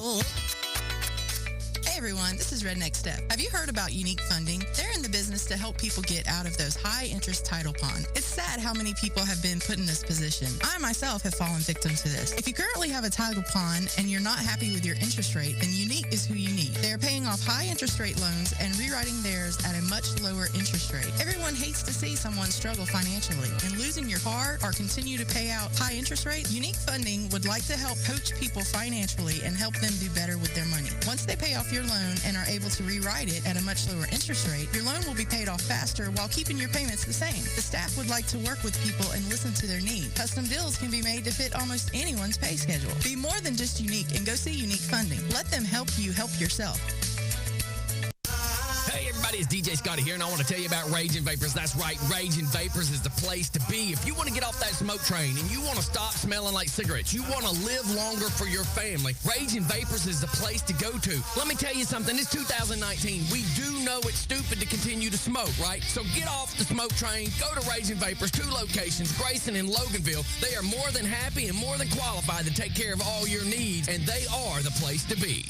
Hey everyone, this is Redneck Steph. Have you heard about Unique Funding? They're in the business to help people get out of those high-interest title ponds. It's sad how many people have been put in this position. I myself have fallen victim to this. If you currently have a title pond and you're not happy with your interest rate, then Unique is who you need. They are paying off high interest rate loans and rewriting theirs at a much lower interest rate. Everyone hates to see someone struggle financially, and losing your car or continue to pay out high interest rate. Unique Funding would like to help coach people financially and help them do better with their money. Once they pay off your loan and are able to rewrite it at a much lower interest rate, your loan will be paid off faster while keeping your payments the same. The staff would like to work with people and listen to their needs. Custom deals can be made to fit almost anyone's pay schedule. Be more than just unique and go see Unique Funding. Let them help you help yourself. Hey everybody, it's DJ Scotty here, and I want to tell you about Raging Vapors. That's right, Raging Vapors is the place to be. If you want to get off that smoke train and you want to stop smelling like cigarettes, you want to live longer for your family, Raging Vapors is the place to go to. Let me tell you something, it's 2019. We do know it's stupid to continue to smoke, right? So get off the smoke train, go to Raging Vapors, 2 locations, Grayson and Loganville. They are more than happy and more than qualified to take care of all your needs, and they are the place to be.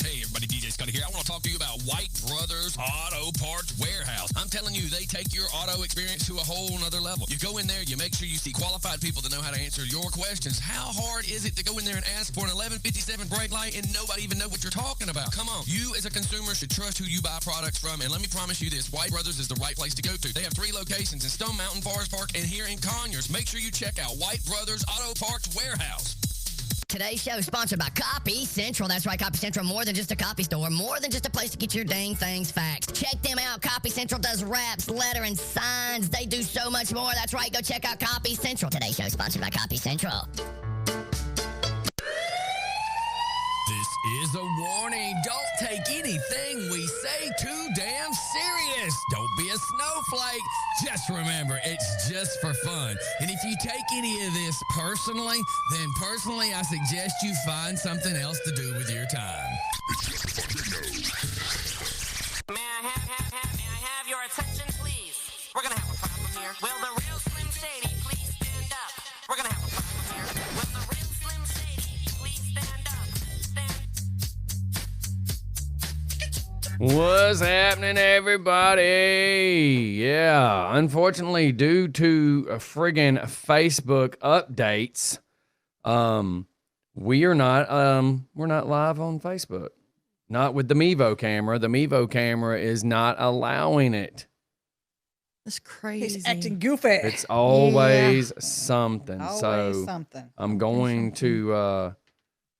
Hey everybody, DJ Scotty here. I want to talk to you about White Brothers Auto Parts Warehouse. I'm telling you, they take your auto experience to a whole nother level. You go in there, you make sure you see qualified people that know how to answer your questions. How hard is it to go in there and ask for an 1157 brake light and nobody even know what you're talking about? Come on. You as a consumer should trust who you buy products from, and let me promise you this, White Brothers is the right place to go to. They have 3 locations in Stone Mountain, Forest Park, and here in Conyers. Make sure you check out White Brothers Auto Parts Warehouse. Today's show is sponsored by Copy Central. That's right, Copy Central, more than just a copy store, more than just a place to get your dang things faxed. Check them out. Copy Central does raps, letter, and signs. They do so much more. That's right, go check out Copy Central. Today's show is sponsored by Copy Central. This is a warning. Don't take anything we say too damn serious. Don't be a snowflake. Just remember, it's just for fun. And if you take any of this personally, then personally I suggest you find something else to do with your time. May I have your attention, please? We're gonna have a problem here. Will the real Slim Shady please stand up? We're gonna have a problem here. Will the real Slim Shady please stand up? What's happening, everybody? Yeah, unfortunately, due to friggin' Facebook updates, we're not live on Facebook. Not with the Mevo camera. The Mevo camera is not allowing it. That's crazy. He's acting goofy. It's always something. Always something. I'm going to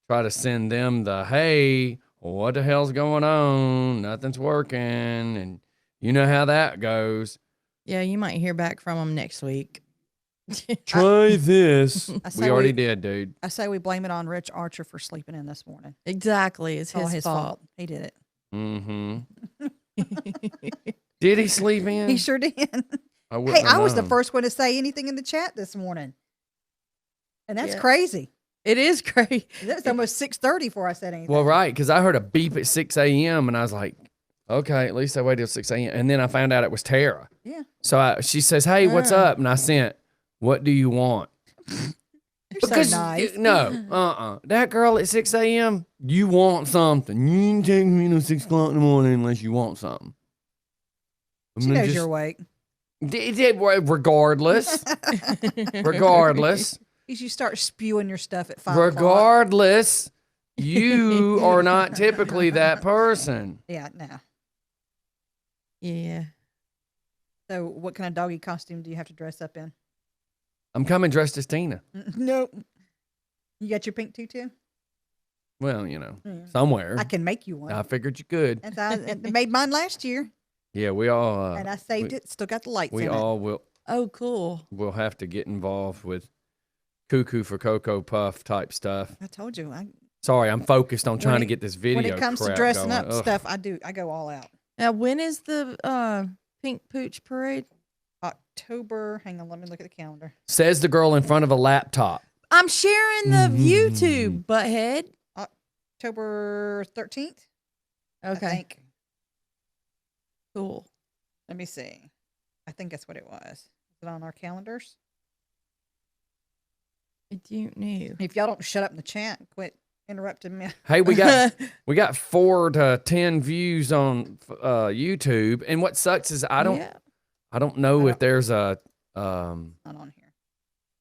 try to send them the, hey, what the hell's going on? Nothing's working. And you know how that goes. Yeah, you might hear back from them next week. Try this. say We already did, dude. I say we blame it on Rich Archer for sleeping in this morning. Exactly. It's All his fault. He did it. Mm-hmm. Did he sleep in? He sure did. I I was the first one to say anything in the chat this morning. And that's crazy. It is crazy. It was almost 6:30 before I said anything. Well, right, because I heard a beep at 6 a.m. and I was like, okay, at least I waited till 6 a.m. And then I found out it was Tara. Yeah. So she says, hey, what's up? And I sent, what do you want? You're so nice. No, that girl at 6 a.m., you want something. You ain't taking me to 6 o'clock in the morning unless you want something. She knows you're awake. Regardless. Regardless. You start spewing your stuff at 5 o'clock. Regardless, you are not typically that person. Yeah, no. Yeah. So what kind of doggy costume do you have to dress up in? I'm coming dressed as Tina. Nope. You got your pink tutu? Well, somewhere. I can make you one. I figured you could. I made mine last year. Yeah, we all. And I saved it. Still got the lights in We it. all will. Oh, cool. We'll have to get involved with Cuckoo for Cocoa Puff type stuff. I told you. Sorry, I'm focused on trying to get this video. When it comes to crap dressing going. up stuff, I go all out. Now, when is the Pink Pooch Parade? October. Hang on, let me look at the calendar. Says the girl in front of a laptop. I'm sharing the YouTube, butthead. October 13th. Okay. I think. Cool. Let me see. I think that's what it was. Is it on our calendars? You knew. If y'all don't shut up in the chat, and quit interrupting me. Hey, we got 4 to 10 views on YouTube, and what sucks is I don't know if there's a Not on here.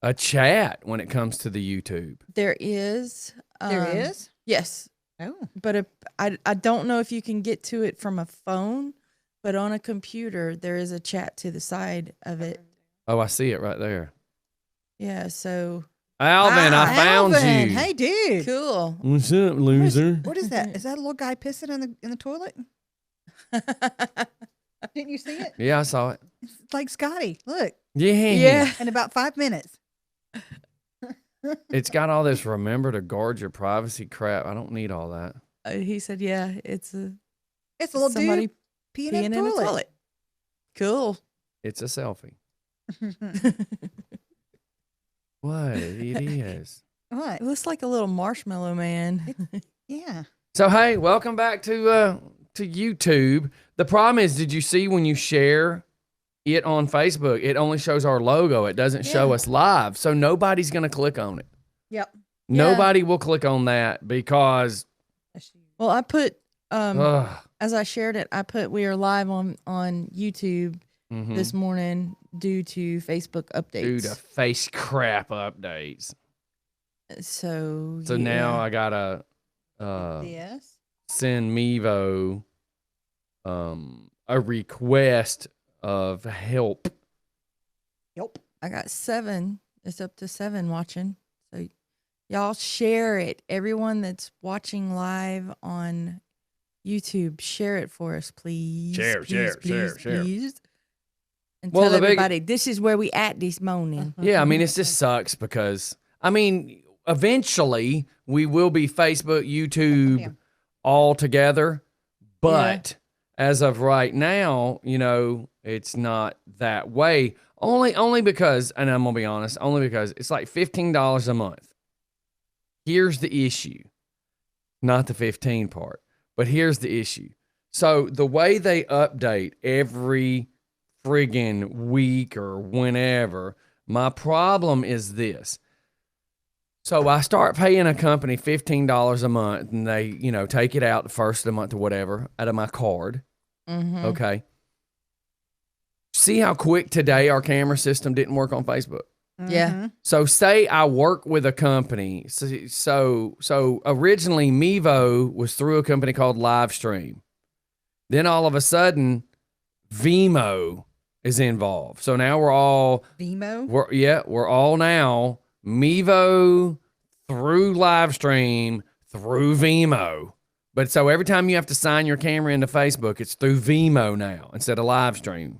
a chat when it comes to the YouTube. There is. There is? Yes. Oh. But I don't know if you can get to it from a phone, but on a computer, there is a chat to the side of it. Oh, I see it right there. Yeah, so Alvin, I found Alvin. you. Hey, dude. cool. What's up, loser? What is that? Is that a little guy pissing in the toilet? Didn't you see it? Yeah, I saw it. It's like Scotty. Look. Yeah. In about 5 minutes. It's got all this remember to guard your privacy crap. I don't need all that. He said, yeah, it's a It's a little somebody dude peeing peeing in in a a toilet. toilet. Cool. It's a selfie. What? It is. What? It looks like a little marshmallow man. Yeah. So, hey, welcome back to YouTube. The problem is, did you see when you share it on Facebook, it only shows our logo. It doesn't show us live. So nobody's going to click on it. Yep. Nobody will click on that because Well, I put ugh, as I shared it, I put we are live on YouTube mhm. this morning due to Facebook updates. due to face crap updates. So Now I got to Yes. send Mevo a request of help. Yep. I got 7. It's up to 7 watching. So y'all share it. Everyone that's watching live on YouTube, share it for us, please. Share. Please. And Well, tell the big- everybody this is where we at this morning. Yeah, I mean, it just sucks because, I mean, eventually we will be Facebook, YouTube all together. But as of right now, it's not that way. Only because, and I'm going to be honest, only because it's like $15 a month. Here's the issue. Not the 15 part, but here's the issue. So the way they update every friggin' week or whenever, my problem is this. So I start paying a company $15 a month and they, take it out the first of the month or whatever out of my card. Mm-hmm. Okay. See how quick today our camera system didn't work on Facebook? Yeah. So say I work with a company. So originally Mevo was through a company called Livestream. Then all of a sudden Vimeo is involved. So now we're all Vimeo? we're all now Mevo through Livestream through Vimeo. But so every time you have to sign your camera into Facebook, it's through Vimeo now instead of Livestream.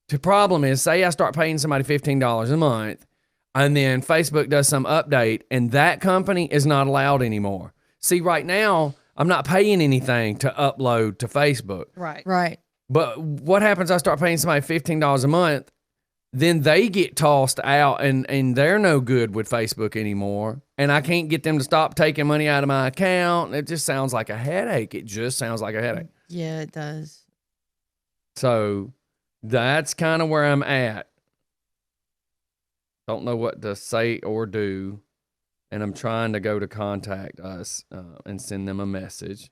The problem is, say I start paying somebody $15 a month, and then Facebook does some update, and that company is not allowed anymore. See, right now, I'm not paying anything to upload to Facebook. Right. Right. But what happens, I start paying somebody $15 a month, then they get tossed out, and they're no good with Facebook anymore, and I can't get them to stop taking money out of my account. It just sounds like a headache. It just sounds like a headache. Yeah, it does. So that's kind of where I'm at. Don't know what to say or do. And I'm trying to go to contact us and send them a message.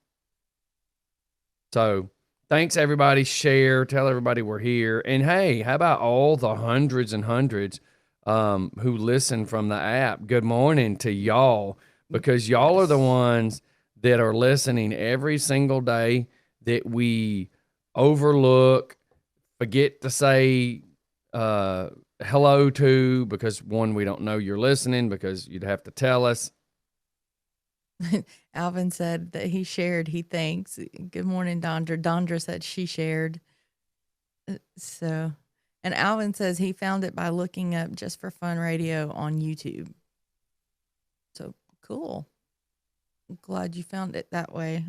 So thanks, everybody. Share. Tell everybody we're here. And hey, how about all the hundreds and hundreds who listen from the app? Good morning to y'all, because y'all are the ones that are listening every single day that we overlook, forget to say hello to, because one, we don't know you're listening because you'd have to tell us. Alvin said that he shared. He thinks. Good morning, Dondra. Dondra said she shared. So, and Alvin says he found it by looking up Just for Fun Radio on YouTube. So cool. I'm glad you found it that way.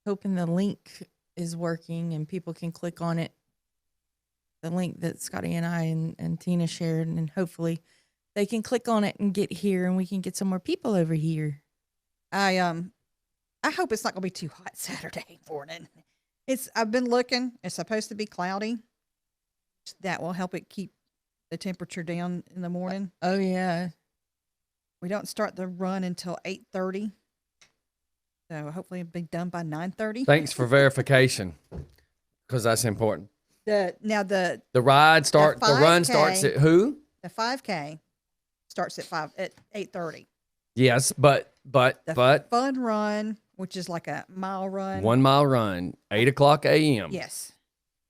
Hoping the link is working and people can click on it. The link that Scotty and I and Tina shared, and hopefully they can click on it and get here, and we can get some more people over here. I hope it's not gonna be too hot Saturday morning. I've been looking. It's supposed to be cloudy. That will help it keep the temperature down in the morning. Oh yeah. We don't start the run until 8:30. So hopefully it'll be done by 9:30. Thanks for verification, because that's important. The The run starts 5K. at who? the 5K starts at 8:30. Yes, but The fun run, which is like a mile run. 1 mile run, 8:00 a.m. Yes.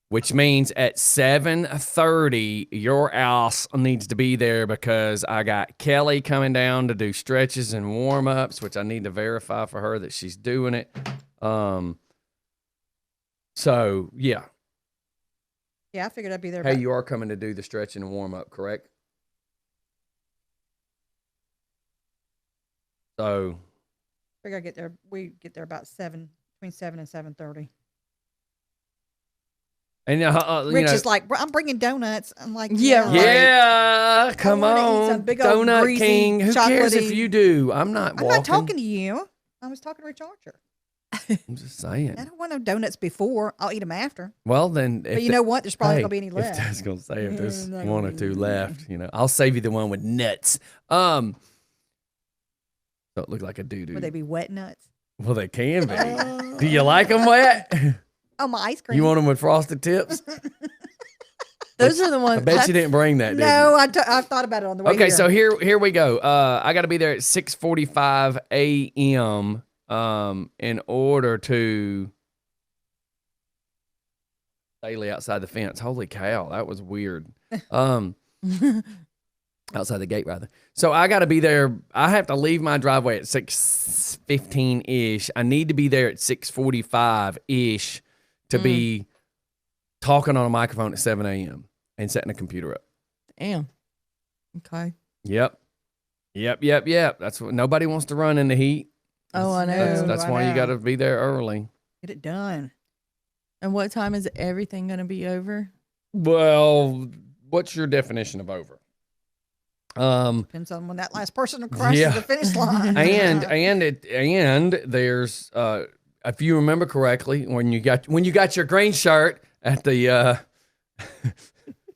Which means at 7:30, your ass needs to be there because I got Kelly coming down to do stretches and warm ups, which I need to verify for her that she's doing it. So yeah. Yeah, I figured I'd be there. Hey, about- you are coming to do the stretching and warm up, correct? So figure I get there. We get there about between 7 and 7:30. and you Rich know, is like, I'm bringing donuts. I'm like, Yeah, yeah, yeah, come wanna eat on, some big old Donut greasy, King. Who cares if chocolatey- you do? I'm not I'm walking. not talking to you. I was talking to Rich Archer. I'm just saying. I don't want no donuts before. I'll eat them after. Well, then, But you know what? There's probably hey, not gonna be any left. I was gonna say if there's Not one gonna or be two any left, I'll save you the one with nuts. Don't look like a doo doo. Would they be wet nuts? Well, they can be. Do you like them wet? Oh, my ice cream. You want them with frosted tips? Those are the I ones. bet you didn't bring that. Did No, I've thought about it on the way you? Okay, here. so here we go. I got to be there at 6:45 a.m. In order to daily outside the fence. Holy cow, that was weird. Outside the gate, rather. So I got to be there. I have to leave my driveway at 6:15 ish. I need to be there at 6:45 ish to be talking on a microphone at 7 a.m. and setting a computer up. Damn. Okay. Yep. That's what nobody wants to run in the heat. Oh, I That's, know. that's I why you know. got to be there early. Get it done. And what time is everything going to be over? Well, what's your definition of over? Depends on when that last person crosses Yeah. the finish line. and there's if you remember correctly when you got your green shirt at the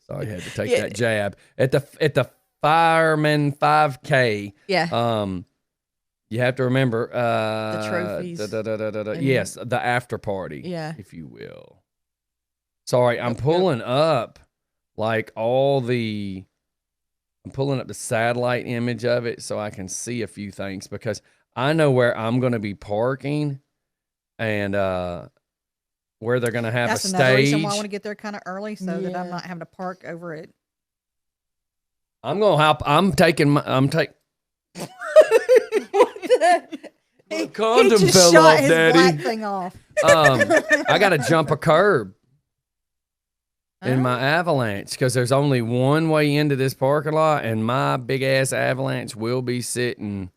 sorry, I had to take that jab at the fireman 5K. Yeah. You have to remember The trophies. And- yes, the after party, Yeah. if you will. Sorry, I'm pulling up I'm pulling up the satellite image of it so I can see a few things because I know where I'm going to be parking and where they're going to have That's a another stage. reason why I want to get there kind of early so that I'm Yeah. not having to park over it. I'm going to hop. I'm taking. He condom just fell shot off, his Daddy. black thing off. I got to jump a curb in Oh. my avalanche because there's only one way into this parking lot, and my big ass avalanche will be sitting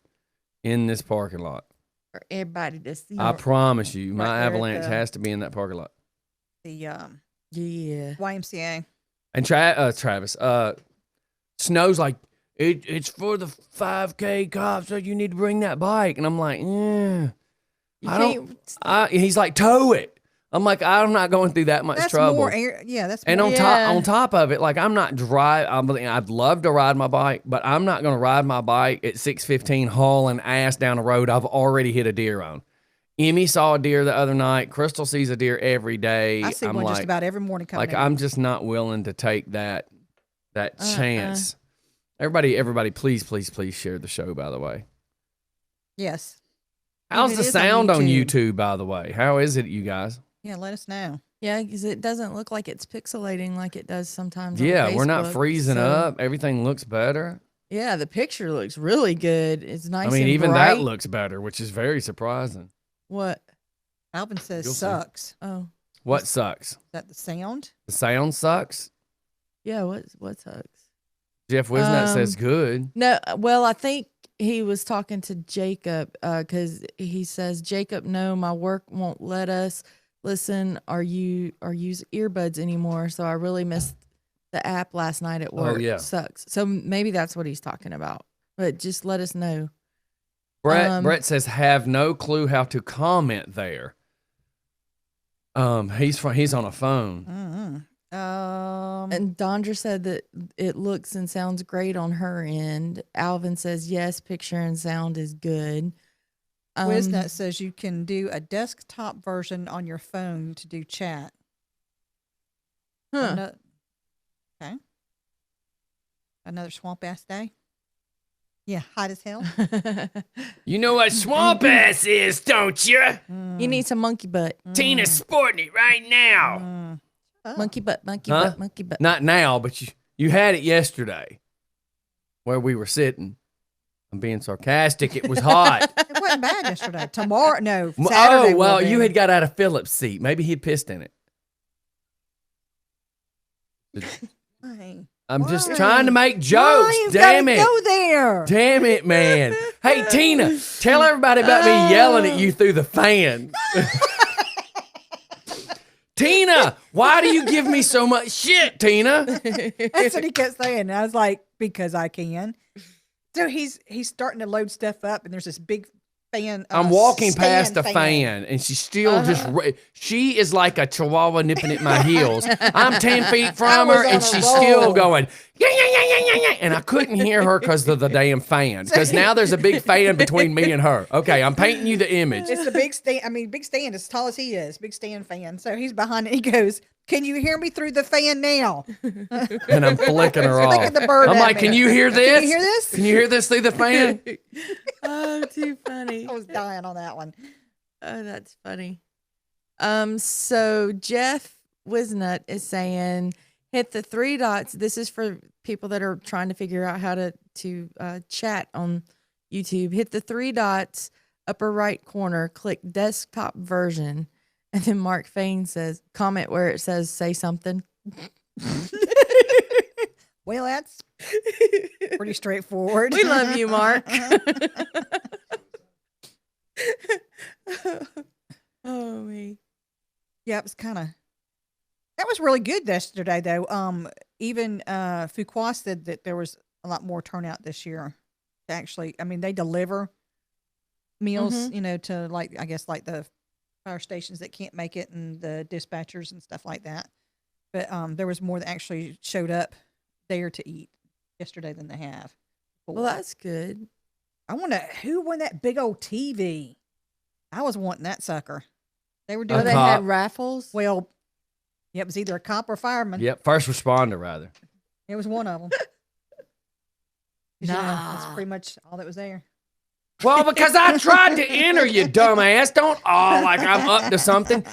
in this parking lot. For everybody to see. I promise you, my Right there at avalanche the- has to be in that parking lot. The Yeah. YMCA. And Travis, Snow's like, it's for the 5K cops, so you need to bring that bike. And I'm like, yeah, I don't. He's like, tow it. I'm like, I'm not going through that much That's trouble. more air. Yeah, that's And more. on top of it, like I'm not I'd love to ride my bike, but I'm not going to ride my bike at 6:15 hauling ass down a road I've already hit a deer on. Emmy saw a deer the other night. Crystal sees a deer every day. I see I'm one like, just about every morning coming in. I'm just not willing to take that chance. Everybody, please share the show. By the way, Yes. how's It the is on sound on YouTube. YouTube? By the way, how is it, you guys? Yeah, let us know. Yeah, because it doesn't look like it's pixelating like it does sometimes. on Yeah, we're not Facebook, freezing so- up. Everything looks better. Yeah, the picture looks really good. It's nice. I mean, and even bright. that looks better, which is very surprising. What? Alvin says You'll see. sucks. Oh, What sucks? Is that the sound? The sound sucks. yeah. What sucks? Jeff Wisnett says good. No, well, I think he was talking to Jacob because he says, Jacob, no, my work won't let us listen or use earbuds anymore. So I really missed the app last night at work. yeah. Sucks. So maybe that's what he's talking about. But just let us know. Brett says have no clue how to comment there. He's on a phone. And Dondra said that it looks and sounds great on her end. Alvin says yes, picture and sound is good. Wisnut says you can do a desktop version on your phone to do chat. Huh. Okay. Another swamp ass day. Yeah, hot as hell. You know what swamp ass is, don't you? You need some monkey butt. Tina's sporting it right now. Monkey butt, monkey Huh? butt, monkey butt. Not now, but you had it yesterday where we were sitting. I'm being sarcastic. It was hot. It wasn't bad yesterday. Tomorrow, no, Saturday. Oh, well, will be. you had got out of Philip's seat. Maybe he'd pissed in it. Why? I'm just Why? trying to make Why jokes. you Damn gotta it. Go there. Damn it, man. Hey, Tina, tell everybody about me yelling at you through the fan. Tina, why do you give me so much shit, Tina? That's what he kept saying. And I was like, because I can. So he's starting to load stuff up, and there's this big fan. I'm walking past stand a fan, and she's still she is like a chihuahua nipping at my heels. I'm 10 feet from her, and she's still going, yeah, yeah, yeah, yeah, yeah, yeah. And I couldn't hear her because of the damn fan. Because now there's a big fan between me and her. Okay, I'm painting you the image. It's a big stand. I mean, big stand as tall as he is. Big stand fan. So he's behind it. He goes, "Can you hear me through the fan now?" And I'm flicking her off. Flicking the bird I'm at like, me. can you hear this? Can you hear this? Can you hear this through the fan? Oh, too funny. I was dying on that one. Oh, that's funny. So Jeff Wisnut is saying, hit the three dots. This is for people that are trying to figure out how to chat on YouTube. Hit the three dots, upper right corner, click desktop version. And then Mark Fain says, comment where it says, say something. Well, that's pretty straightforward. We love you, Mark. Oh, me. Yeah, it was that was really good yesterday, though. Even Fuqua said that there was a lot more turnout this year. Actually, I mean, they deliver meals, to I guess the fire stations that can't make it and the dispatchers and stuff like that. But there was more that actually showed up there to eat yesterday than they have. Well, that's good. I wonder who won that big old TV. I was wanting that sucker. They were doing Oh, they cop. had raffles? well. Yeah, it was either a cop or fireman. Yep, first responder, rather. It was one of them. That's pretty much all that was there. Well, because I tried to enter you, dumbass. Don't like I'm up to something.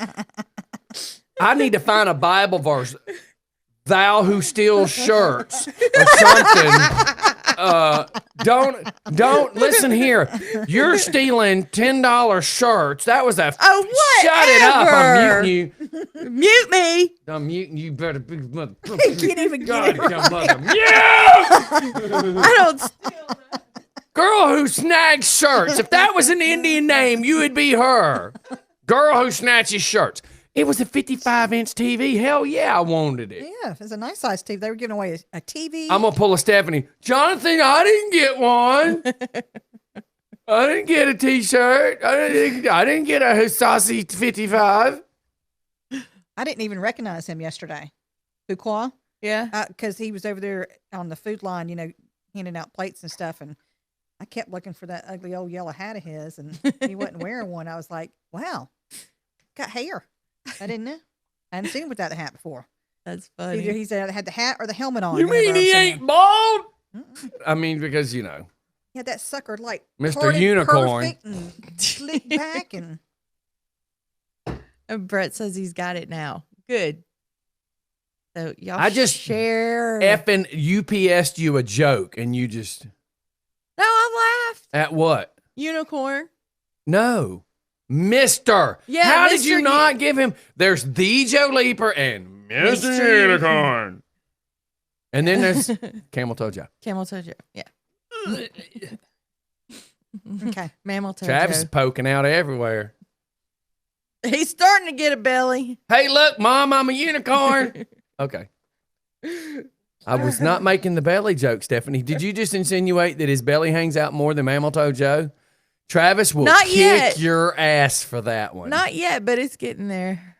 I need to find a Bible verse. Thou who steals shirts or something. Don't listen here. You're stealing $10 shirts. That was a shut it up. I'm muting you. Mute me. I'm muting you. Better be mother. He can't even get it Goddamn mother. Mute! I don't steal that. Girl who snags shirts. If that was an Indian name, you would be her. Girl who snatches shirts. It was a 55-inch TV. Hell yeah, I wanted it. Yeah, it's a nice size TV. They were giving away a TV. I'm going to pull a Stephanie. Jonathan, I didn't get one. I didn't get a T-shirt. I didn't get a saucy 55. I didn't even recognize him yesterday. Fuqua. Yeah. Because he was over there on the food line, handing out plates and stuff. And I kept looking for that ugly old yellow hat of his, and he wasn't wearing one. I was like, wow, got hair. I didn't know. I hadn't seen him without the hat before. That's funny. Either he had the hat or the helmet on. You mean whenever I he was seeing ain't him. bald? I mean, because, He had that sucker like Mr. parted Unicorn. perfect and slick back and And Brett says he's got it now. Good. So y'all I just share. effing UPS'd you a joke, and you just... No, I laughed. At what? Unicorn. No. Mr. Yeah, How did Mr. you not give him... There's the Joe Leaper and Mr. Unicorn. And then there's Camel Toe Joe. Camel toe Joe. Yeah. okay. Mammal toe Travis is Joe. poking out everywhere. He's starting to get a belly. Hey, look, Mom, I'm a unicorn. Okay. I was not making the belly joke, Stephanie. Did you just insinuate that his belly hangs out more than Mammal Toe Joe? Travis will Not kick yet. your ass for that one. Not yet, but it's getting there.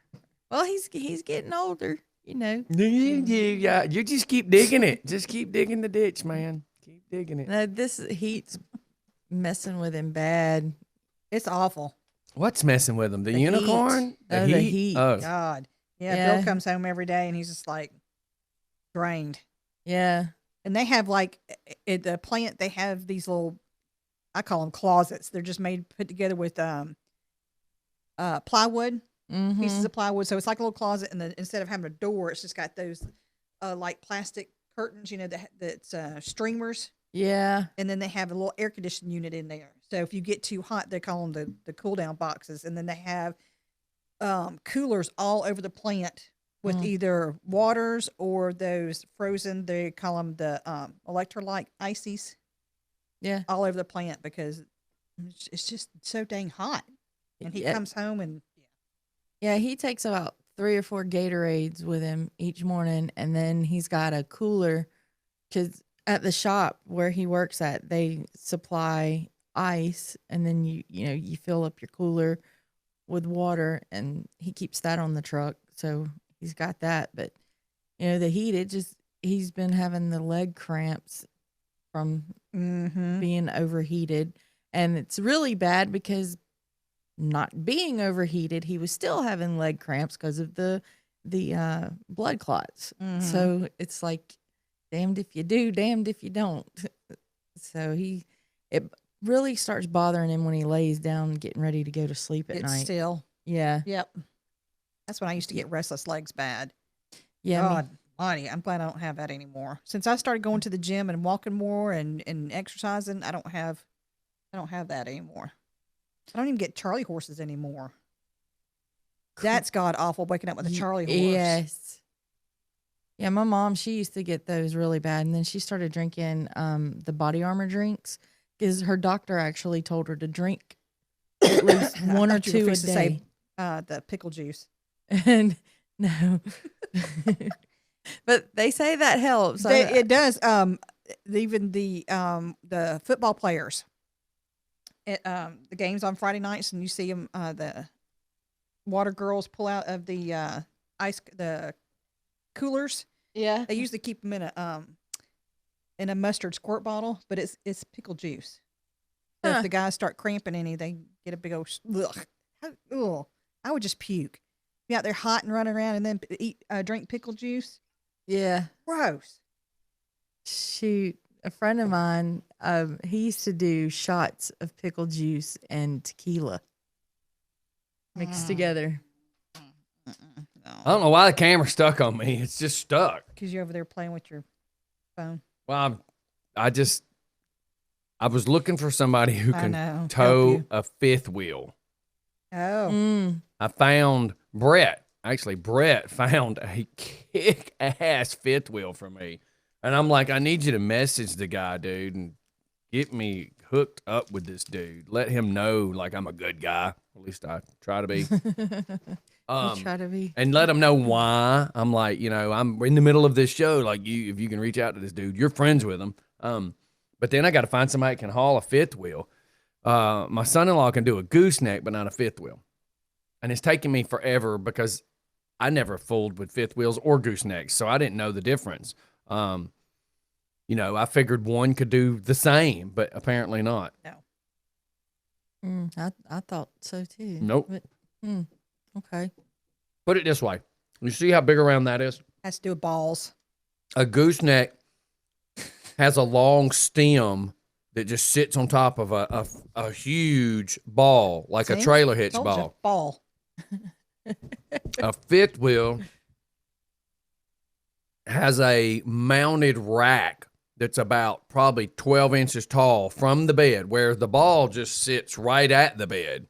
Well, he's getting older. you know. Yeah, you just keep digging it. Just keep digging the ditch, man. Keep digging it. No, this heat's messing with him bad. It's awful. What's messing with him? The heat. unicorn? Oh, the heat. Oh, God. Yeah, Yeah. Bill comes home every day and he's just like drained. Yeah. And they have like at the plant, they have these little, I call them closets. They're just put together with plywood, pieces of plywood. So it's like a little closet, and then instead of having a door, it's just got those like plastic curtains, that's streamers. Yeah. And then they have a little air conditioning unit in there. So if you get too hot, they call them the cool down boxes. And then they have coolers all over the plant with either waters or those frozen, they call them the electrolyte ices. Yeah. All over the plant because it's just so dang hot. And he comes home and Yeah, he takes about 3 or 4 Gatorades with him each morning, and then he's got a cooler because at the shop where he works at, they supply ice, and then you fill up your cooler with water, and he keeps that on the truck, so he's got that. But the heat, he's been having the leg cramps from being overheated, and it's really bad because not being overheated, he was still having leg cramps because of the blood clots. So it's like damned if you do, damned if you don't. So it really starts bothering him when he lays down getting ready to go to sleep at it's night. still. Yeah. Yep. That's when I used to get restless legs bad. Yeah. God, mighty. I'm glad I don't have that anymore. Since I started going to the gym and walking more and exercising, I don't have that anymore. I don't even get Charlie horses anymore. That's god awful waking up with a Charlie horse. Yes. Yeah, my mom, she used to get those really bad, and then she started drinking the Body Armor drinks because her doctor actually told her to drink at least one or two a day. The pickle juice. And no, but they say that helps. It does. Even the football players at the games on Friday nights, and you see them, the water girls pull out of the the coolers. Yeah, They usually keep them in a mustard squirt bottle, but it's pickle juice. So if the guys start cramping any, they get a big old ugh. Ugh. I would just puke. Be out there hot and running around, and then drink pickle juice. yeah. Gross. Shoot, a friend of mine, he used to do shots of pickle juice and tequila mixed together. I don't know why the camera's stuck on me. It's just stuck. Because you're over there playing with your phone. Well, I was looking for somebody who I can know. Help tow you. a fifth wheel. Oh. I found Brett. Actually, Brett found a kick-ass fifth wheel for me. And I'm like, I need you to message the guy, dude, and get me hooked up with this dude. Let him know, like, I'm a good guy. At least I try to be. You try to be. And let him know why. I'm like, I'm in the middle of this show. Like, if you can reach out to this dude, you're friends with him. But then I got to find somebody that can haul a fifth wheel. My son-in-law can do a gooseneck, but not a fifth wheel. And it's taken me forever because I never fooled with fifth wheels or goosenecks, so I didn't know the difference. I figured one could do the same, but apparently not. No. I thought so too. Nope. But, okay. Put it this way. You see how big around that is? Has to do with balls. A gooseneck has a long stem that just sits on top of a huge ball, like a See? trailer hitch Told ya. ball. Ball. A fifth wheel has a mounted rack that's about probably 12 inches tall from the bed, where the ball just sits right at the bed.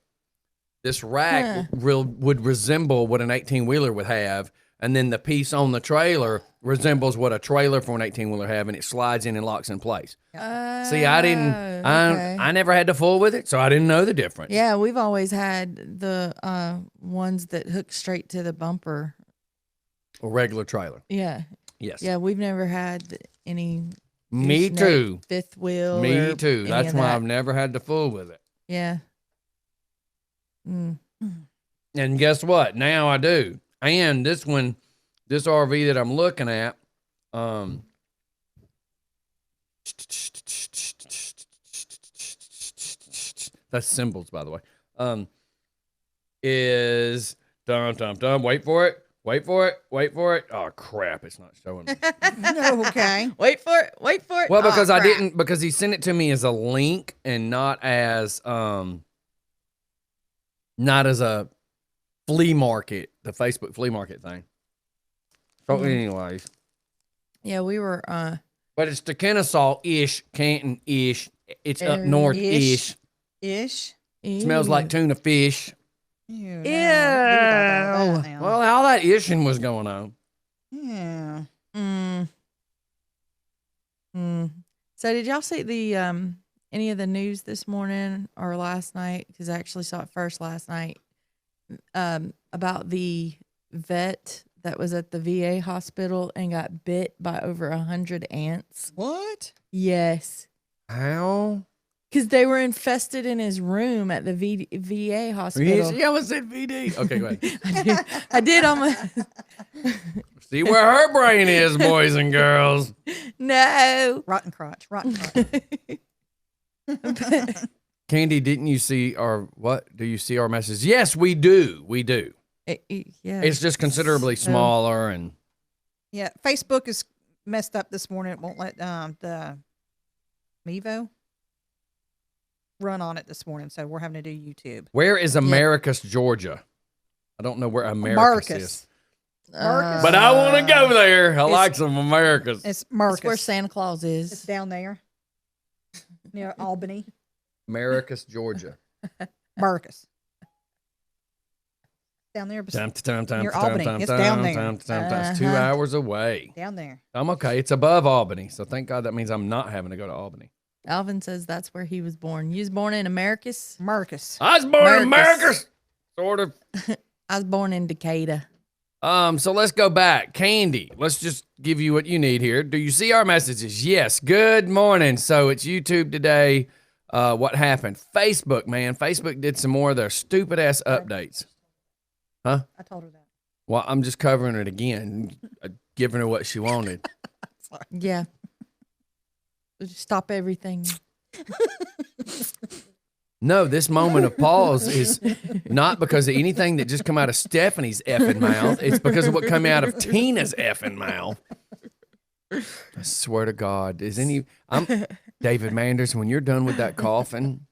This rack would resemble what an 18-wheeler would have, and then the piece on the trailer resembles what a trailer for an 18-wheeler have, and it slides in and locks in place. See, I didn't, I never had to fool with it, so I didn't know the difference. Yeah, we've always had the ones that hook straight to the bumper. A regular trailer. Yeah. Yes. Yeah, we've never had any. Me gooseneck, too. Fifth wheel. Me or too. any That's of why that. I've never had to fool with it. Yeah. And guess what? Now I do. And this one this RV that I'm looking at, that's symbols, by the way, is dum. Wait for it. Oh crap! It's not showing me. No, okay. Wait for it. Well, because Oh, I crap. didn't, because he sent it to me as a link and not as a flea market, the Facebook flea market thing. So anyways, Yeah, we were. but it's the Kennesaw-ish, Canton-ish. It's up north-ish. Ish. Smells like tuna fish. Ew. Now. Well, all that ishing was going on. Yeah. So did y'all see the any of the news this morning or last night? Because I actually saw it first last night. About the vet that was at the VA hospital and got bit by over 100 ants. What? Yes. How? Because they were infested in his room at the VA hospital. Yeah, I said VD. Okay, go ahead. I did on my. See where her brain is, boys and girls. No. Rotten crotch. Candy, didn't you see our, what? Do you see our message? Yes, we do. We do. Yeah. It's just considerably smaller and. Yeah. Facebook is messed up this morning. It won't let the Mevo run on it this morning, so we're having to do YouTube. Where is Americus, Georgia? I don't know where Americus is. Marcus. But I want to go there. I like some Americas. It's Marcus. That's where Santa Claus It's is. down there near Albany. Americus, Georgia. Marcus. Down there. Near Albany. It's down there. It's 2 hours away. Down there. I'm okay. It's above Albany. So thank God that means I'm not having to go to Albany. Alvin says that's where he was born. You was born in Americus? Marcus. I was born in Americus. Americus. Sort of. I was born in Decatur. So let's go back. Candy, let's just give you what you need here. Do you see our messages? Yes. Good morning. So it's YouTube today. What happened? Facebook, man. Facebook did some more of their stupid ass updates. Huh? I told her that. Well, I'm just covering it again, giving her what she wanted. Yeah. Just stop everything. No, this moment of pause is not because of anything that just come out of Stephanie's effing mouth. It's because of what come out of Tina's effing mouth. I swear to God, I'm David Manders. When you're done with that coughing,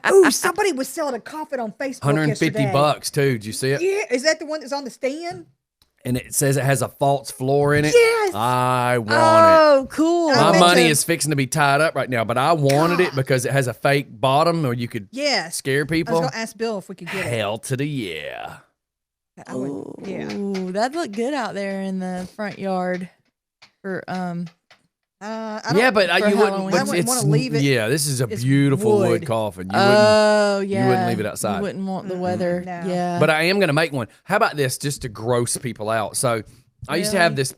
Oh, somebody was selling a coffin on Facebook 150 yesterday. bucks too. Did you see it? Yeah, is that the one that's on the stand? And it says it has a false floor in it. Yes. I want it. Oh, cool. I My meant money to- is fixing to be tied up right now, but I wanted it because it has a fake bottom, or you could Yes. scare I was people. going to ask Bill if we could get it. Hell to the yeah. I would, yeah. Ooh, that looked good out there in the front yard for I don't, Yeah, but for you wouldn't. Halloween. But I wouldn't it's, wanna leave it. Yeah, this is a It's beautiful wood wood. coffin. Oh yeah, you wouldn't leave it outside. You wouldn't want the weather. no. Yeah, But I am going to make one. How about this, just to gross people out? So I used to have this.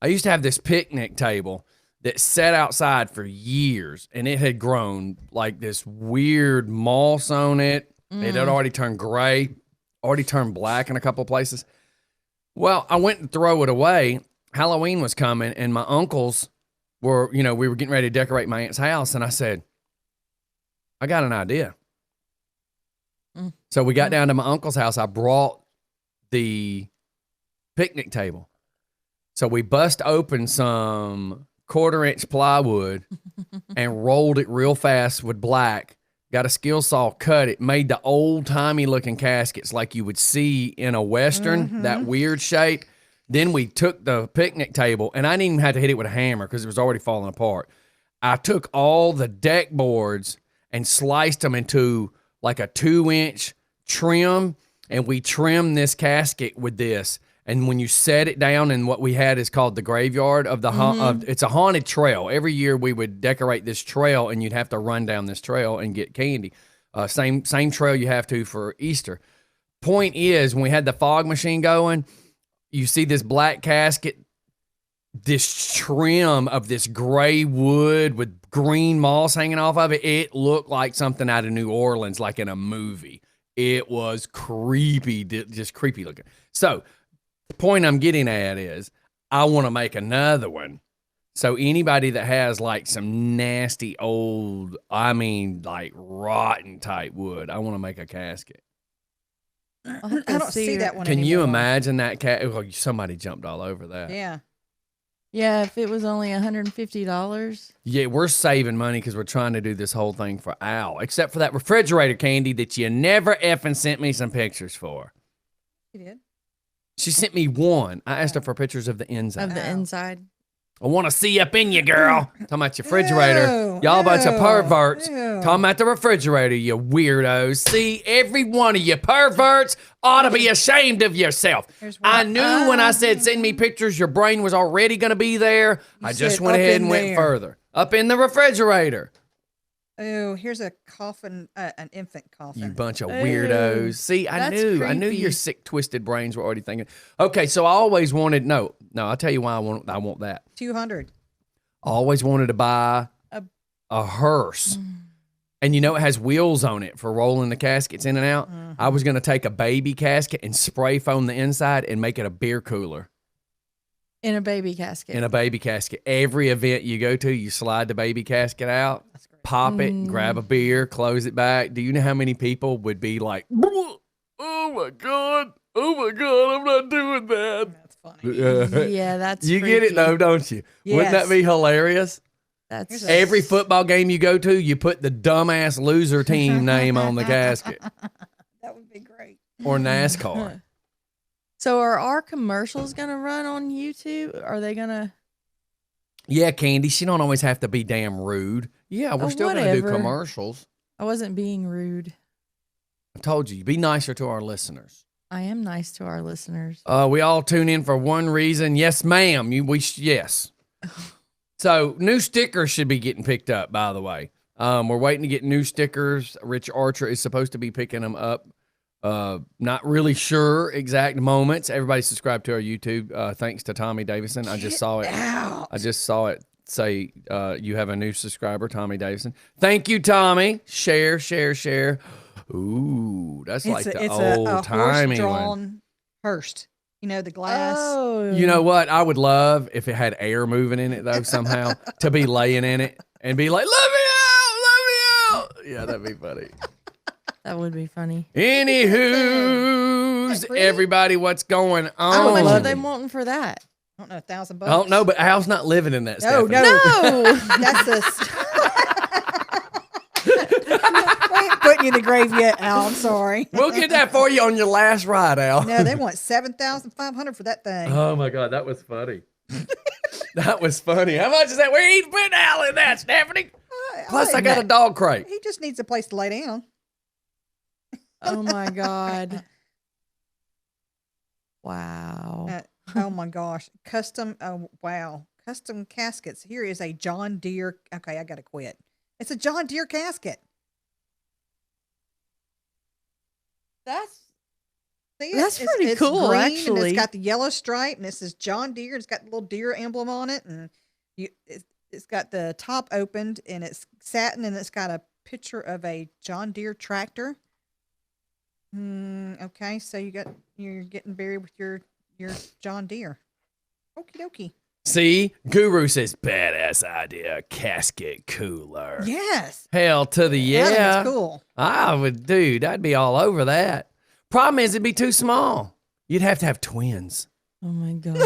I used to have this picnic table that sat outside for years, and it had grown like this weird moss on it. It had already turned gray, already turned black in a couple of places. Well, I went to throw it away. Halloween was coming, and my uncles were, we were getting ready to decorate my aunt's house, and I said, I got an idea. So we got down to my uncle's house. I brought the picnic table. So we bust open some 1/4-inch plywood and rolled it real fast with black. Got a skill saw, cut it, made the old-timey looking caskets like you would see in a Western, that weird shape. Then we took the picnic table, and I didn't even have to hit it with a hammer because it was already falling apart. I took all the deck boards and sliced them into like a 2-inch trim, and we trimmed this casket with this. And when you set it down, and what we had is called the graveyard of the it's a haunted trail. Every year we would decorate this trail, and you'd have to run down this trail and get candy. Same trail you have to for Easter. Point is, when we had the fog machine going, you see this black casket, this trim of this gray wood with green moss hanging off of it. It looked like something out of New Orleans, like in a movie. It was creepy, just creepy looking. So The point I'm getting at is I want to make another one. So anybody that has like some nasty old, I mean like rotten type wood, I want to make a casket. I'll have to I don't see that one Can you anymore. imagine that cat? Oh, somebody jumped all over that. Yeah. Yeah, if it was only $150. Yeah, we're saving money because we're trying to do this whole thing for Al, except for that refrigerator, Candy, that you never effing sent me some pictures for. You did? She sent me one. I asked her for pictures of the inside. Of the inside. I want to see up in you, girl. Talking about your refrigerator. Ew, Y'all a bunch of ew, perverts. ew. Talking about the refrigerator, you weirdos. See, every one of you perverts ought to be ashamed of yourself. Here's one. I knew when I said send me pictures, your brain was already going to be there. I just said went up ahead in and went there. further. Up in the refrigerator. Oh, here's a coffin, an infant coffin. You bunch of Ew. That's weirdos. See, I knew your creepy. sick, twisted brains were already thinking. Okay, so I always wanted, no, I'll tell you why I want that. 200. I always wanted to buy a hearse. And you know, it has wheels on it for rolling the caskets in and out. I was going to take a baby casket and spray foam the inside and make it a beer cooler In a baby casket. in a baby casket. Every event you go to, you slide the baby casket out, pop it, grab a beer, close it back. Do you know how many people would be like, oh my God, I'm not doing that. That's funny. Yeah, that's You get it freaky. though, don't you? Wouldn't that Yes. be hilarious? That's Here's a- Every football game you go to, you put the dumbass loser team name on the casket That would be great. or NASCAR. So are our commercials gonna run on YouTube? Are they gonna? Yeah, Candy, she don't always have to be damn rude. Yeah, we're Oh, still going to do whatever. commercials. I wasn't being rude. I told you, be nicer to our listeners. I am nice to our listeners. We all tune in for one reason. Yes, ma'am. Yes. So new stickers should be getting picked up, by the way. We're waiting to get new stickers. Rich Archer is supposed to be picking them up. Not really sure exact moments. Everybody subscribe to our YouTube. Thanks to Tommy Davison. I just saw it. I just saw it say you have a new subscriber, Tommy Davison. Thank you, Tommy. Share. Ooh, that's like the old timey one. horse-drawn hearse. You know, the glass. Oh, You know what? I would love if it had air moving in it though somehow to be laying in it and be like, "Let me out! Yeah, that'd be funny. that would be funny. Anywho's everybody, what's going How much are on? they wanting for that? I don't know, $1,000. I don't know, but Al's not living in that. No, Stephanie. no. No. That's the. We ain't putting you in the grave yet, Al. I'm sorry. We'll get that for you on your last ride, Al. No, they want $7,500 for that thing. Oh my God, that was funny. That was funny. How much is that? We ain't putting Al in that, Stephanie. Plus, I got a dog crate. He just needs a place to lay down. Oh my God. Wow. Oh my gosh. Custom. Oh, wow. Custom caskets. Here is a John Deere. Okay, I got to quit. It's a John Deere casket. That's See, That's it's pretty cool, green, and actually. it's got the yellow stripe, and it says John Deere. It's got the little deer emblem on it, and it's got the top opened, and it's satin, and it's got a picture of a John Deere tractor. Okay, so you're getting buried with your John Deere. Okie dokie. See, Guru says, badass idea, casket cooler. Yes. Hell to the I think yeah. it's cool. I would, dude, I'd be all over that. Problem is, it'd be too small. You'd have to have twins. oh my God.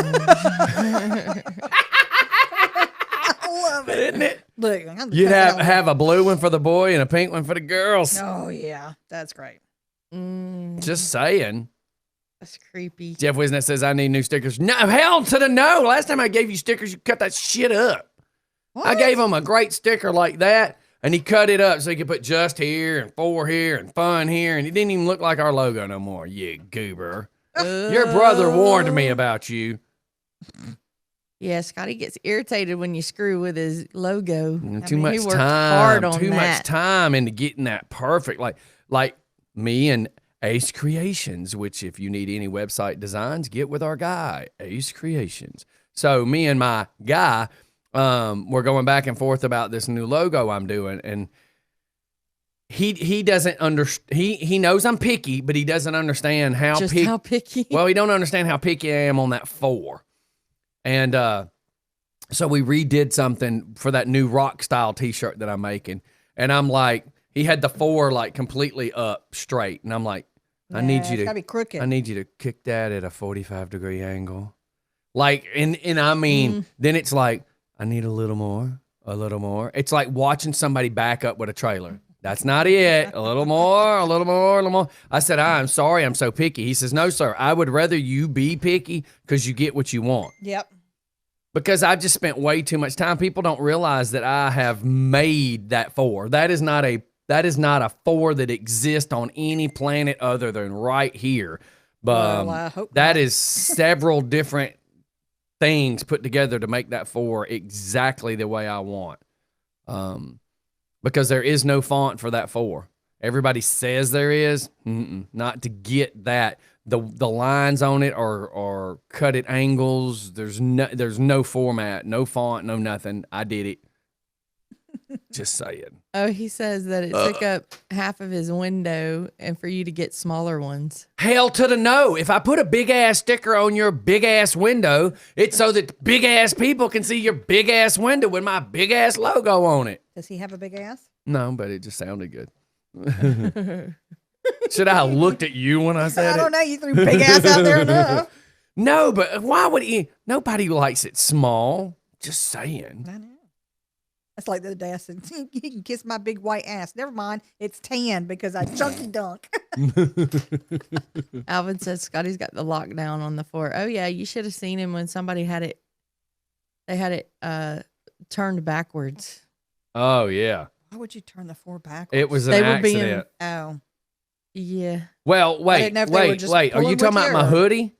I love it. Isn't it? Look, I'm gonna You'd cut that have a blue one for the boy and a pink one for the girls. Oh yeah, that's great. Just saying. That's creepy. Jeff Wisnett says, I need new stickers. No, hell to the no. Last time I gave you stickers, you cut that shit up. What? I gave him a great sticker like that, and he cut it up so he could put just here and for here and fun here, and it didn't even look like our logo no more, you goober. Your brother warned me about you. Yeah, Scotty gets irritated when you screw with his logo. Too mean, much he worked time. hard on Too much that. time into getting that perfect. Like me and Ace Creations, which if you need any website designs, get with our guy, Ace Creations. So me and my guy, we're going back and forth about this new logo I'm doing, and he doesn't understand. He knows I'm picky, but he doesn't understand how Just picky. how picky. Well, he don't understand how picky I am on that 4. And so we redid something for that new rock style T-shirt that I'm making, and I'm like, he had the 4 like completely up straight, and I'm like, I need you it's to gotta be crooked. I need you to kick that at a 45-degree angle, like, and I mean, then it's like, I need a little more. It's like watching somebody back up with a trailer. That's not it. A little more. I said, I'm sorry, I'm so picky. He says, no, sir, I would rather you be picky because you get what you want. Yep. Because I've just spent way too much time. People don't realize that I have made that 4. That is not a 4 that exists on any planet other than right here. But Well, I hope that not. is several different things put together to make that 4 exactly the way I want. Because there is no font for that 4. Everybody says there is. Not to get that. The lines on it are cut at angles. There's no format, no font, no nothing. I did it. Just saying. Oh, he says that it took up half of his window and for you to get smaller ones. Hell to the no. If I put a big ass sticker on your big ass window, it's so that big ass people can see your big ass window with my big ass logo on it. Does he have a big ass? No, but it just sounded good. Should I have looked at you when I said I don't it? know. You threw big ass out there enough. No, but why would he? Nobody likes it small. Just saying. I know. That's like the other day I said, you can kiss my big white ass. Never mind. It's tan because I chunky dunk. Alvin says Scotty's got the lockdown on the 4. Oh yeah, you should have seen him when somebody had it. They had it turned backwards. Oh yeah, Why would you turn the 4 backwards? it was an They were being- accident. Oh. Yeah. Well, wait, didn't know if they were just Are you pulling talking with about you my or- hoodie?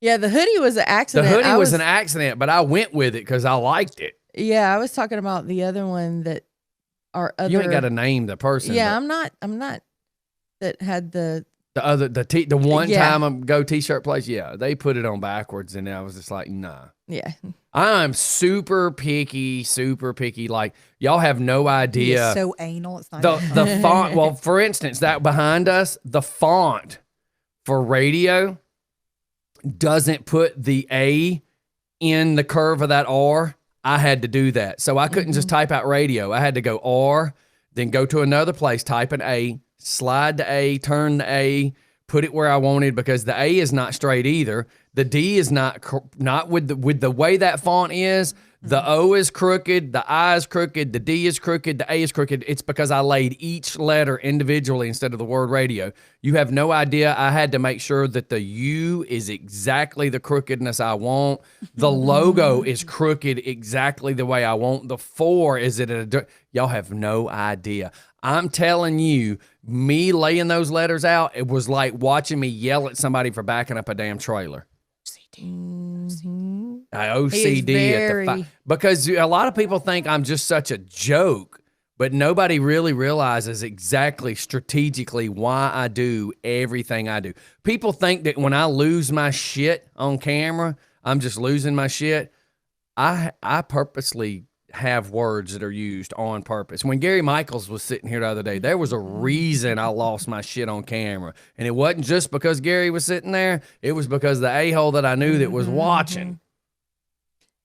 Yeah, the hoodie was an The accident. hoodie I was an accident, but I went with it because I liked it. Yeah, I was talking about the other one that our other. You ain't got to name the person. Yeah, but I'm not. That had the. the one Yeah. time I go T-shirt place. Yeah, they put it on backwards, and I was just like, nah. Yeah. I'm super picky. Like, y'all have no idea. He is so anal. It's not the even funny. the font. Well, for instance, that behind us, the font for radio doesn't put the A in the curve of that R. I had to do that, so I couldn't just type out radio. I had to go R, then go to another place, type an A, slide the A, turn the A, put it where I wanted, because the A is not straight either. The D is not with the way that font is. The O is crooked, the I is crooked, the D is crooked, the A is crooked. It's because I laid each letter individually instead of the word radio. You have no idea. I had to make sure that the U is exactly the crookedness I want. The logo is crooked exactly the way I want. The 4 is y'all have no idea. I'm telling you, me laying those letters out, it was like watching me yell at somebody for backing up a damn trailer. I OCD at the because a lot of people think I'm just such a joke, but nobody really realizes exactly strategically why I do everything I do. People think that when I lose my shit on camera, I'm just losing my shit. I purposely have words that are used on purpose. When Gary Michaels was sitting here the other day, there was a reason I lost my shit on camera. And it wasn't just because Gary was sitting there. It was because the a-hole that I knew that was watching.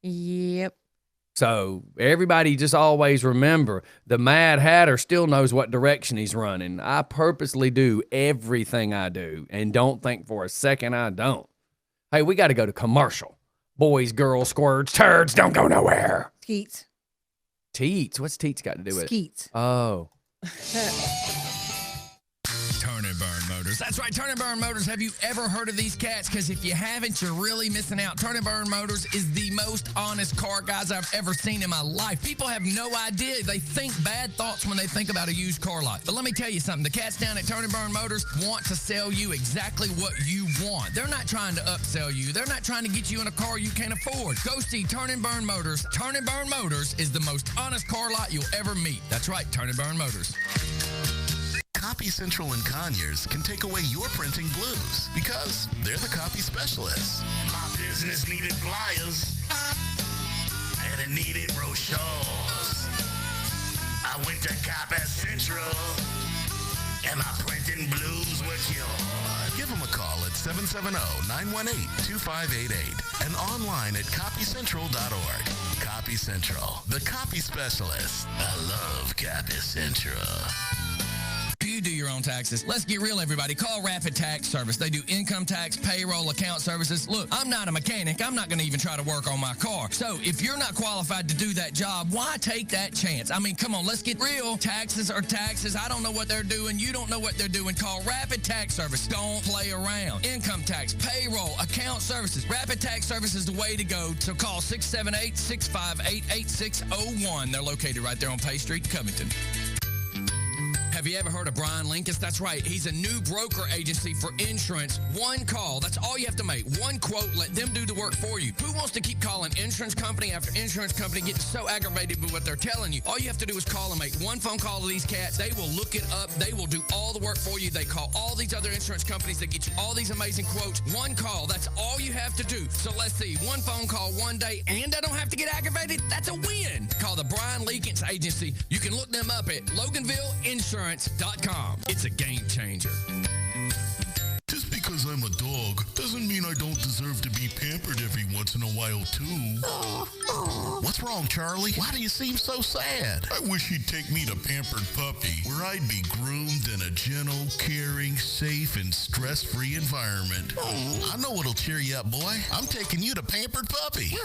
Yep. So everybody just always remember, the Mad Hatter still knows what direction he's running. I purposely do everything I do and don't think for a second I don't. Hey, we got to go to commercial. Boys, girls, squirts, turds, don't go nowhere. Skeets. Teats? What's Teats got to do with it? Skeets. Oh. Turn and Burn Motors. That's right, Turn and Burn Motors. Have you ever heard of these cats? Because if you haven't, you're really missing out. Turn and Burn Motors is the most honest car guys I've ever seen in my life. People have no idea. They think bad thoughts when they think about a used car lot. But let me tell you something. The cats down at Turn and Burn Motors want to sell you exactly what you want. They're not trying to upsell you. They're not trying to get you in a car you can't afford. Go see Turn and Burn Motors. Turn and Burn Motors is the most honest car lot you'll ever meet. That's right, Turn and Burn Motors. Copy Central and Conyers can take away your printing blues because they're the copy specialists. My business needed flyers and it needed brochures. I went to Copy Central, and my printing blues were cured. Give them a call at 770-918-2588 and online at copycentral.org. Copy Central, the copy specialist. I love Copy Central. Do you do your own taxes? Let's get real, everybody. Call Rapid Tax Service. They do income tax, payroll, account services. Look, I'm not a mechanic. I'm not going to even try to work on my car. So if you're not qualified to do that job, why take that chance? I mean, come on, let's get real. Taxes are taxes. I don't know what they're doing. You don't know what they're doing. Call Rapid Tax Service. Don't play around. Income tax, payroll, account services. Rapid Tax Service is the way to go. So call 678-658-8601. They're located right there on Pay Street, Covington. Have you ever heard of Brian Linkus? That's right. He's a new broker agency for insurance. One call. That's all you have to make. One quote. Let them do the work for you. Who wants to keep calling insurance company after insurance company, getting so aggravated with what they're telling you? All you have to do is call and make one phone call to these cats. They will look it up. They will do all the work for you. They call all these other insurance companies. They get you all these amazing quotes. One call. That's all you have to do. So let's see. One phone call one day, and I don't have to get aggravated. That's a win. Call the Brian Linkus Agency. You can look them up at LoganvilleInsurance.com. It's a game changer. Just because I'm a dog doesn't mean I don't deserve to be pampered every once in a while, too. What's wrong, Charlie? Why do you seem so sad? I wish he'd take me to Pampered Puppy, where I'd be groomed in a gentle, caring, safe, and stress-free environment. I know what'll cheer you up, boy. I'm taking you to Pampered Puppy.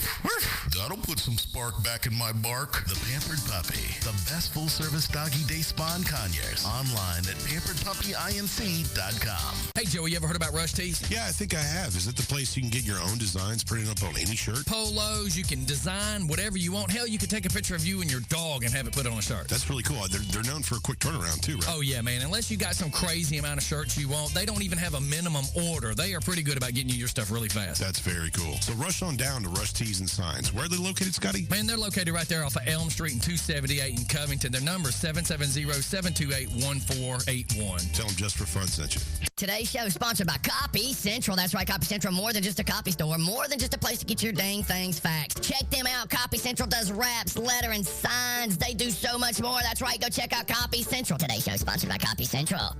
That'll put some spark back in my bark. The Pampered Puppy, the best full-service doggy day spa in Conyers. Online at pamperedpuppyinc.com. Hey, Joey, you ever heard about Rush Tees? Yeah, I think I have. Is it the place you can get your own designs printed up on any shirt? Polos, you can design whatever you want. Hell, you can take a picture of you and your dog and have it put on a shirt. That's really cool. They're known for a quick turnaround, too, right? Oh, yeah, man. Unless you got some crazy amount of shirts you want, they don't even have a minimum order. They are pretty good about getting you your stuff really fast. That's very cool. So rush on down to Rush Tees and Signs. Where are they located, Scotty? Man, they're located right there off of Elm Street and 278 in Covington. Their number is 770-728-1481. Tell them Just for Fun sent you. Today's show is sponsored by Copy Central. That's right, Copy Central, more than just a copy store, more than just a place to get your dang things faxed. Check them out. Copy Central does raps, letter, and signs. They do so much more. That's right, go check out Copy Central. Today's show is sponsored by Copy Central.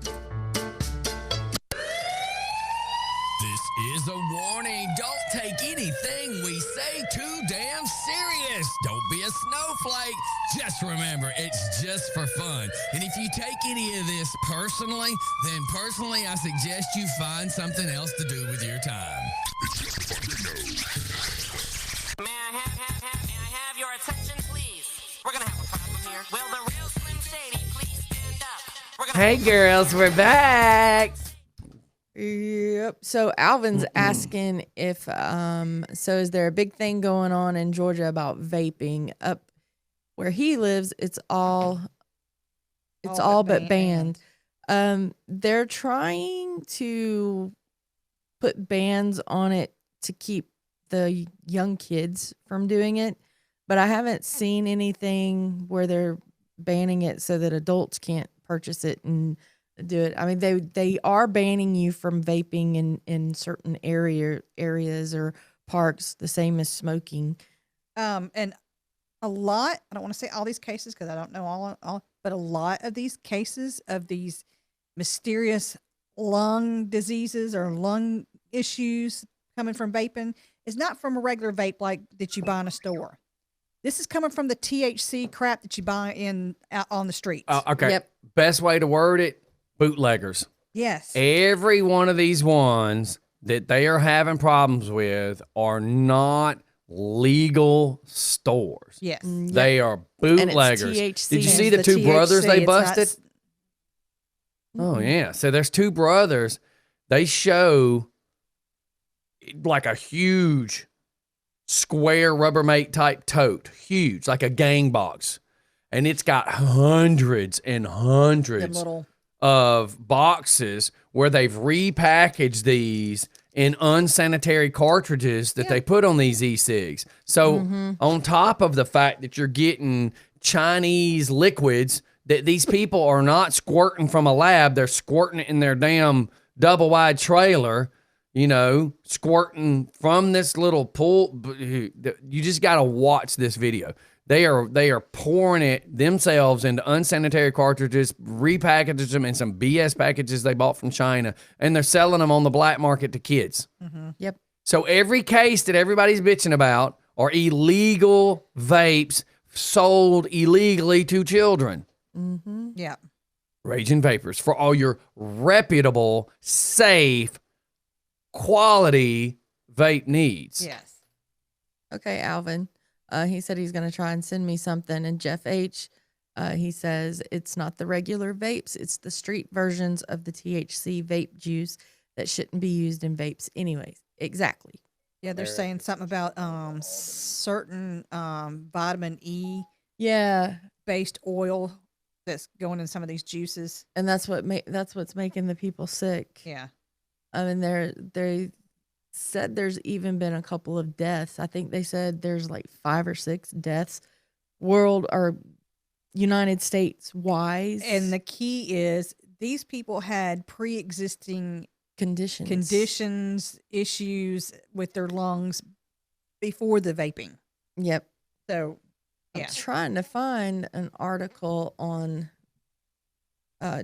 This is a warning. Don't take anything we say too damn serious. Don't be a snowflake. Just remember, it's just for fun. And if you take any of this personally, then personally I suggest you find something else to do with your time. May I have your attention, please? We're gonna have a problem here. Will the real Slim Shady please stand up? We're gonna Hey, girls, we're back. Yep. So Alvin's asking if so is there a big thing going on in Georgia about vaping? Up where he lives, it's all but banned. They're trying to put bans on it to keep the young kids from doing it, but I haven't seen anything where they're banning it so that adults can't purchase it and do it. I mean, they are banning you from vaping in certain areas or parks, the same as smoking. And a lot, I don't want to say all these cases because I don't know all, but a lot of these cases of these mysterious lung diseases or lung issues coming from vaping is not from a regular vape like that you buy in a store. This is coming from the THC crap that you buy out on the streets. Okay. Yep. Best way to word it, bootleggers. Yes. Every one of these ones that they are having problems with are not legal stores. Yes. They are bootleggers. THC Did you see is the two brothers THC, they it's not busted? Oh, yeah. So there's two brothers. They show like a huge square Rubbermaid type tote, huge, like a gang box. And it's got hundreds and hundreds of boxes where they've repackaged these in unsanitary cartridges that they put on these e-cigs. So on top of the fact that you're getting Chinese liquids that these people are not squirting from a lab, they're squirting it in their damn double wide trailer, squirting from this little pool. You just got to watch this video. They are pouring it themselves into unsanitary cartridges, repackaging them in some BS packages they bought from China, and they're selling them on the black market to kids. Yep. So every case that everybody's bitching about are illegal vapes sold illegally to children. Yeah. Raging Vapors, for all your reputable, safe, quality vape needs. Yes. Okay, Alvin. He said he's going to try and send me something. And Jeff H., he says it's not the regular vapes, it's the street versions of the THC vape juice that shouldn't be used in vapes anyways. Exactly. Yeah, they're saying something about certain vitamin E Yeah, based oil that's going in some of these juices. and that's what's making the people sick. Yeah. I mean, they said there's even been a couple of deaths. I think they said there's like 5 or 6 deaths world or United States wise. And the key is these people had pre-existing conditions, issues with their lungs before the vaping. Yep. So, I'm yeah. trying to find an article on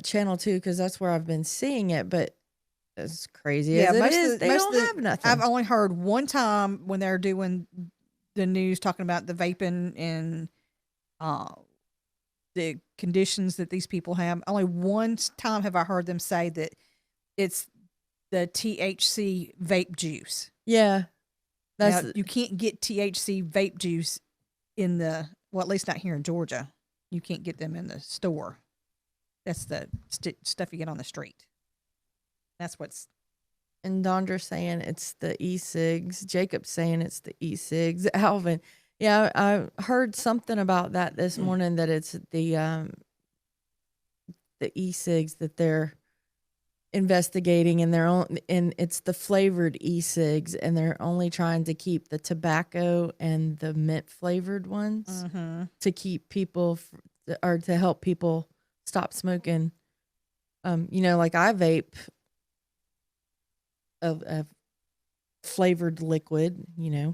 Channel 2 because that's where I've been seeing it, but as crazy as it is, they don't have nothing. I've only heard one time when they're doing the news talking about the vaping and the conditions that these people have. Only one time have I heard them say that it's the THC vape juice. Yeah. Now, you can't get THC vape juice in the, well, at least not here in Georgia. You can't get them in the store. That's the stuff you get on the street. That's what's. And Dondra's saying it's the e-cigs. Jacob's saying it's the e-cigs. Alvin, yeah, I heard something about that this morning, that it's the e-cigs that they're investigating, and it's the flavored e-cigs, and they're only trying to keep the tobacco and the mint flavored ones to keep people or to help people stop smoking. Like I vape a flavored liquid, Yeah,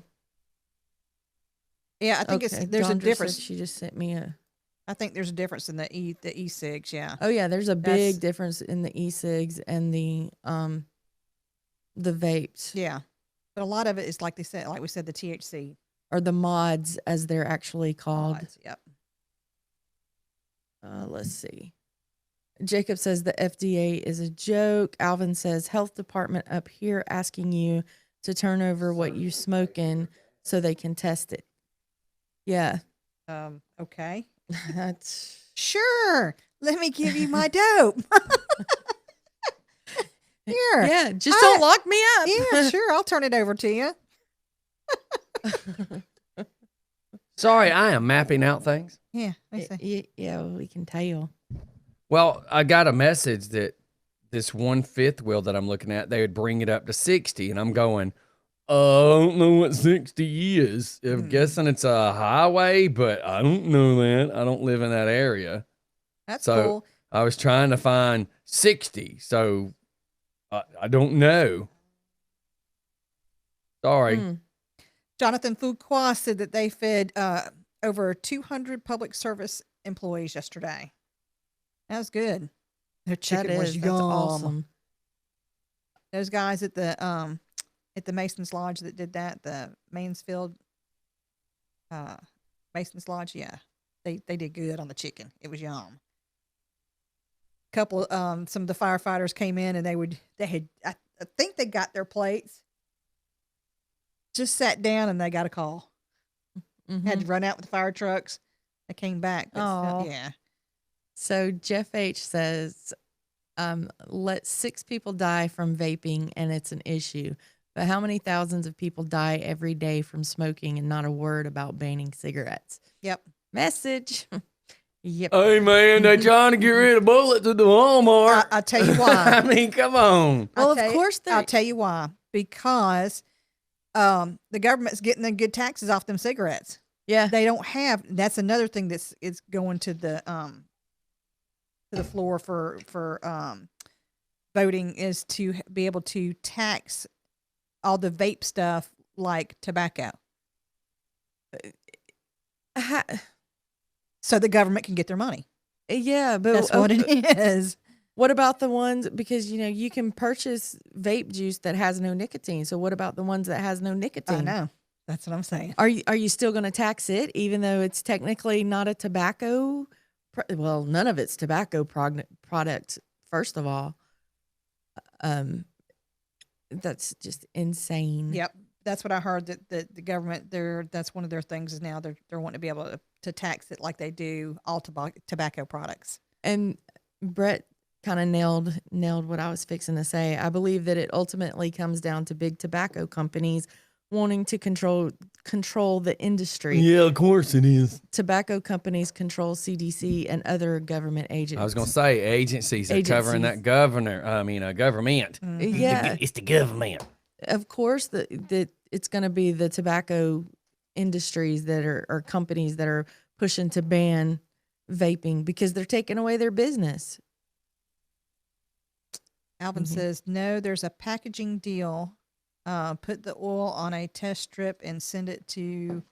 I think there's a Dondra difference. said she just sent me a. I think there's a difference in the e-cigs. Yeah. Oh yeah, there's a big difference in the e-cigs and the vapes. Yeah, but a lot of it is like we said, the THC or the mods as they're actually called. mods. Yep. Let's see. Jacob says the FDA is a joke. Alvin says health department up here asking you to turn over what you smoking so they can test it. Yeah. Okay. That's sure. Let me give you my dope. Here. Yeah, just don't lock me up. Yeah, sure. I'll turn it over to you. Sorry, I am mapping out things. Yeah. let me see. Yeah, we can tell. Well, I got a message that this 1/5 wheel that I'm looking at, they would bring it up to 60, and I'm going, I don't know what 60 is. I'm guessing it's a highway, but I don't know that. I don't live in that area. That's So cool. I was trying to find 60, so I don't know. Sorry. Jonathan Fuqua said that they fed over 200 public service employees yesterday. That was good. Their chicken was That's yum. awesome. Those guys at the Mason's Lodge that did that, the Mansfield Mason's Lodge, yeah, they did good on the chicken. It was yum. Couple some of the firefighters came in and I think they got their plates, just sat down and they got a call. Had to run out with the fire trucks. They came back. Oh, yeah. So Jeff H says, let 6 people die from vaping and it's an issue. But how many thousands of people die every day from smoking and not a word about banning cigarettes? Yep. Message. Yep. Hey, man, they trying to get rid of bullets at the Walmart. I'll tell you why. I mean, come on. Well, of course I'll tell you why. Because the government's getting the good taxes off them cigarettes. Yeah. They don't have. That's another thing that's going to the floor for voting is to be able to tax all the vape stuff like tobacco. so the government can get their money. Yeah, but That's what it is. What about the ones, because you can purchase vape juice that has no nicotine. So what about the ones that has no nicotine? I know. That's what I'm saying. Are you still going to tax it, even though it's technically not a tobacco? Well, none of it's tobacco product. First of all, that's just insane. Yep, that's what I heard. That the government, that's one of their things is now they're wanting to be able to tax it like they do all tobacco products. And Brett kind of nailed what I was fixing to say. I believe that it ultimately comes down to big tobacco companies wanting to control the industry. Yeah, of course it is. Tobacco companies control CDC and other government agencies. I was going to say agencies are covering that government. Yeah. It's the government. Of course, that it's going to be the tobacco industries that are companies that are pushing to ban vaping because they're taking away their business. Alvin says, no, there's a packaging deal. Put the oil on a test strip and send it to,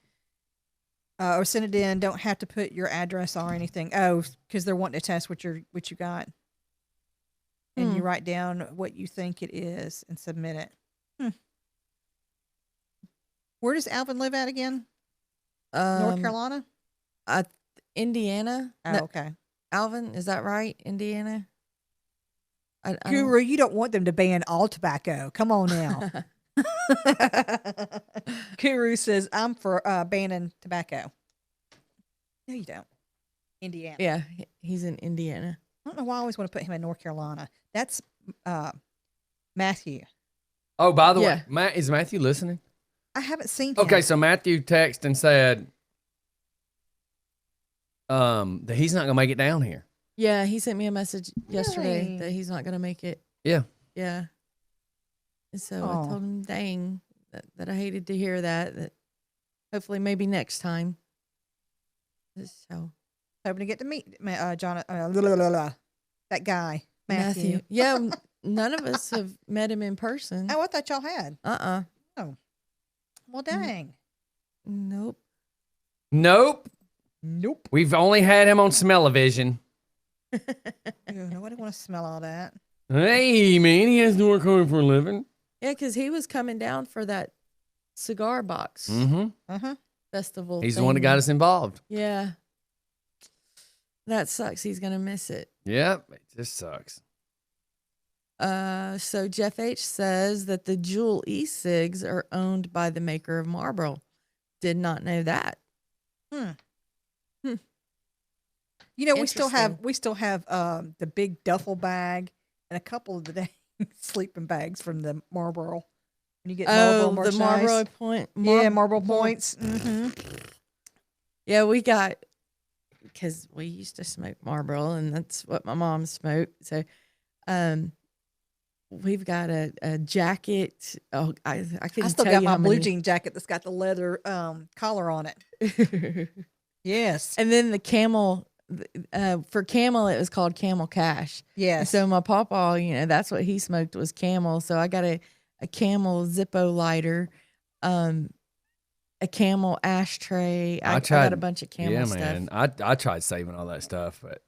or send it in. Don't have to put your address or anything. Oh, because they're wanting to test what you got. And you write down what you think it is and submit it. Where does Alvin live at again? North Carolina? Indiana. Oh, okay. Alvin, is that right? Indiana? Guru, you don't want them to ban all tobacco. Come on now. Guru says, I'm for banning tobacco. No, you don't. Indiana. Yeah, he's in Indiana. I don't know why I always want to put him in North Carolina. That's Matthew. Oh, by the way, is Matthew listening? I haven't seen him. Okay, so Matthew texted and said that he's not going to make it down here. Yeah, he sent me a message yesterday Really? that he's not going to make it. Yeah. Yeah. And so I told him, dang, that I hated to hear that hopefully maybe next time. So hoping to get to meet John, that guy, Matthew. Yeah, none of us have met him in person. Oh, I thought y'all had. Oh, well, dang. Nope. We've only had him on Smell-O-Vision. Nobody want to smell all that. Hey, man, he has to work hard for a living. Yeah, because he was coming down for that cigar box festival. He's the one that got us involved. Yeah. That sucks. He's going to miss it. Yep, it just sucks. So Jeff H. says that the Juul e-cigs are owned by the maker of Marlboro. Did not know that. You know, we still have the big duffel bag and a couple of the dang sleeping bags from the Marlboro. When you get Marlboro the Marlboro point. Marlboro points. Mm-hmm. Yeah, we got, because we used to smoke Marlboro, and that's what my mom smoked. So, we've got a jacket. Oh, I couldn't still tell got you my how blue many. jean jacket that's got the leather collar on it. Yes. And then the camel. For Camel, it was called Camel Cash. Yes. So my papa, that's what he smoked was Camel. So I got a Camel Zippo lighter, a Camel ashtray. I got a bunch of Camel stuff. Yeah, man. I tried saving all that stuff, but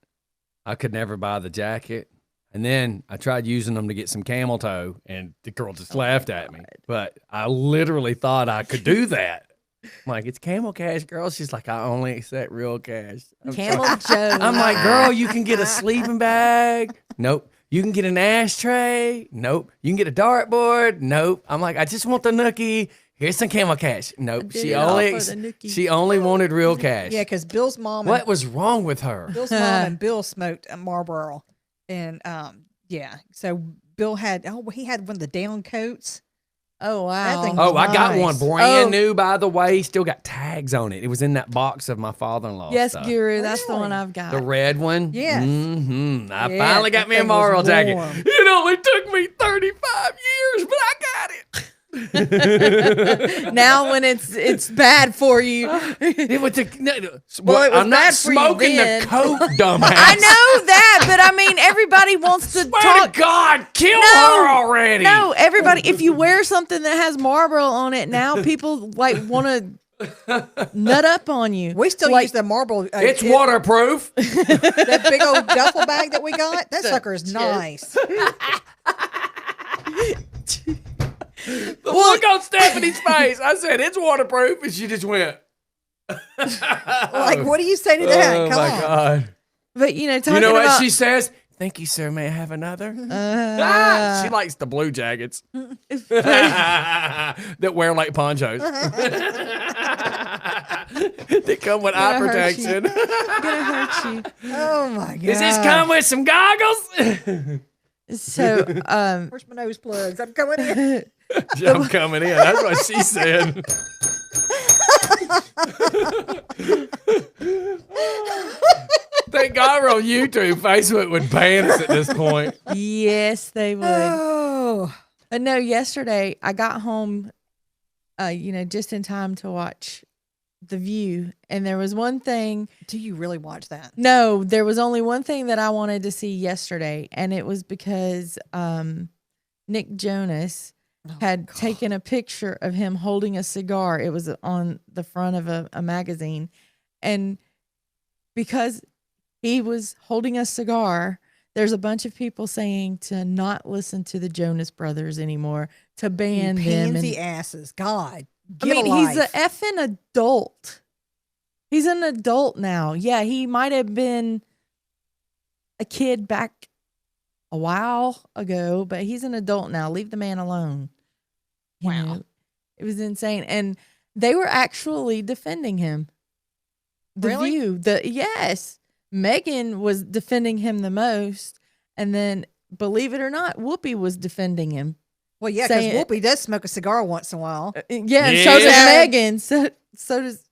I could never buy the jacket. And then I tried using them to get some camel toe, and the girl just laughed at me. But I literally thought I could do that. I'm like, it's Camel Cash, girl. She's like, I only accept real cash. Camel Joe. I'm like, girl, you can get a sleeping bag. Nope. You can get an ashtray. Nope. You can get a dartboard. Nope. I'm like, I just want the nookie. Here's some Camel Cash. Nope. She only wanted real cash. Yeah, because Bill's mom. What was wrong with her? Bill's mom and Bill smoked a Marlboro, and so Bill had he had one of the down coats. Oh, wow. I got one brand new, by the way. Still got tags on it. It was in that box of my father-in-law. Yes, stuff. Guru. That's the one I've got. The red one? Yes. Mm-hmm. I Yeah, finally got me a that thing was Marlboro jacket. warm. It only took me 35 years, but I got it. Now when it's bad for you. It was Well, it was I'm not bad for you smoking then. the coke, dumbass. I know that, but I mean, everybody wants to Swear talk. to God, kill her already. No, everybody. If you wear something that has Marlboro on it, now people want to nut up on you. We still Like, use the marble. It's waterproof. That big old duffel bag that we got. That sucker is nice. The look on Stephanie's face. I said, it's waterproof. And she just went. Like, what do you say to that? Oh, Come my on. God. But talking You know what about she says? Thank you, sir. May I have another? She likes the blue jackets that wear like ponchos. They come with eye Gonna hurt you. protection. gonna hurt you. Oh my God. Does this come with some goggles? So, Where's my nose plugs? I'm coming in. I'm coming in. That's what she said. Thank God we're on YouTube. Facebook would ban us at this point. yes, they would. Oh. But no, yesterday I got home, just in time to watch The View, and there was one thing. Do you really watch that? No, there was only one thing that I wanted to see yesterday, and it was because Nick Jonas had taken a picture of him holding a cigar. It was on the front of a magazine, and because he was holding a cigar, there's a bunch of people saying to not listen to the Jonas Brothers anymore, to ban You them. pansy asses. God. I Get mean, a he's a life. effing adult. He's an adult now. Yeah, he might have been a kid back a while ago, but he's an adult now. Leave the man alone. You Wow. know, it was insane. And they were actually defending him. The Really? View. Yes. Megan was defending him the most. And then, believe it or not, Whoopi was defending him. Well, yeah, because saying- Whoopi does smoke a cigar once in a while. Yeah, and so does Yeah. Megan. So does,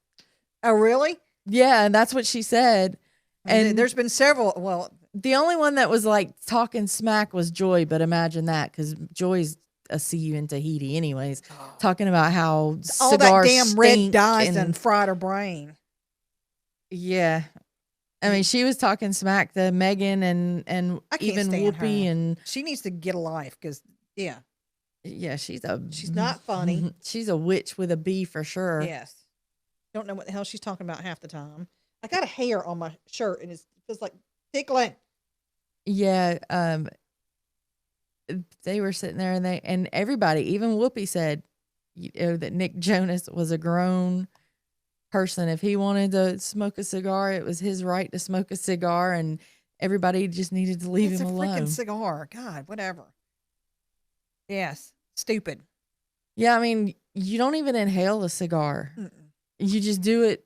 Oh, really? yeah, and that's what she said. And There's been several. Well, the only one that was like talking smack was Joy, but imagine that, because Joy's a CU in Tahiti anyways, talking about how all that cigars damn red stink dyes and- done fried her brain. Yeah. I mean, she was talking smack to Megan and I can't even stand Whoopi, her. and She needs to get a life because, yeah, yeah, she's not funny. She's a witch with a B for sure. Yes. Don't know what the hell she's talking about half the time. I got a hair on my shirt and it feels like tickling. Yeah, they were sitting there and everybody, even Whoopi said, that Nick Jonas was a grown person. If he wanted to smoke a cigar, it was his right to smoke a cigar, and everybody just needed to leave It's him a alone. freaking cigar. God, whatever. Yes. Stupid. Yeah, I mean, you don't even inhale a cigar. Mm-mm. You just do it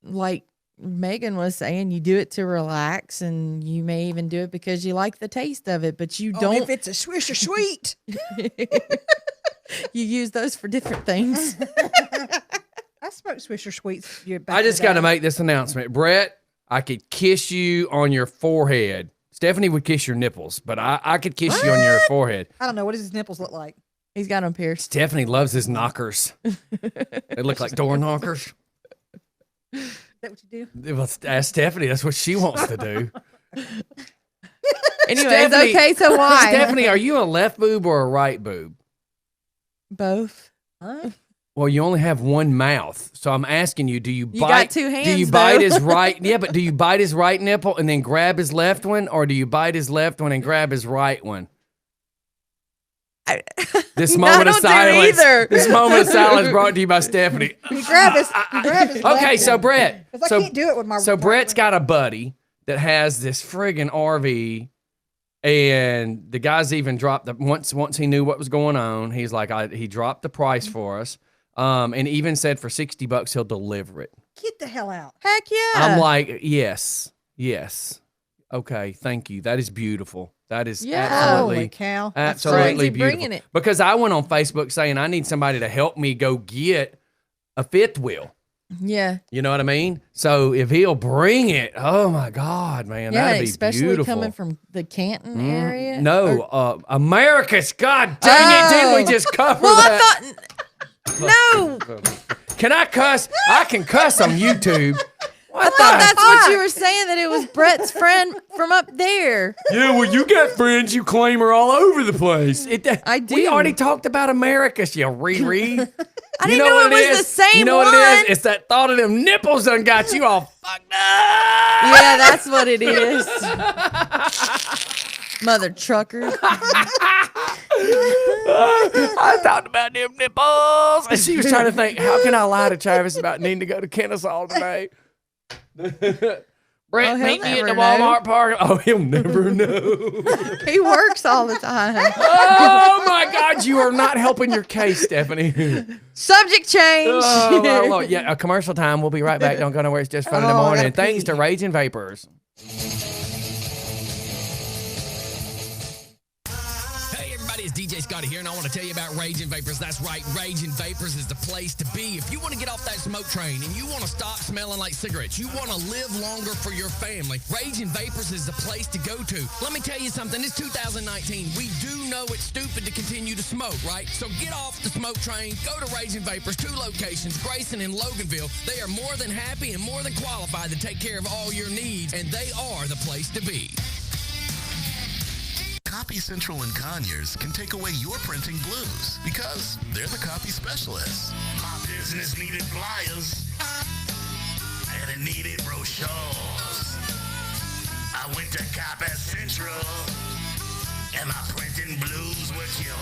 like Megan was saying, you do it to relax, and you may even do it because you like the taste of it, but you Oh, don't. if it's a Swisher Sweet. You use those for different things. I smoked Swisher Sweets. I just got to make this announcement. Brett, I could kiss you on your forehead. Stephanie would kiss your nipples, but I could kiss you on your forehead. I don't know. What does his nipples look like? He's got them pierced. Stephanie loves his knockers. They look like door knockers. Is that what you do? Well, ask Stephanie. That's what she wants to do. Anyways, Stephanie- okay, so why? Stephanie, are you a left boob or a right boob? Both. Huh? Well, you only have one mouth, so I'm asking you: do you bite? got two Do you hands, bite though. his right? Yeah, but do you bite his right nipple and then grab his left one, or do you bite his left one and grab his right one? This No, I moment of don't do silence. either. This moment of silence brought to you by Stephanie. You grab his. You grab his. Okay, left so one. Brett, 'Cause I so can't do it with my. so right Brett's one. got a buddy that has this friggin' RV, and the guy's even dropped the once he knew what was going on. He's like, he dropped the price for us, and even said for $60 he'll deliver it. Get the hell out. Heck yeah. I'm like, yes, okay, thank you. That is beautiful. That is Yeah. absolutely. Holy cow. That's Absolutely crazy beautiful. bringing it. Because I went on Facebook saying I need somebody to help me go get a fifth wheel. yeah. You know what I mean? So if he'll bring it, oh my God, man, Yeah, that'd be especially beautiful. coming from the Canton area. No, America's. God dang it! Didn't we just cover Well, that? I thought. No. Can I cuss? I can cuss on YouTube. What I the thought that's what fuck? you were saying, that it was Brett's friend from up there. Yeah, well, you got friends you claim are all over the place. I do. We already talked about America, you Riri. I didn't know it was the same You know one. what it is? It's that thought of them nipples done got you all fucked up. Yeah, that's what it is. Mother trucker. I thought about them nipples. And she was trying to think, how can I lie to Travis about needing to go to Kennesaw today? Brett, he'll meet me at the never Walmart park. Oh, he'll never know. He works all the time. Oh, my God. You are not helping your case, Stephanie. Subject change. Oh, my Lord. Yeah, a commercial time. We'll be right back. Don't go nowhere. It's just fun in the Oh, I morning. gotta Thanks pee. to Raging Vapors. Hey everybody, it's DJ Scotty here, and I want to tell you about Raging Vapors. That's right, Raging Vapors is the place to be. If you want to get off that smoke train and you want to stop smelling like cigarettes, you want to live longer for your family, Raging Vapors is the place to go to. Let me tell you something, it's 2019. We do know it's stupid to continue to smoke, right? So get off the smoke train, go to Raging Vapors, 2 locations, Grayson and Loganville. They are more than happy and more than qualified to take care of all your needs, and they are the place to be. Copy Central and Conyers can take away your printing blues because they're the copy specialists. My business needed flyers and it needed brochures. I went to Copy Central and my printing blues were cured.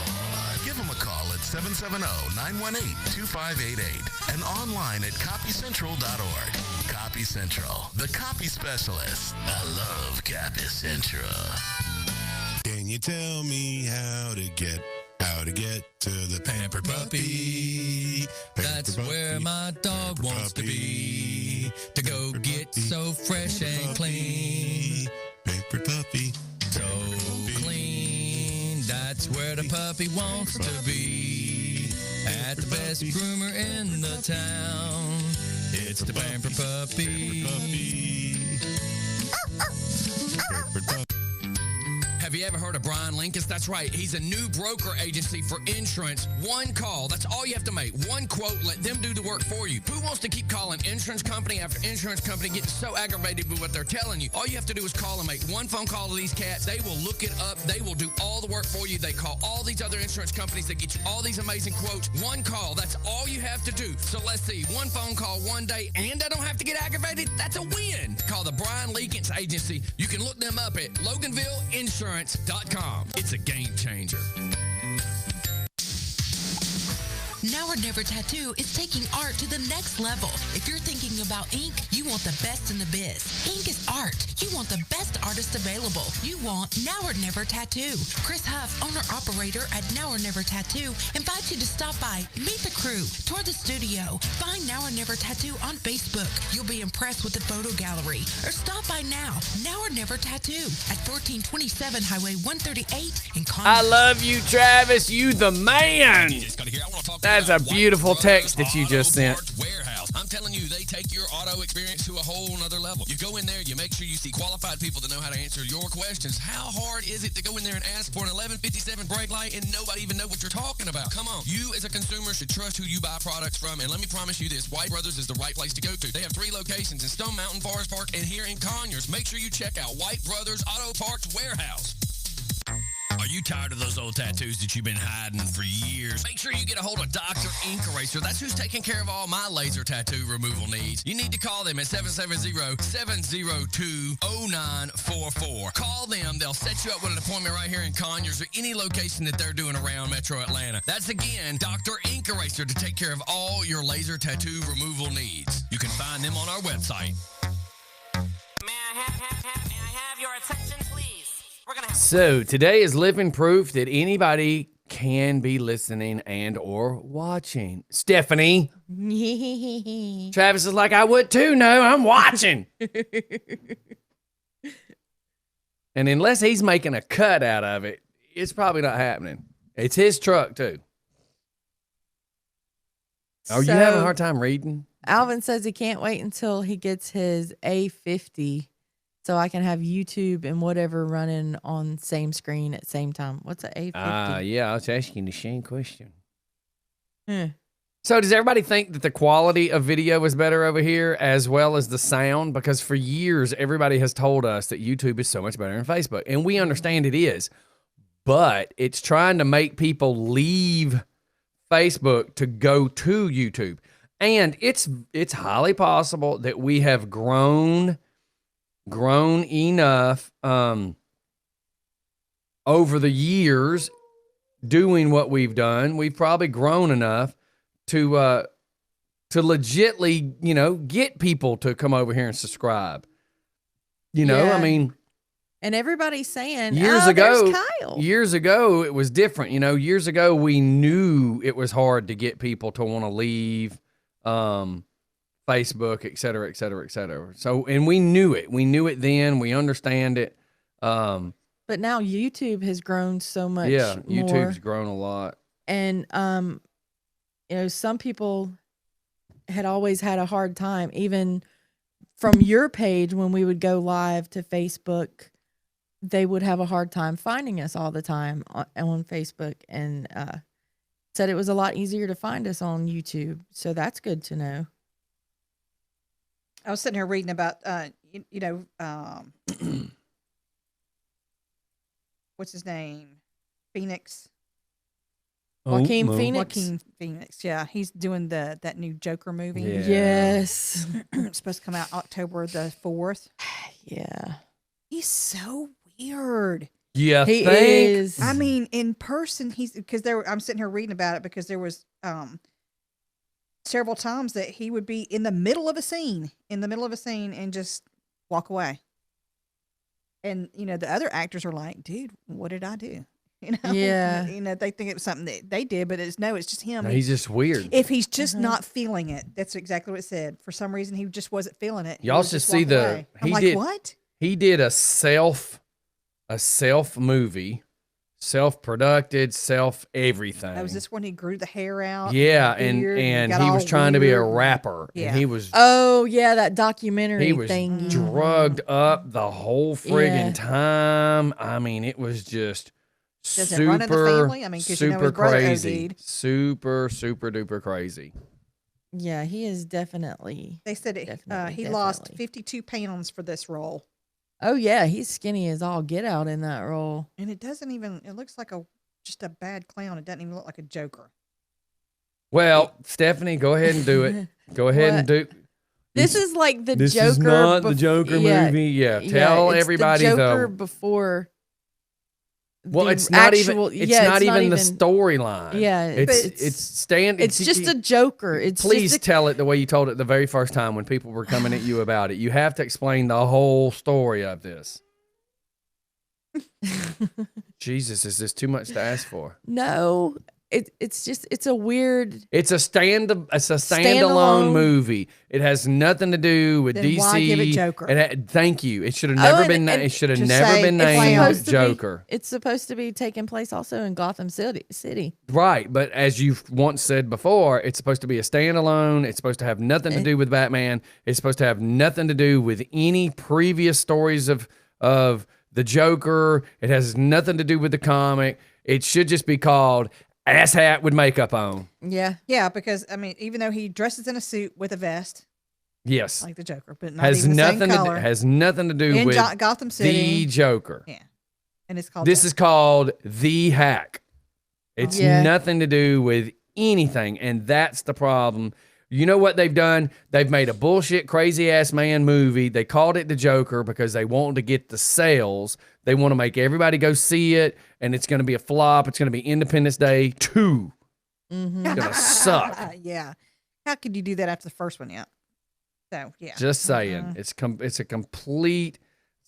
Give them a call at 770-918-2588 and online at copycentral.org. Copy Central, the copy specialist. I love Copy Central. Can you tell me how to get to the Pampered Puppy? That's where my dog wants to be, to go get so fresh and clean. Pampered Puppy. So clean, that's where the puppy wants to be. At the best groomer in the town, it's the Pampered Puppy. Pampered Puppy. Have you ever heard of Brian Lincoln? That's right. He's a new broker agency for insurance. One call. That's all you have to make. One quote. Let them do the work for you. Who wants to keep calling insurance company after insurance company, getting so aggravated with what they're telling you? All you have to do is call and make one phone call to these cats. They will look it up. They will do all the work for you. They call all these other insurance companies. They get you all these amazing quotes. One call. That's all you have to do. So let's see. One phone call one day, and I don't have to get aggravated. That's a win. Call the Brian Lincoln Agency. You can look them up at LoganvilleInsurance.com. It's a game changer. Now or Never Tattoo is taking art to the next level. If you're thinking about ink, you want the best in the biz. Ink is art. You want the best artist available. You want Now or Never Tattoo. Chris Huff, owner-operator at Now or Never Tattoo, invites you to stop by, meet the crew, tour the studio, find Now or Never Tattoo on Facebook. You'll be impressed with the photo gallery. Or stop by now, Now or Never Tattoo at 1427 Highway 138 in Conyers. I love you, Travis. You the man. Just gotta hear, I want to talk That's a about beautiful White Brothers text that you Auto just sent. Parts Warehouse. I'm telling you, they take your auto experience to a whole nother level. You go in there, you make sure you see qualified people that know how to answer your questions. How hard is it to go in there and ask for an 1157 brake light and nobody even know what you're talking about? Come on. You as a consumer should trust who you buy products from. And let me promise you this, White Brothers is the right place to go to. They have 3 locations in Stone Mountain, Forest Park, and here in Conyers. Make sure you check out White Brothers Auto Parts Warehouse. Are you tired of those old tattoos that you've been hiding for years? Make sure you get a hold of Dr. Ink Eraser. That's who's taking care of all my laser tattoo removal needs. You need to call them at 770-702-0944. Call them. They'll set you up with an appointment right here in Conyers or any location that they're doing around Metro Atlanta. That's, again, Dr. Ink Eraser to take care of all your laser tattoo removal needs. You can find them on our website. May I have your attention, please? We're gonna have So today is living proof that anybody can be listening and or watching. Stephanie. Travis is like, I would too. No, I'm watching. And unless he's making a cut out of it, it's probably not happening. It's his truck too. Are you having a hard time reading? Alvin says he can't wait until he gets his A50 so I can have YouTube and whatever running on same screen at same time. What's an A50? Yeah, I was asking the same question. Hmm. So does everybody think that the quality of video is better over here as well as the sound? Because for years, everybody has told us that YouTube is so much better than Facebook. And we understand it is. But it's trying to make people leave Facebook to go to YouTube. And it's highly possible that we have grown enough over the years doing what we've done. We've probably grown enough to legitly, get people to come over here and subscribe. Yeah. I mean, And everybody's saying, years oh, ago, there's Kyle. years ago, it was different. Years ago, we knew it was hard to get people to want to leave Facebook, et cetera, et cetera, et cetera. So, and we knew it. We knew it then. We understand it. But now YouTube has grown so much Yeah, more. YouTube's grown a lot. And, some people had always had a hard time, even from your page when we would go live to Facebook, they would have a hard time finding us all the time on Facebook, and said it was a lot easier to find us on YouTube. So that's good to know. I was sitting here reading about, what's his name? Phoenix. Joaquin Phoenix. Joaquin Phoenix. Yeah, he's doing that new Joker movie. Yeah. Yes. It's supposed to come out October the 4th. Yeah. He's so weird. Yeah, He think? is. I mean, in person, I'm sitting here reading about it because there was several times that he would be in the middle of a scene, and just walk away. And, the other actors are like, dude, what did I do? Yeah. They think it was something that they did, but it's just him. No, he's just weird. If he's just not feeling it, that's exactly what it said. For some reason, he just wasn't feeling it. He Y'all would should just see walk away. I'm he like, did what? He did a self movie, self-produced, everything. That was this when he grew the hair out. Yeah, the beard, and got he all was trying to be a weird. rapper. Yeah. And he was Oh, yeah, that documentary he was thing. drugged up the whole friggin' Yeah. time. I mean, it was just Does it run in the family? I mean, 'cause his super brother crazy. OD'd. Super duper crazy. Yeah, he is definitely. They said Definitely, he lost definitely. 52 pounds for this role. Oh, yeah, he's skinny as all get out in that role. And it looks like just a bad clown. It doesn't even look like a Joker. Well, Stephanie, go ahead and do it. Go ahead and do. This is like the This Joker. is not the Joker movie. Yeah, tell it's everybody the Joker the. before. Well, the it's not actual- even. It's yeah, not even the even- storyline. Yeah, it's just a Joker. It's Please just a, tell it the way you told it the very first time when people were coming at you about it. You have to explain the whole story of this. Jesus, is this too much to ask for? no. It's a weird. It's a standalone Standalone. movie. It has nothing to do with Then DC. why give it Joker? Thank you. It should have never been. It should have just never say been it's named supposed to be- Joker. It's supposed to be taking place also in Gotham City. Right, but as you've once said before, it's supposed to be a standalone. It's supposed to have nothing to do with Batman. It's supposed to have nothing to do with any previous stories of the Joker. It has nothing to do with the comic. It should just be called Asshat with Makeup On. Yeah. Yeah, because even though he dresses in a suit with a vest Yes, like the Joker, but not has even the nothing same to color, has nothing to do in with Gotham City, the Joker. yeah, and it's called. This is called The Hack. It's Yeah. nothing to do with anything, and that's the problem. You know what they've done? They've made a bullshit, crazy-ass man movie. They called it The Joker because they want to get the sales. They want to make everybody go see it, and it's going to be a flop. It's going to be Independence Day 2. Mm-hmm. It's going to suck. Yeah, how could you do that after the first one? Yeah, so yeah, Just saying. It's a complete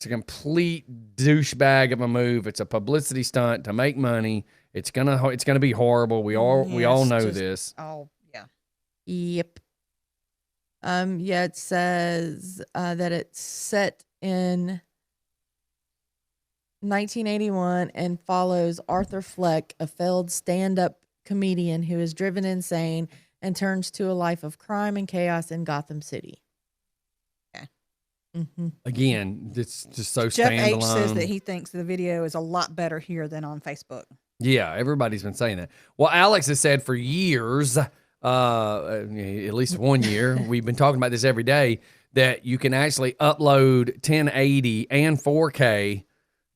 douchebag of a move. It's a publicity stunt to make money. It's gonna be horrible. We all Yes, know just- this. Oh yeah, Yep. Yeah, it says that it's set in 1981 and follows Arthur Fleck, a failed stand-up comedian who is driven insane and turns to a life of crime and chaos in Gotham City. Okay. Mm-hmm. Again, it's just so Jeff H standalone. says that he thinks the video is a lot better here than on Facebook. Yeah, everybody's been saying that. Well, Alex has said for years, at least 1 year, we've been talking about this every day, that you can actually upload 1080 and 4K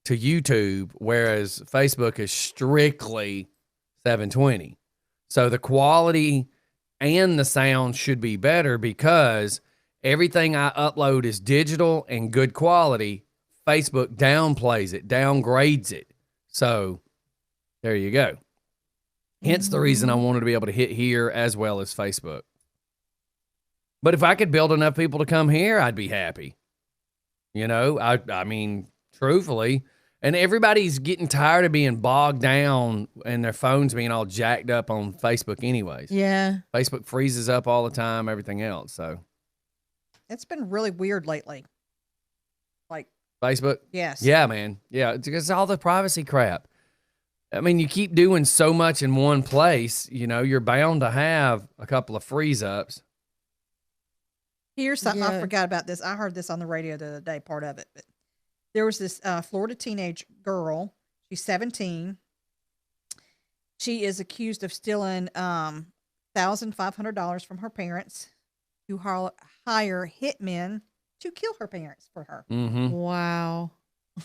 to YouTube, whereas Facebook is strictly 720. So the quality and the sound should be better because everything I upload is digital and good quality. Facebook downplays it, downgrades it. So there you go. Hence the reason I wanted to be able to hit here as well as Facebook. But if I could build enough people to come here, I'd be happy. You know, I mean, truthfully. And everybody's getting tired of being bogged down and their phones being all jacked up on Facebook anyways. Yeah. Facebook freezes up all the time, everything else. So It's been really weird lately. Like, Facebook? yes. Yeah, man. Yeah, it's because all the privacy crap. I mean, you keep doing so much in one place, you know, you're bound to have a couple of freeze ups. Here's something I Yeah. forgot about this. I heard this on the radio the other day, part of it. But there was this Florida teenage girl. She's 17. She is accused of stealing $1,500 from her parents to hire hitmen to kill her parents for her. Mm-hmm. Wow.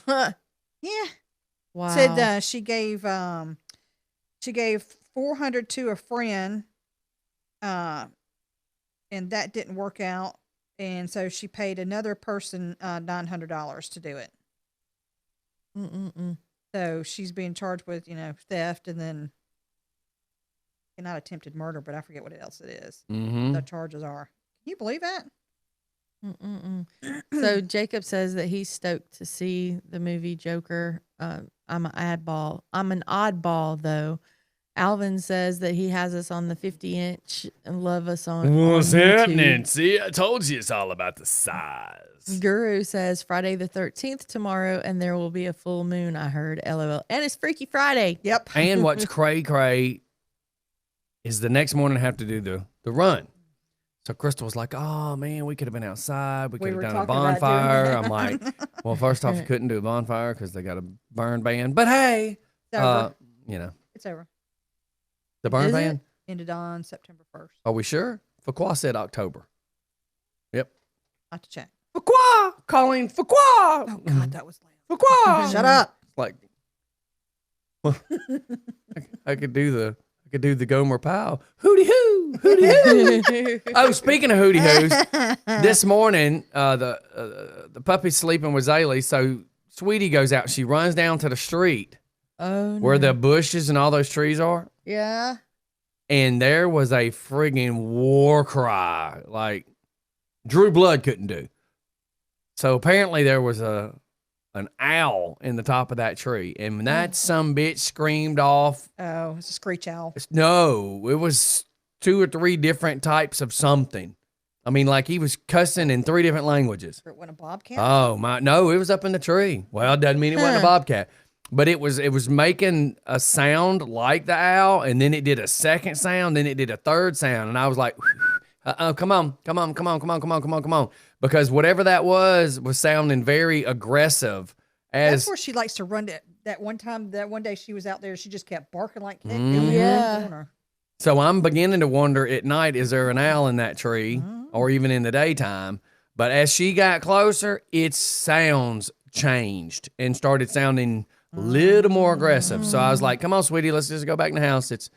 Yeah. Wow. Said she gave $400 to a friend, and that didn't work out, and so she paid another person $900 to do it. Mm-mm-mm. So she's being charged with theft and then not attempted murder, but I forget what else it is. Mm-hmm. The charges are. Can you believe that? Mm-mm-mm. So Jacob says that he's stoked to see the movie Joker. I'm an oddball though. Alvin says that he has us on the 50-inch and love us on. What's on YouTube. happening? See, I told you it's all about the size. Guru says Friday the 13th tomorrow, and there will be a full moon. I heard. LOL. And it's Freaky Friday. Yep. And what's cray is the next morning I have to do the run. So Crystal was like, "Oh man, we could have been outside. We could were have done a talking about doing bonfire." that. I'm like, "Well, first off, you couldn't do a bonfire because they got a burn ban. But hey, It's over. you know, It's over. the burn Is it? ban. Ended on September 1st. Are we sure? Fuqua said October. Yep. I have to check. Fuqua, Colleen, Fuqua. Oh God, that was loud. Fuqua. Shut up. Like, well, I could do the Gomer Powell. Hootie hoo, hootie hoo. Oh, speaking of hootie hoos, this morning the puppy's sleeping with Zaylee, so Sweetie goes out. She runs down to the street Oh, where no. the bushes and all those trees are, Yeah. and there was a friggin' war cry like Drew Blood couldn't do. So apparently there was an owl in the top of that tree, and that some bitch screamed off. Oh, it's a screech owl. No, it was 2 or 3 different types of something. I mean, like he was cussing in 3 different languages. It went a bobcat. Oh my! No, it was up in the tree. Well, it doesn't mean it wasn't a bobcat, but it was making a sound like the owl, and then it did a second sound, then it did a third sound, and I was like, come on, because whatever that was sounding very aggressive. That's where she likes to run. That one day she was out there, she just kept barking like heck down the Yeah. corner. So I'm beginning to wonder at night, is there an owl in that tree or even in the daytime? But as she got closer, its sounds changed and started sounding a little more aggressive. So I was like, come on, sweetie, let's just go back in the house. It's,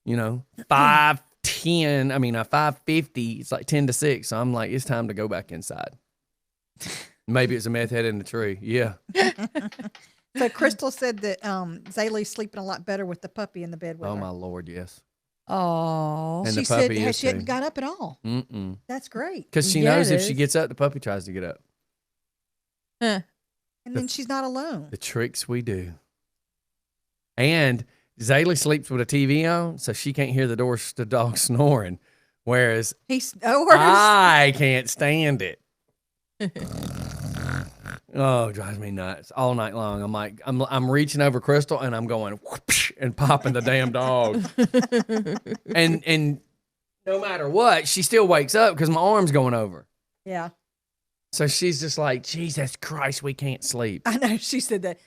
5:50. It's like 10 to 6. So I'm like, it's time to go back inside. Maybe it's a meth head in the tree. Yeah. So Crystal said that Zaylee's sleeping a lot better with the puppy in the bed with Oh, her. my Lord, yes. Oh. And She the said puppy is she hadn't too. got up at all. Mm-mm. That's great. Because she Yeah, knows it if she is. gets up, the puppy tries to get up. Huh. And then she's not alone. The tricks we do. And Zaylee sleeps with a TV on, so she can't hear the dog snoring. Whereas He's I can't stand it. Oh, it drives me nuts all night long. I'm like, I'm reaching over Crystal and I'm going whoosh, and popping the damn dog. and no matter what, she still wakes up because my arm's going over. Yeah. So she's just like, Jesus Christ, we can't sleep. I know. She said that.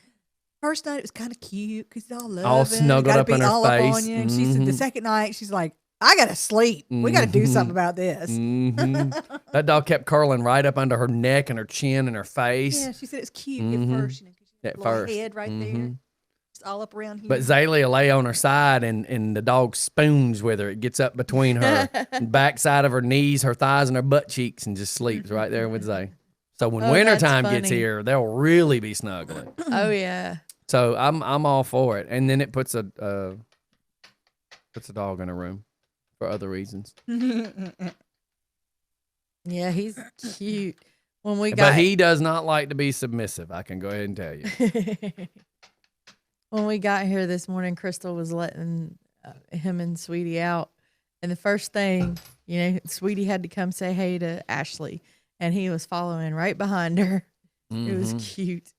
First night it was kind of cute because all loving, All snuggled gotta up be in her all up face. on you. And she said the Mhm. second night she's like, I gotta sleep. We gotta do something about this. Mhm. That dog kept curling right up under her neck and her chin and her face. Yeah, she said it's cute Mhm. at first. 'Cause At little first. head right there. Mhm. It's all up around here. But Zaylee will lay on her side and the dog spoons with her. It gets up between her backside of her knees, her thighs, and her butt cheeks and just sleeps right there with Zay. So when Oh, wintertime that's gets funny. here, they'll really be snuggling. Oh yeah. So I'm all for it. And then it puts a dog in a room for other reasons. Yeah, he's cute. When we got But he does not like to be submissive. I can go ahead and tell you. when we got here this morning, Crystal was letting him and Sweetie out, and the first thing, Sweetie had to come say hey to Ashley, and he was following right behind her. It was cute.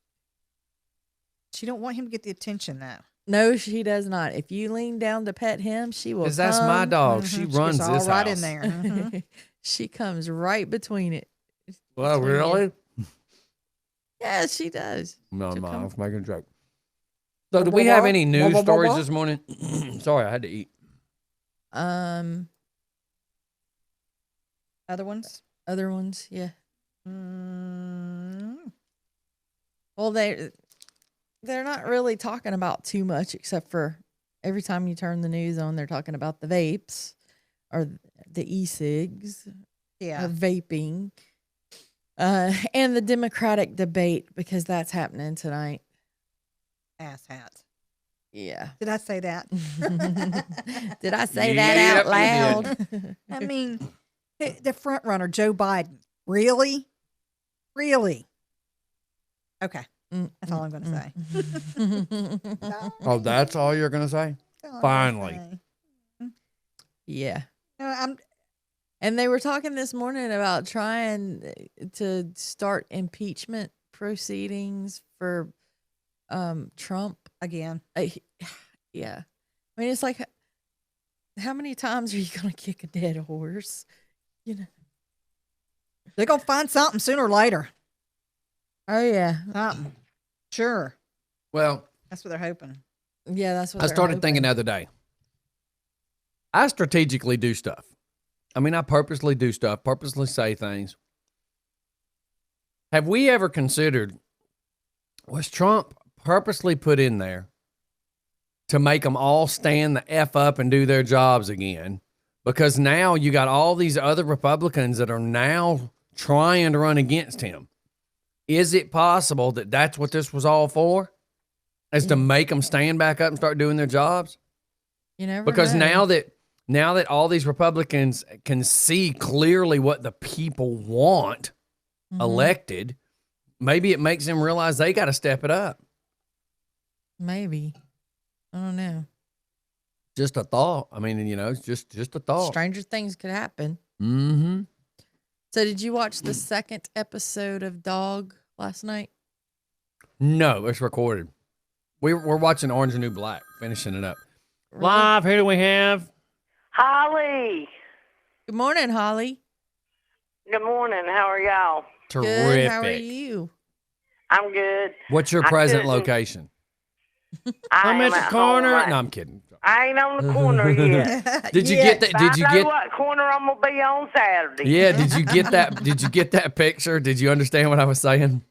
She don't want him to get the attention though. No, she does not. If you lean down to pet him, she will. Because that's my dog. She She runs gets all this right house. in there. Mhm. She comes right between it. Well, Between you. really? Yeah, she does. No, She'll no, I come- was making a joke. So, do we have any news stories this morning? Sorry, I had to eat. Other ones? Other ones, yeah. Mm, Well, they're not really talking about too much, except for every time you turn the news on, they're talking about the vapes or the e-cigs yeah. or vaping, and the Democratic debate, because that's happening tonight. Ass hats. Yeah. Did I say that? Did I say Yep, that out you loud? I mean, the front runner, Joe Biden. Really? Really? Okay. That's all I'm going to say. Oh, that's all you're going to say? That's all I'm gonna Finally. say. Yeah. No, And they were talking this morning about trying to start impeachment proceedings for Trump. again. Yeah. I mean, it's like, how many times are you going to kick a dead horse? They're going to find something sooner or later. Oh, yeah. Something. Sure. Well, That's what they're hoping. Yeah, that's what I they're started thinking the hoping. other day. I strategically do stuff. I mean, I purposely do stuff, purposely say things. Have we ever considered, was Trump purposely put in there to make them all stand the F up and do their jobs again? Because now you got all these other Republicans that are now trying to run against him. Is it possible that that's what this was all for? Is to make them stand back up and start doing their jobs? You never Because know. now that all these Republicans can see clearly what the people want elected, maybe it makes them realize they got to step it up. Maybe. I don't know. Just a thought. I mean, it's just a thought. Stranger things could happen. Mm-hmm. So, did you watch the second episode of Dog last night? No, it's recorded. We're watching Orange and New Black, finishing it up. Really? Live, who do we have? Holly. Good morning, Holly. Good morning. How are y'all? Terrific. Good. How are you? I'm good. What's your I present couldn't- location? I I'm am at the home corner. right- No, I'm kidding. I ain't on the corner yet. Did you Yeah. get that? But Did you I know get? what corner I'm gonna be on Saturday? Yeah. Did you get that? Did you get that picture? Did you understand what I was saying?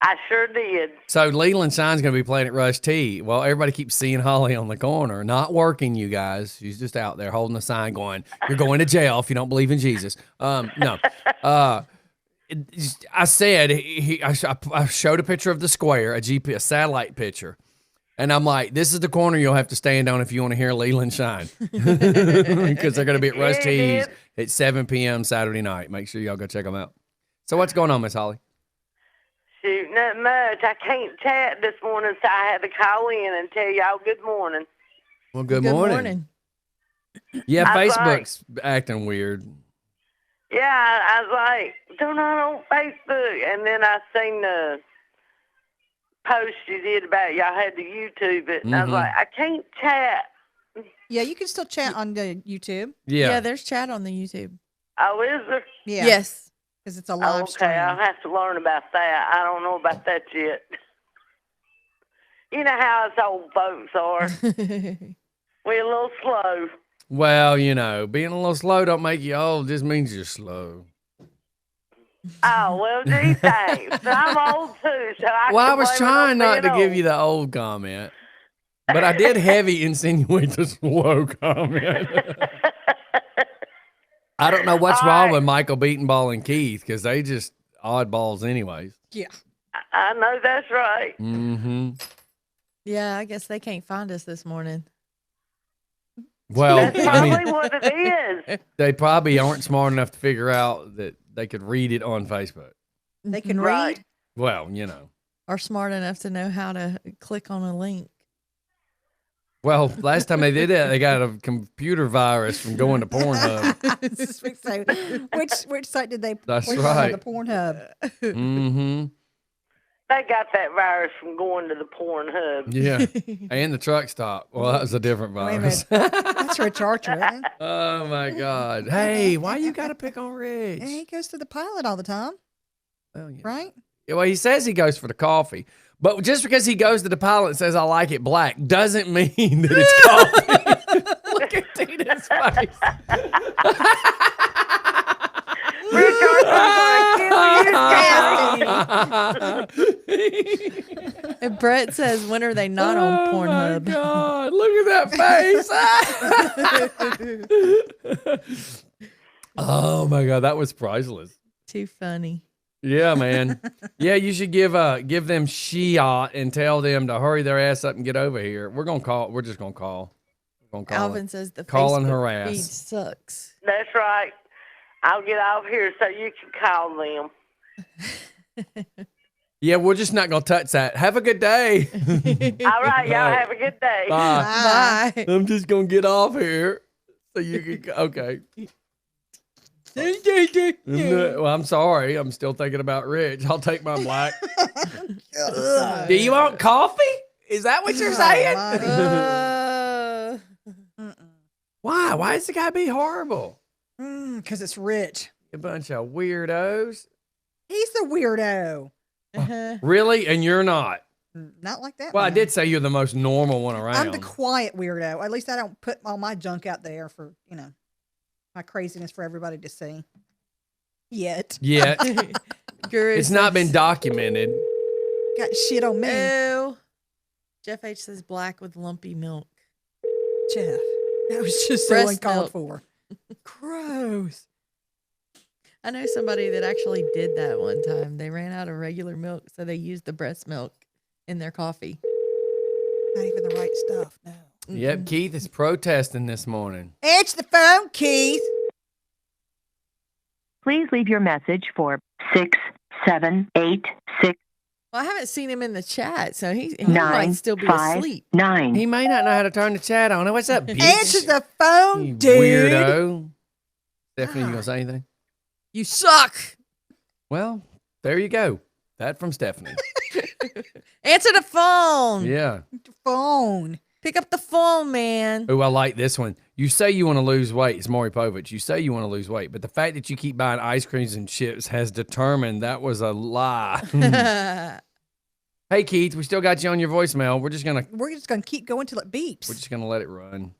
I sure did. So Leland Shine's going to be playing at Rush T. Well, everybody keeps seeing Holly on the corner, not working. You guys, she's just out there holding a sign, going, "You're going to jail if you don't believe in Jesus." No. I said I showed a picture of the square, a GPS satellite picture, and I'm like, "This is the corner you'll have to stand on if you want to hear Leland Shine," because they're going to be at Rush Yeah, T's dude. at 7 p.m. Saturday night. Make sure y'all go check them out. So what's going on, Miss Holly? Shoot, not much. I can't chat this morning, so I had to call in and tell y'all good morning. Well, good morning. Yeah, I was Facebook's acting weird. Yeah, I was like, do not on Facebook. And then I seen the post you did about y'all had to YouTube it. And I was Mhm. like, I can't chat. Yeah, you can still chat on the YouTube. Yeah. there's chat on the YouTube. Oh, is there? Yeah. Yes. Because it's a Oh, live okay, stream. I'll have to learn about that. I don't know about that yet. You know how us old folks are. We're a little slow. Well, being a little slow don't make you old. Just means you're slow. Oh, well, gee, thanks. I'm old, too, so I Well, I can was blame it trying on not to being give old. you the old comment. But I did heavy insinuate the slow comment. I don't know what's wrong with Michael Beatonball and Keith because they just oddballs anyways. Yeah. I know that's right. Mm-hmm. Yeah, I guess they can't find us this morning. Well, That's I mean, probably what it is. they probably aren't smart enough to figure out that they could read it on Facebook. They can Right. read. Well, you know. Are smart enough to know how to click on a link. Well, last time they did that, they got a computer virus from going to Pornhub. So, which site did they? That's click on right. The Pornhub. Mm-hmm. They got that virus from going to the Pornhub. Yeah. And the truck stop. Well, that was a different Wait a virus. minute. That's Rich Archer, isn't it? Oh my God. Hey, why you gotta pick on Rich? Yeah, he goes to the pilot all the time, Well, yeah. right? Yeah, well, he says he goes for the coffee. But just because he goes to the pilot and says I like it black doesn't mean that it's coffee. Look at Tina's face. Rich Archer's gonna kill you, And Brett says, when are they not on Pornhub? Oh my God, look at that face. Oh my God, that was priceless. Too funny. Yeah, man. Yeah, you should give them shot and tell them to hurry their ass up and get over here. We're just gonna call. Alvin says the Call and Facebook harass. feed sucks. That's right. I'll get off here so you can call them. Yeah, we're just not gonna touch that. Have a good day. All right, y'all have a good day. Bye. Bye. I'm just gonna get off here so you can. Okay. Well, I'm sorry. I'm still thinking about Rich. I'll take my black. Do you want coffee? Is that what you're saying? Why? Why does the guy be horrible? Because it's Rich. A bunch of weirdos. He's the weirdo. Really? And you're not? Not like that. Well, I man. did say you're the most normal one around. I'm the quiet weirdo. At least I don't put all my junk out there for, my craziness for everybody to see. Yet. Yeah. Guru It's not says- been documented. Got shit on me. Ew. Jeff H says black with lumpy milk. Jeff. That was just so Breast uncalled milk. for. Gross. I know somebody that actually did that one time. They ran out of regular milk, so they used the breast milk in their coffee. Not even the right stuff. No. Yep, Keith is protesting this morning. Answer the phone, Keith. Please leave your message for 6786 Well, I haven't seen him in the chat, so he might still be asleep. 959. He may not know how to turn the chat on. What's up, bitch? Answer the phone, You dude. weirdo. Stephanie, you gonna say anything? You suck. Well, there you go. That from Stephanie. Answer the phone. Yeah. Phone. Pick up the phone, man. Oh, I like this one. You say you want to lose weight. It's Maury Povich. You say you want to lose weight, but the fact that you keep buying ice creams and chips has determined that was a lie. Hey, Keith, we still got you on your voicemail. We're just gonna keep going till it beeps. We're just gonna let it run.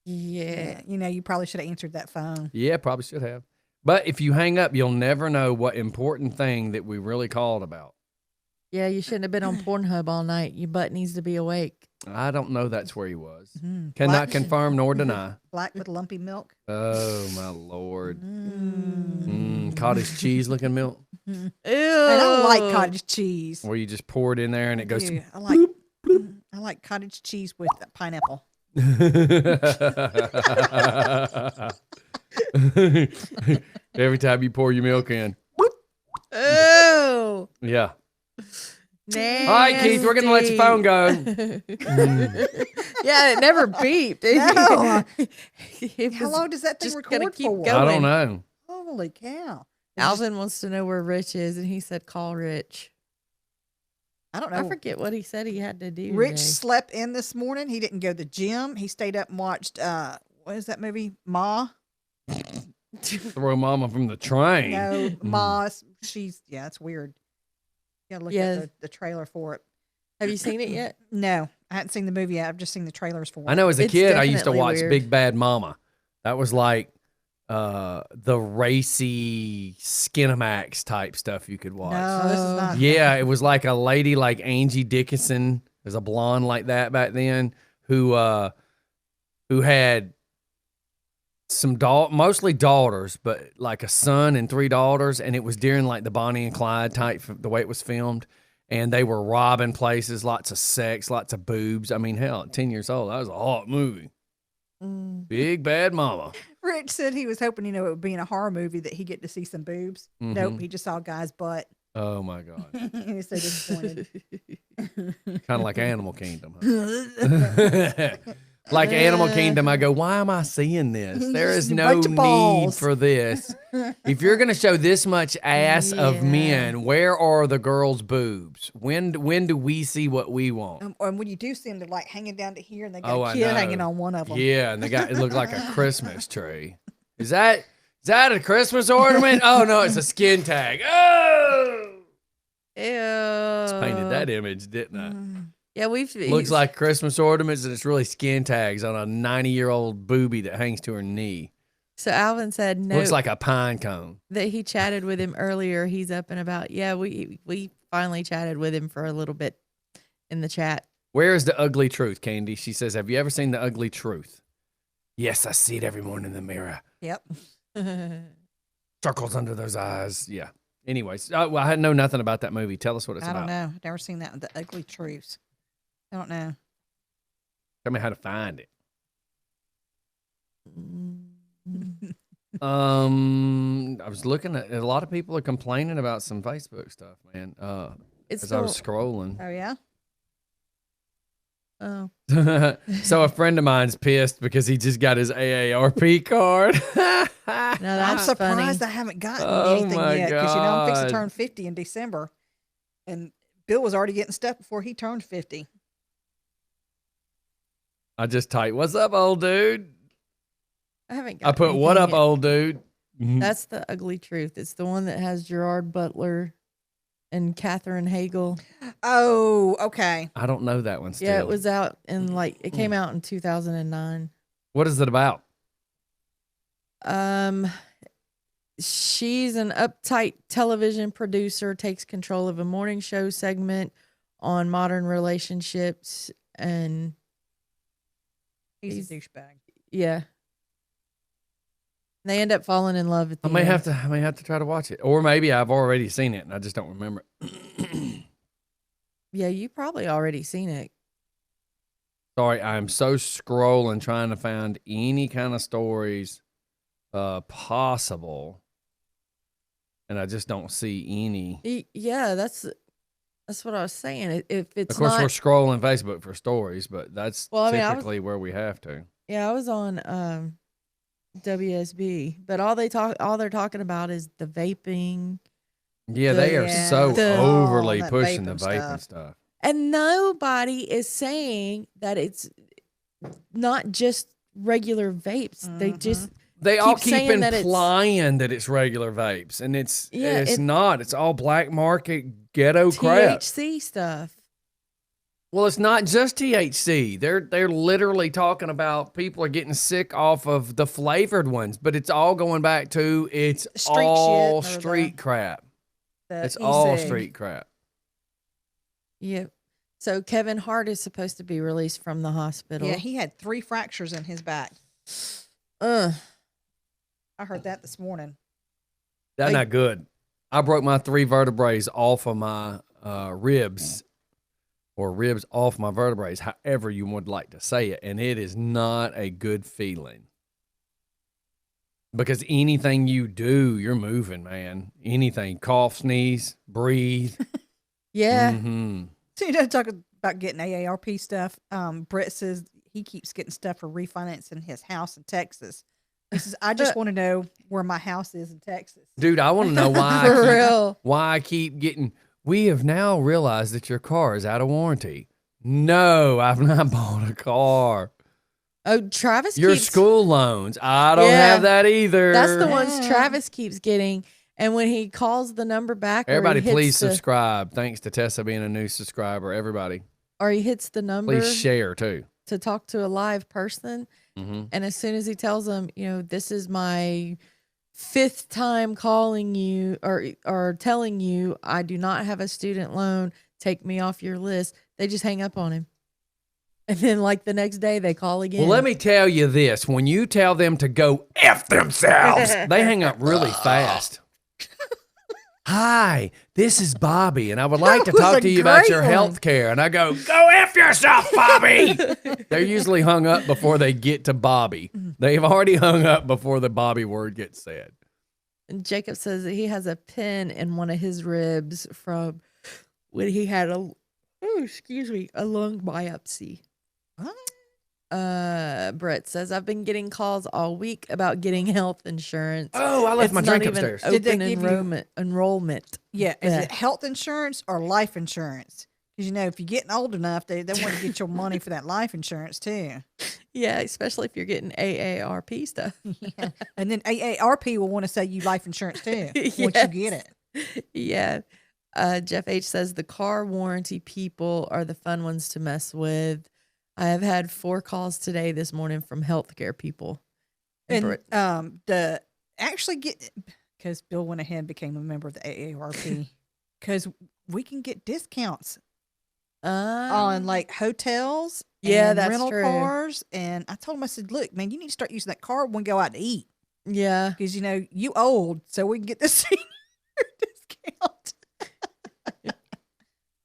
Yeah. You probably should have answered that phone. Yeah, probably should have. But if you hang up, you'll never know what important thing that we really called about. Yeah, you shouldn't have been on Pornhub all night. Your butt needs to be awake. I don't know that's where he was. Mm-hmm. Cannot Black- confirm nor deny. Black with lumpy milk. Oh, my Lord. Cottage cheese looking milk. Ew. I don't like cottage cheese. Where you just pour it in there and it goes. Yeah, I like cottage cheese with pineapple. Every time you pour your milk in. Ew. Yeah. Nasty. All right, Keith, we're going to let your phone go. Yeah, it never beeped. No. It How was long does that thing just gonna record keep for? going. I don't know. Holy cow. Alvin wants to know where Rich is, and he said, call Rich. I don't know. I forget what he said he had to do. Rich today. slept in this morning. He didn't go to the gym. He stayed up and watched, what is that movie? Ma? Throw mama from the train. No, Ma. It's weird. You gotta look at the trailer for it. Have you seen it yet? No, I hadn't seen the movie yet. I've just seen the trailers for it. I know as a It's kid, I used to definitely watch weird. Big Bad Mama. That was like the racy Skinamax type stuff you could watch. No, this is not. Yeah, it was like a lady like Angie Dickinson There's a blonde like that back then who had some mostly daughters, but like a son and 3 daughters, and it was during like the Bonnie and Clyde type, the way it was filmed, and they were robbing places, lots of sex, lots of boobs. I mean, hell, at 10 years old, that was a hot movie. Big Bad Mama. Rich said he was hoping, it would be in a horror movie that he'd get to see some boobs. Nope, he just saw a guy's butt. Oh my God. He was so disappointed. Kind of like Animal Kingdom. Huh? Like Animal Kingdom, I go, why am I seeing this? There is no need for this. If you're going to show this much ass of men, where are the girls' boobs? When do we see what we want? And when you do see them, they're like hanging down to here, and they got Oh, a I kid know. hanging on one of them. Yeah, and it looked like a Christmas tree. Is that a Christmas ornament? Oh, no, it's a skin tag. Oh! Ew. Just painted that image, didn't I? Yeah, Looks like Christmas ornaments, and it's really skin tags on a 90-year-old boobie that hangs to her knee. So Alvin said no. Looks like a pine cone. That he chatted with him earlier. He's up and about. Yeah, we finally chatted with him for a little bit in the chat. Where is the ugly truth, Candy? She says, have you ever seen The Ugly Truth? Yes, I see it every morning in the mirror. Yep. Circles under those eyes. Yeah. Anyways, well, I know nothing about that movie. Tell us what it's I about. don't know. I've never seen that. The Ugly Truths. I don't know. Tell me how to find it. I was looking at a lot of people are complaining about some Facebook stuff, man. As I was scrolling. Oh yeah. Oh. So a friend of mine's pissed because he just got his AARP card. I'm surprised I haven't gotten anything yet because I'm fixing to turn 50 in December, and Bill was already getting stuff before he turned 50. I just typed, "What's up, old dude?" I haven't. I put, "What up, yet. old dude?" That's The Ugly Truth. It's the one that has Gerard Butler and Katherine Hagel. Oh, okay. I don't know that one. Still. Yeah, it was out in it came out in 2009. What is it about? She's an uptight television producer, takes control of a morning show segment on modern relationships, and he's a douchebag. Yeah. They end up falling in love at the I may end. have to try to watch it, or maybe I've already seen it and I just don't remember it. Yeah, you probably already seen it. Sorry, I'm so scrolling trying to find any kind of stories possible, and I just don't see any. Yeah, that's what I was saying. If it's Of course, not, we're scrolling Facebook for stories, but that's Well, I mean, typically where we have to. yeah, I was on WSB, but all they're talking about is the vaping. Yeah, they are so overly that pushing the vaping vaping stuff. And nobody is saying that it's not just regular vapes. They all keep keep saying that implying that it's regular vapes, and it's Yeah, not. It's all black market ghetto crap. THC stuff. Well, it's not just THC. They're literally talking about people are getting sick off of the flavored ones, but it's all going back to it's Street all shit or street crap. the It's all e-cig. street crap. Yep. So Kevin Hart is supposed to be released from the hospital. Yeah, he had 3 fractures in his back. Ugh. I heard that this morning. That's not good. I broke my 3 vertebrae off of my ribs, or ribs off my vertebrae, however you would like to say it, and it is not a good feeling. Because anything you do, you're moving, man. Anything, cough, sneeze, breathe. Yeah. Mm-hmm. So you talk about getting AARP stuff. Brett says he keeps getting stuff for refinancing his house in Texas. He says, I just want to know where my house is in Texas. Dude, I want to know why. For real. Why I keep getting. We have now realized that your car is out of warranty. No, I've not bought a car. Oh, Travis Your keeps, school loans. I don't Yeah. have that either. That's the ones Travis keeps getting. And when he calls the number back, Everybody, or he hits please the, subscribe. Thanks to Tessa being a new subscriber. Everybody, or he hits the number please share too. to talk to a live person. Mm-hmm. And as soon as he tells them, this is my 5th time calling you or telling you I do not have a student loan, take me off your list. They just hang up on him. And then, like, the next day, they call again. Well, let me tell you this. When you tell them to go F themselves, they hang up really fast. Hi, this is Bobby, and I would like to talk to you about your health care. And I go F yourself, Bobby. They're usually hung up before they get to Bobby. They've already hung up before the Bobby word gets said. And Jacob says that he has a pin in one of his ribs from when he had a lung biopsy. Brett says, I've been getting calls all week about getting health insurance. Oh, I left my drink upstairs. Did they give enrollment? Yeah. Is it health insurance or life insurance? Because, if you're getting old enough, they want to get your money for that life insurance, too. Yeah, especially if you're getting AARP stuff. Yeah. And then AARP will want to sell you life insurance, too, once you get it. Yeah. Jeff H. says the car warranty people are the fun ones to mess with. I have had 4 calls today this morning from healthcare people. And because Bill went ahead and became a member of the AARP, because we can get discounts on like hotels, and that's rental true. cars. And I told him, I said, look, man, you need to start using that card when we go out to eat. Yeah, because you old, so we can get the senior discount.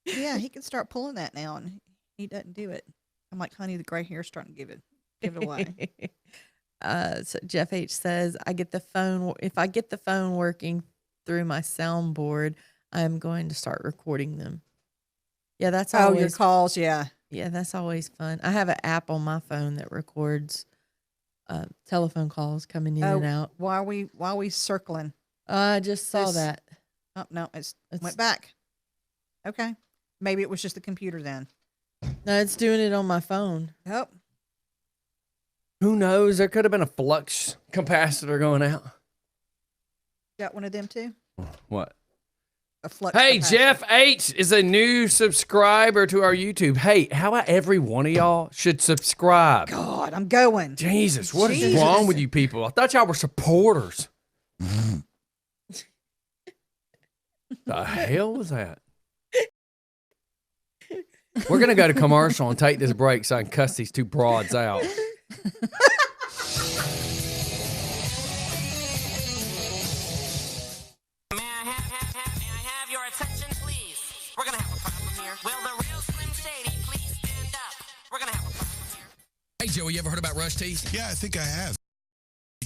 Yeah, he can start pulling that now, and he doesn't do it. I'm like, honey, the gray hair's starting to give it away. So Jeff H says, if I get the phone working through my soundboard, I'm going to start recording them. Yeah, that's always, your calls, yeah. Yeah, that's always fun. I have an app on my phone that records telephone calls coming in and out. Why are we circling? I just saw that. Oh no, it's went back. Okay. Maybe it was just the computer then. No, it's doing it on my phone. Yep. Who knows? There could have been a flux capacitor going out. Got one of them too? What? A flux Hey, capacitor. Jeff H is a new subscriber to our YouTube. Hey, how about every one of y'all should subscribe? God, I'm going. Jesus, what is wrong with you people? I thought y'all were supporters. The hell was that? We're going to go to commercial and take this break so I can cuss these 2 broads out. May I have your attention, please? We're gonna have a problem here. Will the real Slim Shady please stand up? We're gonna have a problem here. Hey, Joey, you ever heard about Rush Tees? Yeah, I think I have.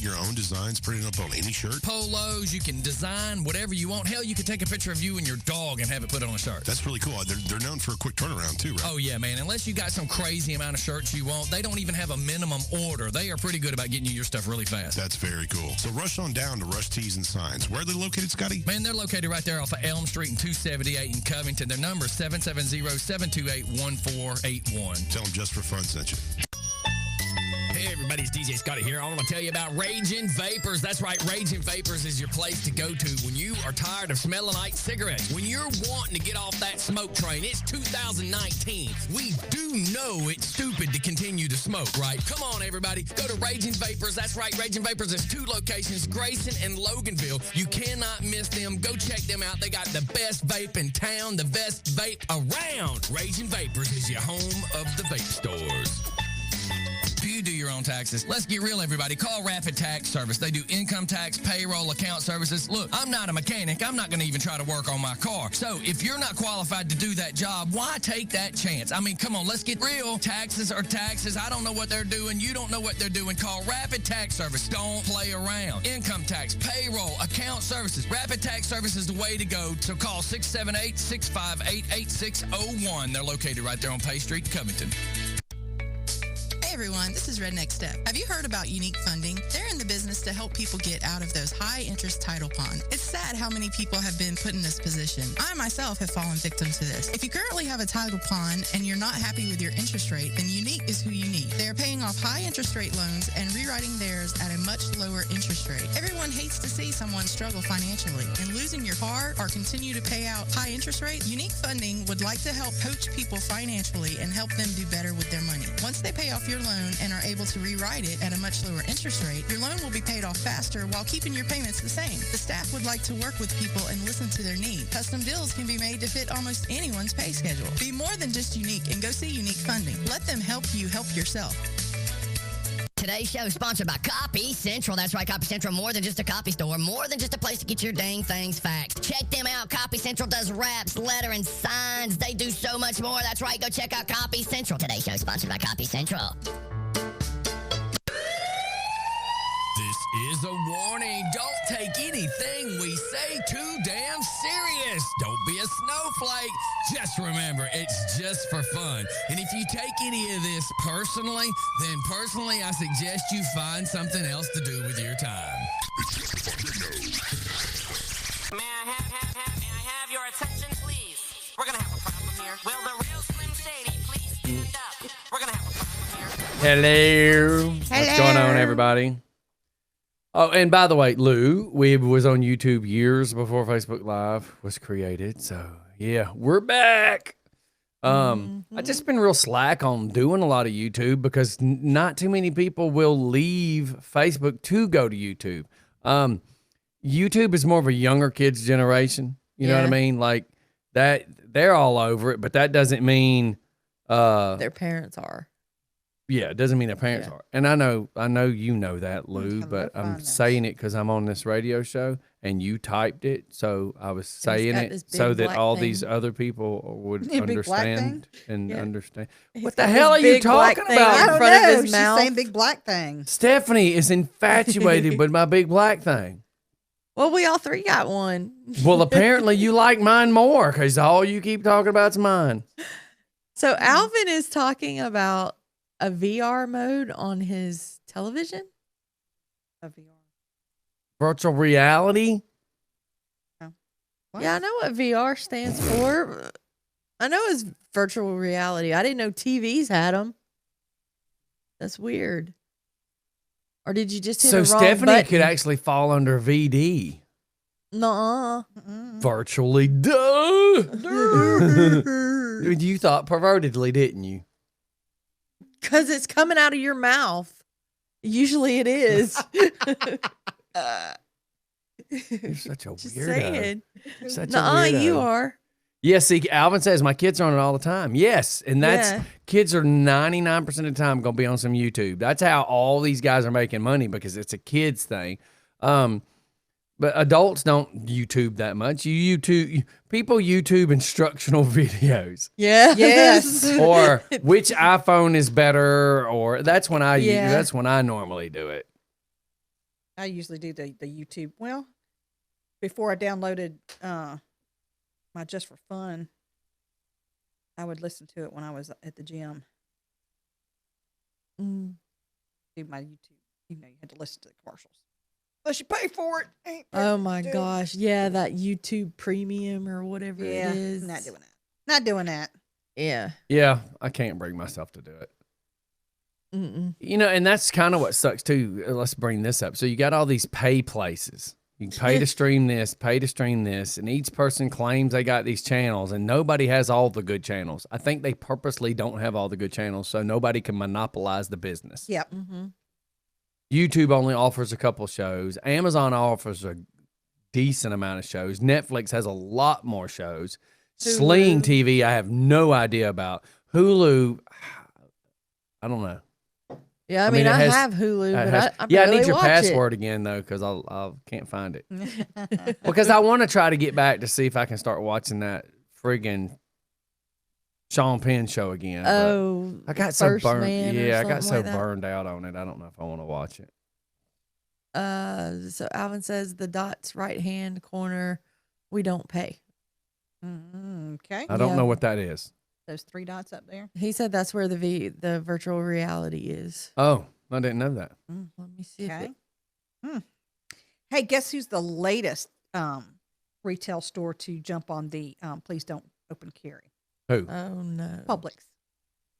Your own designs, printing up on any shirt. Polos, you can design whatever you want. Hell, you can take a picture of you and your dog and have it put on a shirt. That's really cool. They're known for a quick turnaround too, right? Oh, yeah, man. Unless you got some crazy amount of shirts you want, they don't even have a minimum order. They are pretty good about getting you your stuff really fast. That's very cool. So rush on down to Rush Tees and Signs. Where are they located, Scotty? Man, they're located right there off of Elm Street and 278 in Covington. Their number is 770-728-1481. Tell them Just for Fun sent you. Hey, everybody, it's DJ Scotty here. I want to tell you about Raging Vapors. That's right, Raging Vapors is your place to go to when you are tired of smelling like cigarettes. When you're wanting to get off that smoke train. It's 2019. We do know it's stupid to continue to smoke, right? Come on, everybody. Go to Raging Vapors. That's right, Raging Vapors has 2 locations, Grayson and Loganville. You cannot miss them. Go check them out. They got the best vape in town, the best vape around. Raging Vapors is your home of the vape stores. Do you do your own taxes? Let's get real, everybody. Call Rapid Tax Service. They do income tax, payroll, account services. Look, I'm not a mechanic. I'm not going to even try to work on my car. So if you're not qualified to do that job, why take that chance? I mean, come on, let's get real. Taxes are taxes. I don't know what they're doing. You don't know what they're doing. Call Rapid Tax Service. Don't play around. Income tax, payroll, account services. Rapid Tax Service is the way to go. So call 678-658-8601. They're located right there on Pay Street, Covington. Hey everyone, this is Redneck Step. Have you heard about Unique Funding? They're in the business to help people get out of those high-interest title ponds. It's sad how many people have been put in this position. I myself have fallen victim to this. If you currently have a title pond and you're not happy with your interest rate, then Unique is who you need. They are paying off high interest rate loans and rewriting theirs at a much lower interest rate. Everyone hates to see someone struggle financially, and losing your car or continue to pay out high interest rate. Unique Funding would like to help coach people financially and help them do better with their money. Once they pay off your loan and are able to rewrite it at a much lower interest rate, your loan will be paid off faster while keeping your payments the same. The staff would like to work with people and listen to their needs. Custom deals can be made to fit almost anyone's pay schedule. Be more than just unique and go see Unique Funding. Let them help you help yourself. Today's show is sponsored by Copy Central. That's right, Copy Central, more than just a copy store, more than just a place to get your dang things faxed. Check them out. Copy Central does raps, letter, and signs. They do so much more. That's right, go check out Copy Central. Today's show is sponsored by Copy Central. This is a warning. Don't take anything we say too damn serious. Don't be a snowflake. Just remember, it's just for fun. And if you take any of this personally, then personally I suggest you find something else to do with your time. May I have your attention, please? We're gonna have a problem here. Will the real Slim Shady please stand up? We're gonna have a problem here. Hello. What's going on, everybody? Oh, and by the way, Lou Weeb was on YouTube years before Facebook Live was created. So, yeah, we're back. I just been real slack on doing a lot of YouTube because not too many people will leave Facebook to go to YouTube. YouTube is more of a younger kids generation. You know what I mean? Like that, they're all over it, but that doesn't mean Their parents are. yeah, it doesn't mean their parents are. And I know you know that, Lou, but I'm saying it because I'm on this radio show and you typed it, so I was saying got it this big so that black all thing. these other people would A big black understand and Yeah. understand. He's What the got hell this are you big black talking thing about? I in don't front know. of his She's mouth. saying big black thing. Stephanie is infatuated with my big black thing. Well, we all three got one. Well, apparently you like mine more because all you keep talking about is mine. So Alvin is talking about a VR mode on his television. A VR. Virtual reality? What? Yeah, I know what VR stands for. I know it's virtual reality. I didn't know TVs had them. That's weird. Or did you just hit So a wrong Stephanie button? could actually fall under VD. Nuh-uh. Virtually, duh. You thought pervertedly, didn't you? Because it's coming out of your mouth. Usually it is. You're such a Just weirdo. saying. Such a Nuh-uh, weirdo. you are. Yeah, see, Alvin says my kids are on it all the time. Yes, and that's Yeah. kids are 99% of the time going to be on some YouTube. That's how all these guys are making money because it's a kids thing. But adults don't YouTube that much. People YouTube instructional videos. Yeah. Yes. Or which iPhone is better, or that's when Yeah. that's when I normally do it. I usually do the YouTube. Well, before I downloaded my Just for Fun, I would listen to it when I was at the gym. Mm. Do my YouTube. You know, you had to listen to the commercials. Unless you pay for it. Ain't Oh my dude. gosh. Yeah, that YouTube premium or whatever Yeah, it is. not doing that. Not doing that. Yeah. Yeah, I can't bring myself to do it. Mm-mm. You know, and that's kind of what sucks too. Let's bring this up. So you got all these pay places. You can pay to stream this, pay to stream this, and each person claims they got these channels, and nobody has all the good channels. I think they purposely don't have all the good channels so nobody can monopolize the business. Yep. Mm-hmm. YouTube only offers a couple shows. Amazon offers a decent amount of shows. Netflix has a lot more shows. Sling TV, I have no idea about. Hulu, I don't know. Yeah, I I mean, mean, it I has- have Hulu, It but has- I yeah, I barely need your watch password again though, because I can't find it. Because I want to try to get back to see if I can start watching that friggin' Sean Penn show again. It. but Oh, I got so First burned. Man or Yeah, I got something so like that. burned out on it. I don't know if I want to watch it. So Alvin says the dots right hand corner, we don't pay. Okay. I don't Yeah. know what that is. Those three dots up there. He said that's where the virtual reality is. Oh, I didn't know that. Let me see. Okay. If it, Hey, guess who's the latest retail store to jump on the please don't open carry? Who? oh no. Publix.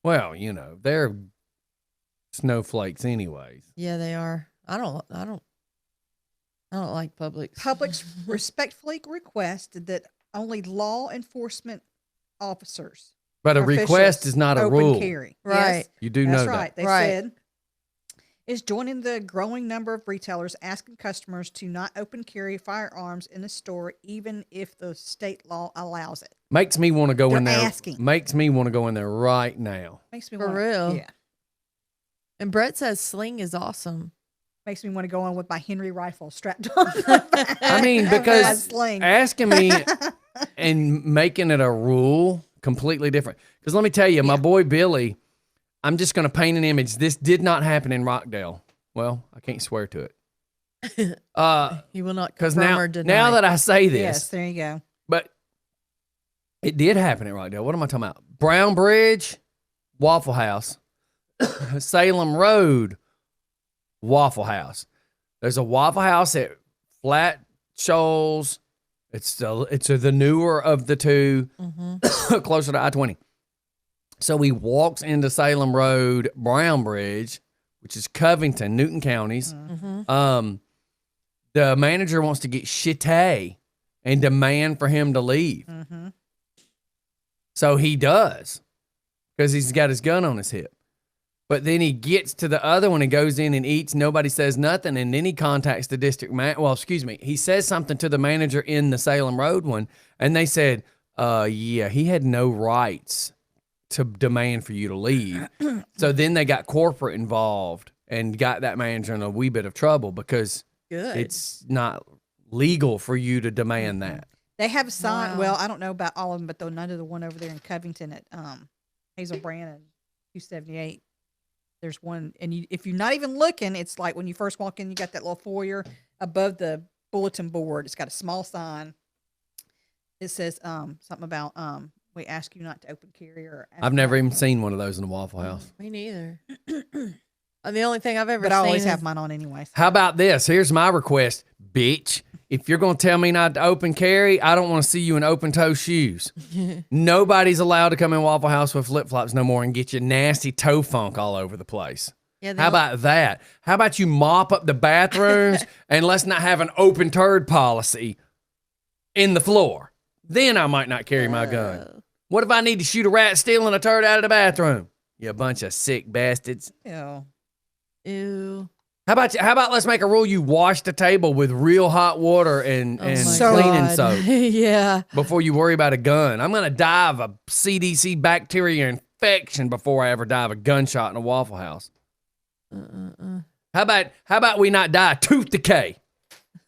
Well, you know, they're snowflakes anyways. Yeah, they are. I don't like Publix. Publix respectfully requested that only law enforcement officers But a request officials is not a open rule. carry. Right. Yes, You do that's know right. that. They Right. said is joining the growing number of retailers asking customers to not open carry firearms in the store, even if the state law allows it. Makes me want to go in They're there. asking. Makes me want to go in there right now. Makes me For wanna, real? Yeah, And Brett says sling is awesome. makes me want to go in with my Henry rifle strapped on. I mean, My because sling. asking me and making it a rule completely different. Because let me tell you, my boy Billy, I'm just going to paint an image. This did not happen in Rockdale. Well, I can't swear to it. He will not Because confirm now, or deny. now that I say this, Yes, there you go. but it did happen at Rockdale. What am I talking about? Brown Bridge, Waffle House, Salem Road, Waffle House. There's a Waffle House at Flat Shoals. It's the newer of the two, closer to I-20. So he walks into Salem Road, Brown Bridge, which is Covington, Newton counties. The manager wants to get shitty and demand for him to leave. So he does because he's got his gun on his hip. But then he gets to the other one and goes in and eats. Nobody says nothing. And then he contacts the district he says something to the manager in the Salem Road one. And they said, yeah, he had no rights to demand for you to leave. So then they got corporate involved and got that manager in a wee bit of trouble because Good. it's not legal for you to demand that. They have a sign. Wow. Well, I don't know about all of them, but none of the one over there in Covington at Hazel Brand 278. There's one, and if you're not even looking, it's like when you first walk in, you got that little foyer above the bulletin board. It's got a small sign. It says something about we ask you not to open carry or. I've never even seen one of those in a Waffle House. Me neither. And the only thing I've ever But seen I always is have mine on anyway. How about this? Here's my request, bitch. If you're going to tell me not to open carry, I don't want to see you in open-toe shoes. Nobody's allowed to come in Waffle House with flip-flops no more and get your nasty toe funk all over the place. Yeah, How about that? How about you mop up the bathrooms and let's not have an open turd policy in the floor? Then I might not carry my gun. What if I need to shoot a rat stealing a turd out of the bathroom? You bunch of sick bastards. Ew. Ew. How about let's make a rule you wash the table with real hot water and Oh my cleaning God. soap Yeah. before you worry about a gun. I'm going to die of a CDC bacteria infection before I ever die of a gunshot in a Waffle House. How about we not die of tooth decay?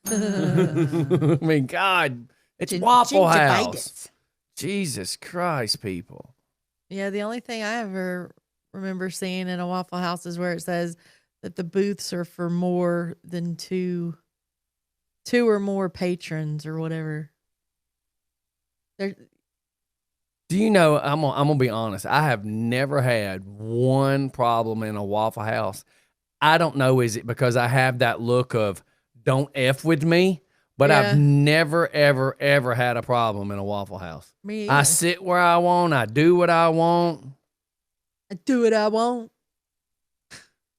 I mean, God, it's Waffle House. Jesus Christ, people. Yeah, the only thing I ever remember seeing in a Waffle House is where it says that the booths are for more than two or more patrons or whatever. They're, Do you know, I'm gonna be honest, I have never had one problem in a Waffle House. I don't know, is it because I have that look of don't F with me? But Yeah. I've never, ever, ever had a problem in a Waffle House. Me I either. sit where I want. I do what I want. I do what I want.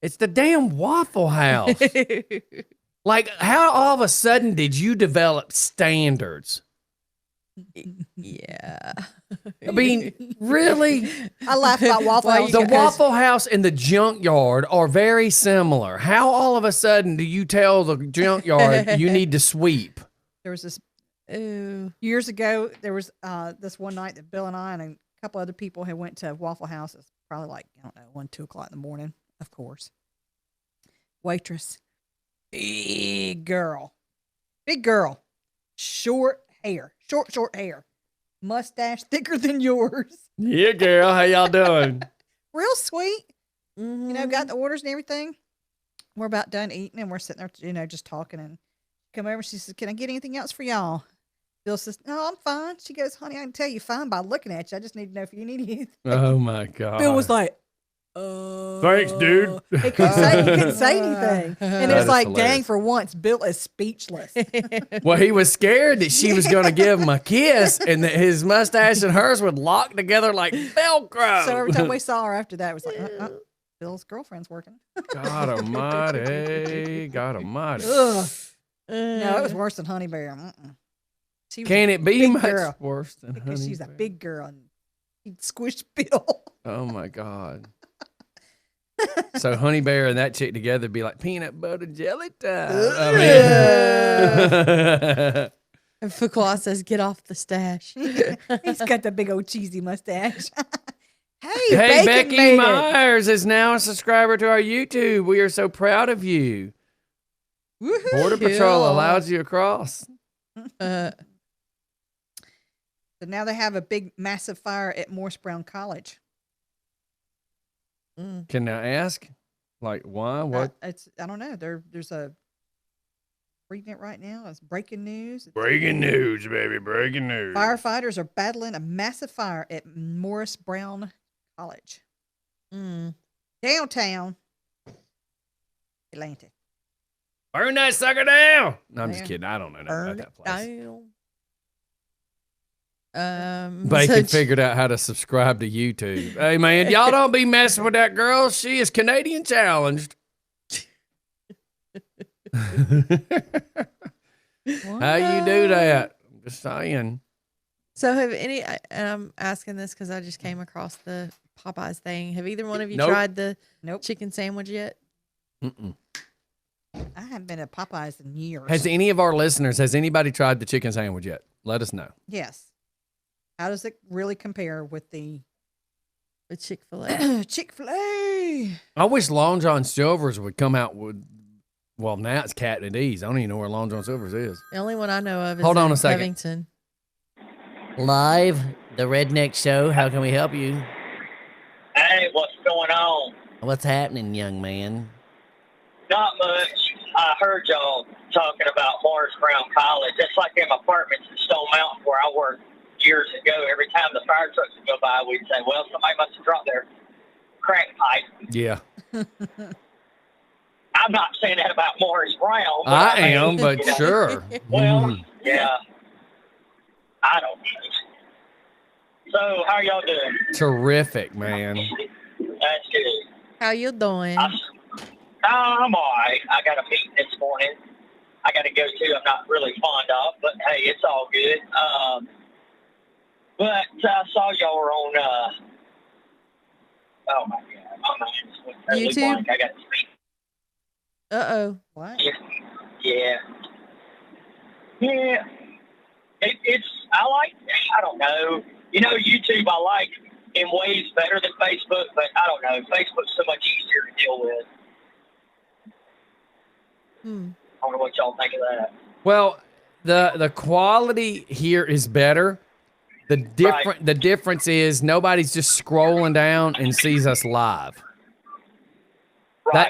It's the damn Waffle House. Like, how all of a sudden did you develop standards? Yeah. I mean, really? I laugh about Waffle House. The because- Waffle House and the junkyard are very similar. How all of a sudden do you tell the junkyard you need to sweep? There was this Ew. years ago. There was this one night that Bill and I and a couple other people had went to Waffle House. It's probably like, I don't know, 1, 2 o'clock in the morning. Of course, waitress, big girl, short hair, mustache thicker than yours. Yeah, girl. How y'all doing? Real sweet. Mm-hmm. You know, got the orders and everything. We're about done eating and we're sitting there, you know, just talking, and come over. She says, "Can I get anything else for y'all?" Bill says, "No, I'm fine." She goes, "Honey, I can tell you fine by looking at you. I just need to know if you need anything." Oh, my God. Bill was like, Thanks, dude. He couldn't say anything. And it That was is like, hilarious. dang, for once, Bill is speechless. Well, he was scared that she was going to give him a kiss and that his mustache and hers would lock together like Velcro. So every time we saw her after that, it was like, Bill's girlfriend's working. God almighty. God almighty. Ugh. No, it was worse than Honey Bear. She was Can a it be big much girl worse than because Honey she's a Bear? big girl and He'd squish Bill. Oh my God. So Honey Bear and that chick together would be like peanut butter jelly time. I mean, And Fuqua says, "Get off the stash." He's got the big old cheesy mustache. hey, Bacon Becky made it. Myers is now a subscriber to our YouTube. We are so proud of you. Woohoo. Border Patrol allows you across. Uh, So now they have a big, massive fire at Morse Brown College. Can I ask? Like, why? What? I don't know. There's a reading it right now. It's breaking news. Breaking news, baby. Breaking news. Firefighters are battling a massive fire at Morris Brown College, downtown Atlanta. Burn that sucker down. No, I'm just Yeah. kidding. I don't know nothing about that place. Bacon Bacon figured out how to subscribe to YouTube. Hey, man, y'all don't be messing with that girl. She is Canadian challenged. How you do that? I'm just saying. So have any? And I'm asking this because I just came across the Popeyes thing. Have either one of you Nope. tried the Nope. chicken sandwich yet? Mm-mm. I haven't been at Popeyes in years. Has any of our listeners, has anybody tried the chicken sandwich yet? Let us know. Yes. How does it really compare with the Chick-fil-A? Chick-fil-A. I wish Long John Silver's would come out with, well, now it's Captain D's. I don't even know where Long John Silver's is. The only one I know of is Hold on in a second. Covington. Live, the Redneck Show. How can we help you? Hey, what's going on? What's happening, young man? Not much. I heard y'all talking about Morris Brown College. That's like them apartments in Stone Mountain where I worked years ago. Every time the fire trucks would go by, we'd say, well, somebody must have dropped their crack pipe. Yeah. I'm not saying that about Morris Brown. But I mean, am, but you know. sure. Well, Mhm. yeah. I don't know. So, how y'all doing? Terrific, man. That's good. How you doing? I'm all right. I got a meeting this morning. I got to go to. I'm not really fond of, but hey, it's all good. But I saw y'all were on. Oh my God, my mind's went totally YouTube? blank. I got to speak. Uh-oh. What? Yeah. It's. I like. I don't know. You know, YouTube I like in ways better than Facebook, but I don't know. Facebook's so much easier to deal with. I don't know what y'all think of that. Well, the quality here is better. The difference is nobody's just scrolling down and sees us live.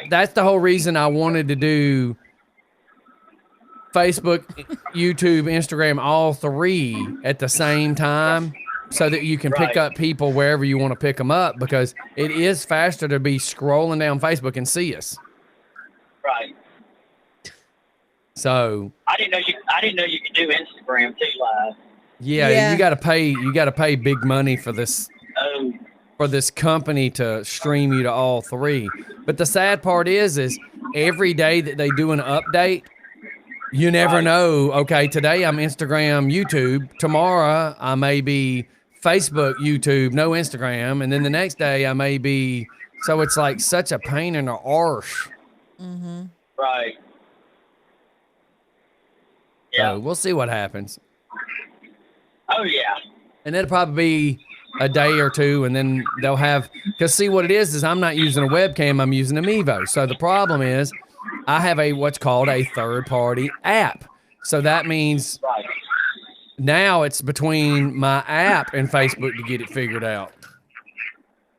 That's the whole reason I wanted to do Facebook, YouTube, Instagram, all three at the same time, so that you can pick up people wherever you want to pick them up, because it is faster to be scrolling down Facebook and see us. Right. So I didn't know you could do Instagram too live. yeah. you got to pay big money for this. Oh. For this company to stream you to all three. But the sad part is every day that they do an update, you never know. Okay, today I'm Instagram, YouTube. Tomorrow I may be Facebook, YouTube, no Instagram. And then the next day I may be, so it's like such a pain in the arse. Mm-hmm. Right. Yeah. So we'll see what happens. Oh, yeah. And it'll probably be a day or two, and then they'll have, because see what it is I'm not using a webcam, I'm using a Mevo. So the problem is I have what's called a third-party app. So that means now it's between my app and Facebook to get it figured out.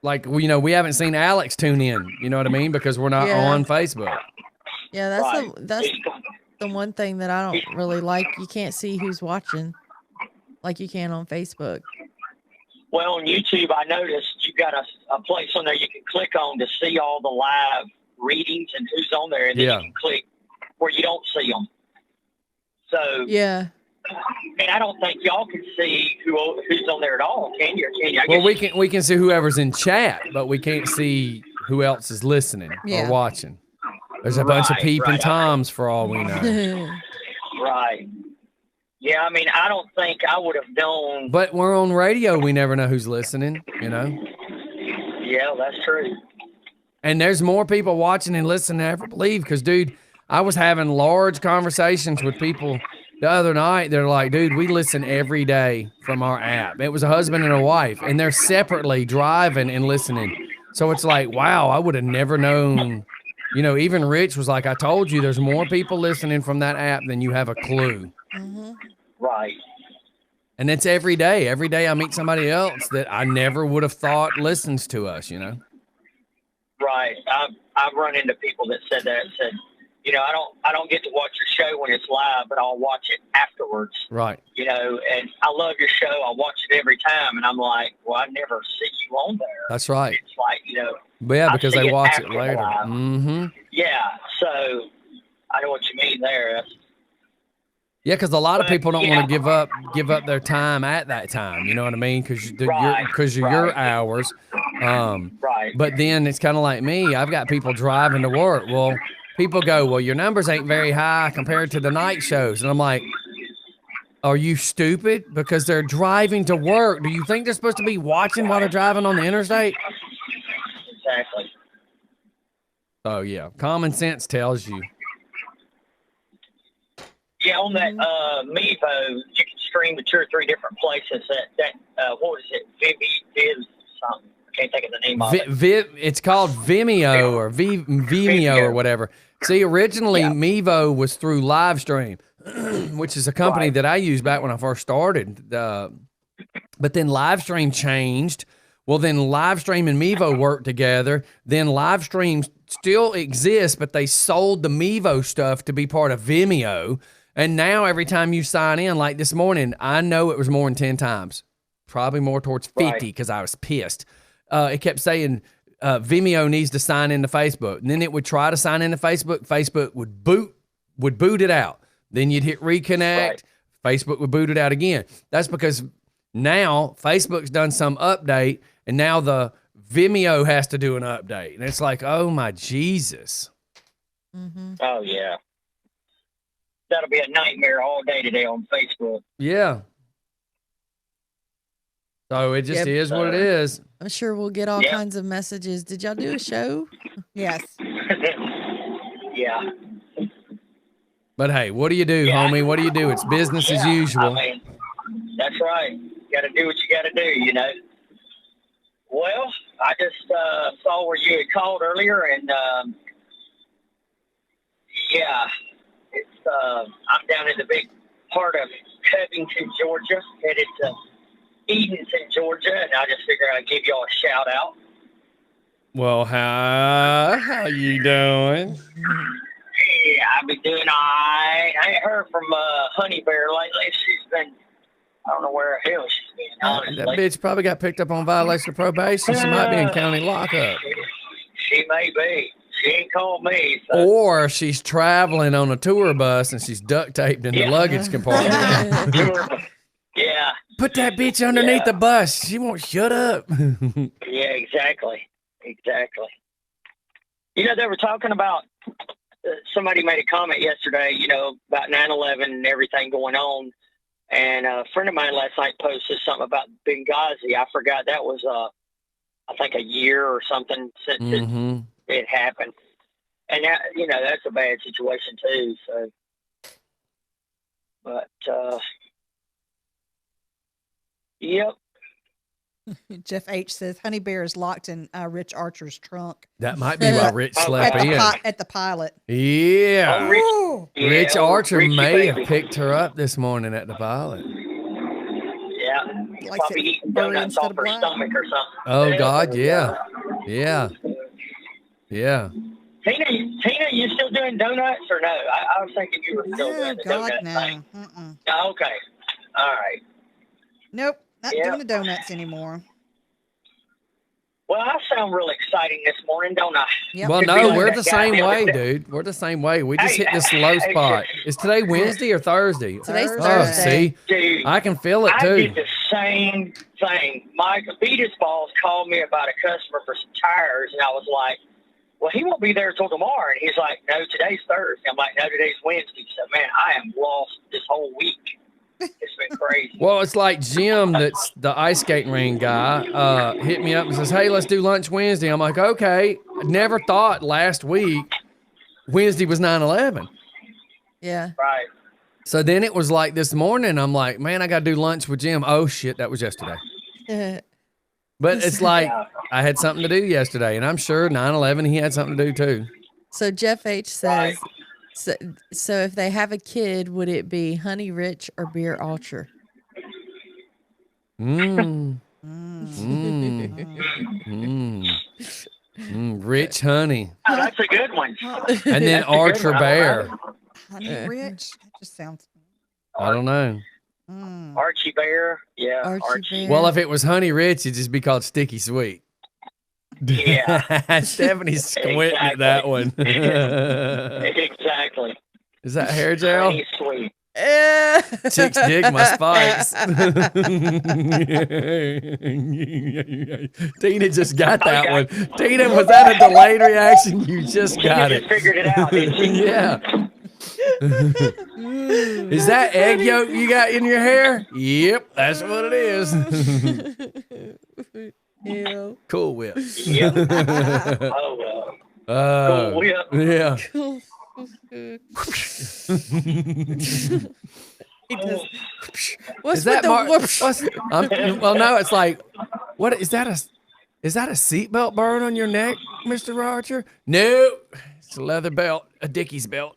Like, we haven't seen Alex tune in, you know what I mean? Because we're not on Facebook. Yeah, that's the one thing that I don't really like. You can't see who's watching like you can on Facebook. Well, on YouTube, I noticed you got a place on there you can click on to see all the live readings and who's on there, and then you can click where you don't see them. So yeah, and I don't think y'all can see who's on there at all, can you? Or can you? Well, we can see whoever's in chat, but we can't see who else is listening or watching. There's a bunch of peeping toms for all we know. Right. Yeah, I mean, I don't think I would have known. But we're on radio. We never know who's listening, you know? Yeah, that's true. And there's more people watching and listening than I ever believe. Because, dude, I was having large conversations with people the other night. They're like, dude, we listen every day from our app. It was a husband and a wife, and they're separately driving and listening. So it's like, wow, I would have never known. You know, even Rich was like, I told you there's more people listening from that app than you have a clue. Mm-hmm. Right. And it's every day. Every day I meet somebody else that I never would have thought listens to us, you know? Right. I've run into people that said, you know, I don't get to watch your show when it's live, but I'll watch it afterwards. Right. You know, and I love your show. I watch it every time, and I'm like, well, I never see you on there. That's right. It's like, you know. But yeah, because I see they watch it after later. live. Mm-hmm. Yeah. So I know what you mean there. Yeah, because a lot of people don't yeah. want to give up their time at that time. You know what I mean? Because Right, of your hours. Right. But then it's kind of like me. I've got people driving to work. Well, people go, well, your numbers ain't very high compared to the night shows. And I'm like, are you stupid? Because they're driving to work. Do you think they're supposed to be watching while they're driving on the interstate? Exactly. Oh, yeah. Common sense tells you. Yeah, on that Mevo, you can stream to 2 or 3 different places. What is it? Viv something. I can't think of the name of it. It's called Vimeo or Vimeo or whatever. See, originally Mevo was through Livestream, which is a company that I used back when I first started. But then Livestream changed. Well, then Livestream and Mevo worked together. Then Livestream still exists, but they sold the Mevo stuff to be part of Vimeo. And now every time you sign in, like this morning, I know it was more than 10 times, probably more towards 50 because I was pissed. It kept saying Vimeo needs to sign into Facebook. And then it would try to sign into Facebook. Facebook would boot it out. Then you'd hit reconnect. Facebook would boot it out again. That's because now Facebook's done some update, and now the Vimeo has to do an update. And it's like, oh, my Jesus. Mm-hmm. Oh, yeah. That'll be a nightmare all day today on Facebook. Yeah. So it just is what it is. I'm sure we'll get all kinds of messages. Did y'all do a show? Yes. Yeah. But hey, what do you do, homie? What do you do? It's business as usual. I mean, that's right. You got to do what you got to do, you know. Well, I just saw where you had called earlier, and it's I'm down in the big part of Covington, Georgia, headed to Edenton, Georgia, and I just figured I'd give y'all a shout out. Well, how you doing? Hey, I've been doing all right. I ain't heard from Honey Bear lately. She's been, I don't know where the hell she's been, honestly. That bitch probably got picked up on violation of probation. She might be in county lockup. She may be. She ain't called me. So. Or she's traveling on a tour bus and she's duct taped in the luggage compartment. Yeah. Put that bitch underneath the bus. She won't shut up. Yeah, exactly. Exactly. You know, they were talking about, somebody made a comment yesterday, you know, about 9/11 and everything going on. And a friend of mine last night posted something about Benghazi. I forgot that was, I think, a year or something since it happened. And, that, you know, that's a bad situation, too. So, but, yep. Jeff H. says Honey Bear is locked in Rich Archer's trunk. That might be why Rich slept in. At the pilot. Yeah. Rich Archer may baby. have picked her up this morning at the pilot. Yeah. Probably eating donuts off her stomach or something. Oh, God, yeah. Yeah. Yeah. Tina, you still doing donuts or no? I was thinking you were still doing the donut thing. Oh, okay. All right. Nope. Not doing the donuts anymore. Well, I sound real exciting this morning, don't I? Yep. Well, no, we're the same way, dude. We're the same way. We just hit this low spot. Is today Wednesday or Thursday? Today's Oh, Thursday. see? Dude, I can feel it, I too. did the same thing. Mike Beatus Balls called me about a customer for some tires, and I was like, well, he won't be there till tomorrow. And he's like, no, today's Thursday. I'm like, no, today's Wednesday. So, man, I am lost this whole week. It's been crazy. Well, it's like Jim, that's the ice skating ring guy, hit me up and says, "Hey, let's do lunch Wednesday." I'm like, "Okay." I never thought last week Wednesday was 9/11. Yeah. Right. So then it was like this morning, I'm like, "Man, I got to do lunch with Jim." Oh shit, that was yesterday. But it's like I had something to do yesterday, and I'm sure 9/11 he had something to do too. So Jeff H says, so if they have a kid, would it be Honey Rich or Beer Ultra? Rich honey. Oh, that's a good one. And then Archer Bear. Honey Rich. That just sounds. I don't know. Archie Bear. Yeah. Archie. Well, if it was Honey Rich, it'd just be called Sticky Sweet. Yeah. Stephanie's squinting at that one. Exactly. Is that hair gel? Honey Sweet. Chicks dig my spikes. Tina just got that one. Tina, was that a delayed reaction? You just got it. You just figured it out, didn't you? Yeah. Is that egg yolk you got in your hair? Yep, that's what it is. Yeah. Cool Whip. Yep. Cool Whip. Yeah. He does. What's Is that with the whoops? well, no, it's like, what is that a seatbelt burn on your neck, Mr. Archer? No, it's a leather belt, a Dickies belt.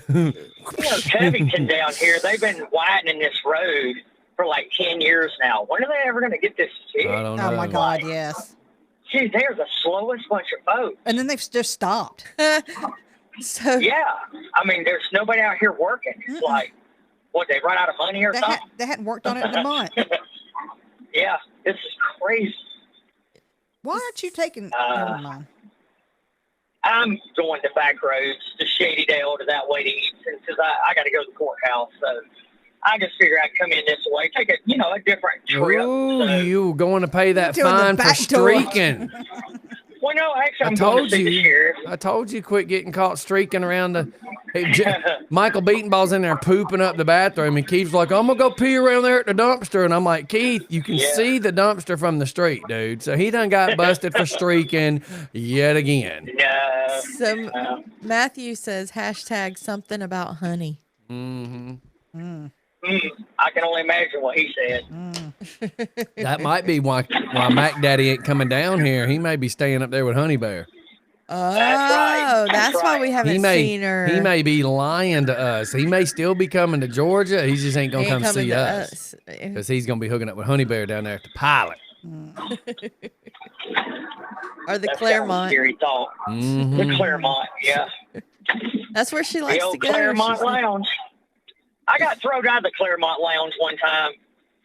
Covington down here, they've been widening this road for like 10 years now. When are they ever going to get this fixed? I don't know. Oh my God, yes. Gee, they're the slowest bunch of boats. And then they've just stopped. So yeah, I mean, there's nobody out here working. It's like, what, they run out of money or something? They hadn't worked on it in a month. Yeah, this is crazy. Why aren't you taking? Never mind. I'm going to back roads to Shady Dale to that way to Easton because I got to go to the courthouse. So I just figured I'd come in this way, take a different trip. Ooh, So, you going to pay that Doing the fine for back door. streaking? well, no, actually, I I'm going told to see the you. sheriff. I told you, quit getting caught streaking around the. Hey, Michael Beatonball's in there pooping up the bathroom, and Keith's like, "I'm gonna go pee around there at the dumpster," and I'm like, "Keith, you can see the dumpster from the street, dude." So he done got busted for streaking yet again. No. So Matthew says hashtag something about honey. Mm-hmm. I can only imagine what he said. That might be why Mac Daddy ain't coming down here. He may be staying up there with Honey Bear. Oh, right. that's why we haven't seen her. He may be lying to us. He may still be coming to Georgia. He just ain't gonna Ain't come coming see to us because he's gonna be hooking up with Honey Bear down there at the Pilot. Or the That's Claremont. a scary thought. Mhm. The Claremont, yeah. That's where she likes The to old go. Claremont She's like, Lounge. I got thrown out of the Claremont Lounge one time.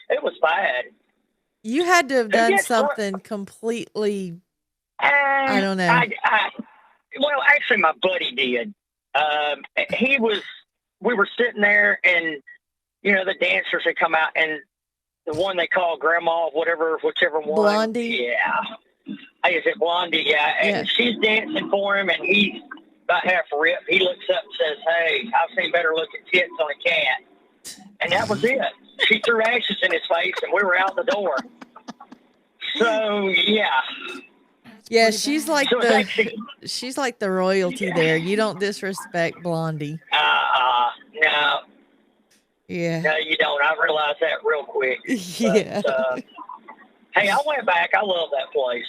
It was bad. you had to have done Yes, something completely. I don't know. Well, actually, my buddy did. We were sitting there, and the dancers had come out, and the one they call Grandma, whichever one. Blondie? Yeah. Hey, is it Blondie? Yeah. And she's dancing for him, and he's about half ripped. He looks up and says, "Hey, I've seen better looking tits on a cat." And that was it. She threw ashes in his face, and we were out the door. So, yeah. Yeah, she's like So it's actually, she's like the royalty there. You don't disrespect Blondie. no. Yeah. No, you don't. I realized that real quick. Yeah. But, hey, I went back. I love that place.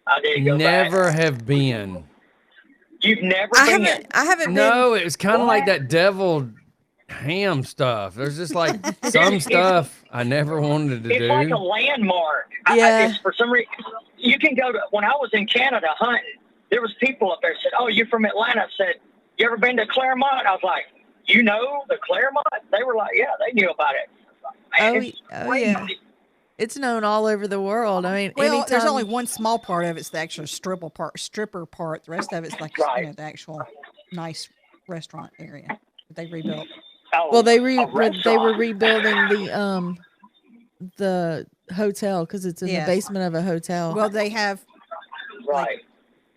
I did go Never back. have been. You've never I been? haven't been. No, it was kind of like What? that deviled ham stuff. There's just like some stuff I never wanted to It's do. like a landmark. Yeah. It's for some reason, you can go to, when I was in Canada hunting, there was people up there said, "Oh, you're from Atlanta." I said, "You ever been to Claremont?" I was like, "You know the Claremont?" They were like, "Yeah, they knew about it." Man, it's Oh crazy. yeah. It's known all over the world. I mean, Well, anytime, there's only one small part of it's the actual stripper part. The rest of it's like Right. the actual nice restaurant area that they rebuilt. Oh, well, they a were restaurant. rebuilding the hotel because it's in Yes. the basement of a hotel. Well, they have Right.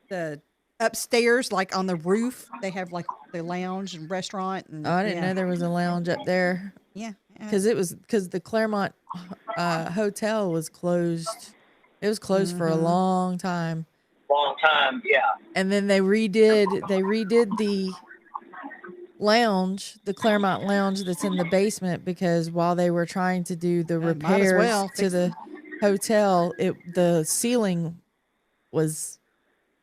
the upstairs, like on the roof, they have like the lounge and restaurant. And Oh, I didn't know there was a lounge up there. Yeah. because the Claremont hotel was closed. It was closed for a long time. Long time, yeah. And then they redid the lounge, the Claremont Lounge that's in the basement, because while they were trying to do the repairs to the hotel, the ceiling was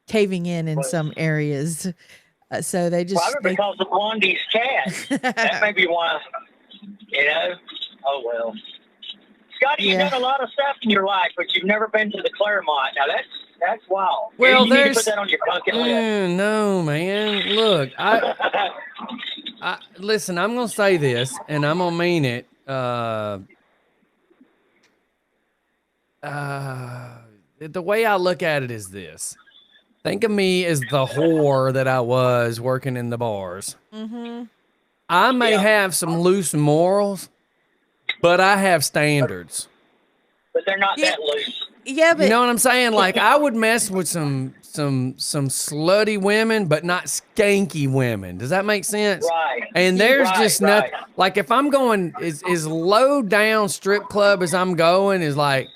caving in some areas. So they just Probably because of Blondie's cat. That may be why. Oh well. Scotty, you've done a lot of stuff in your life, but you've never been to the Claremont. Now that's wild. Well, you need to put that on your bucket list. No, man. Look, I listen. I'm gonna say this, and I'm gonna mean it. The way I look at it is this: think of me as the whore that I was working in the bars. Mm-hmm. I may have some loose morals, but I have standards. But they're not that loose. Yeah, but you know what I'm saying? Like, I would mess with some slutty women, but not skanky women. Does that make sense? Right. And there's just nothing. Like, if I'm going as low down strip club as I'm going is like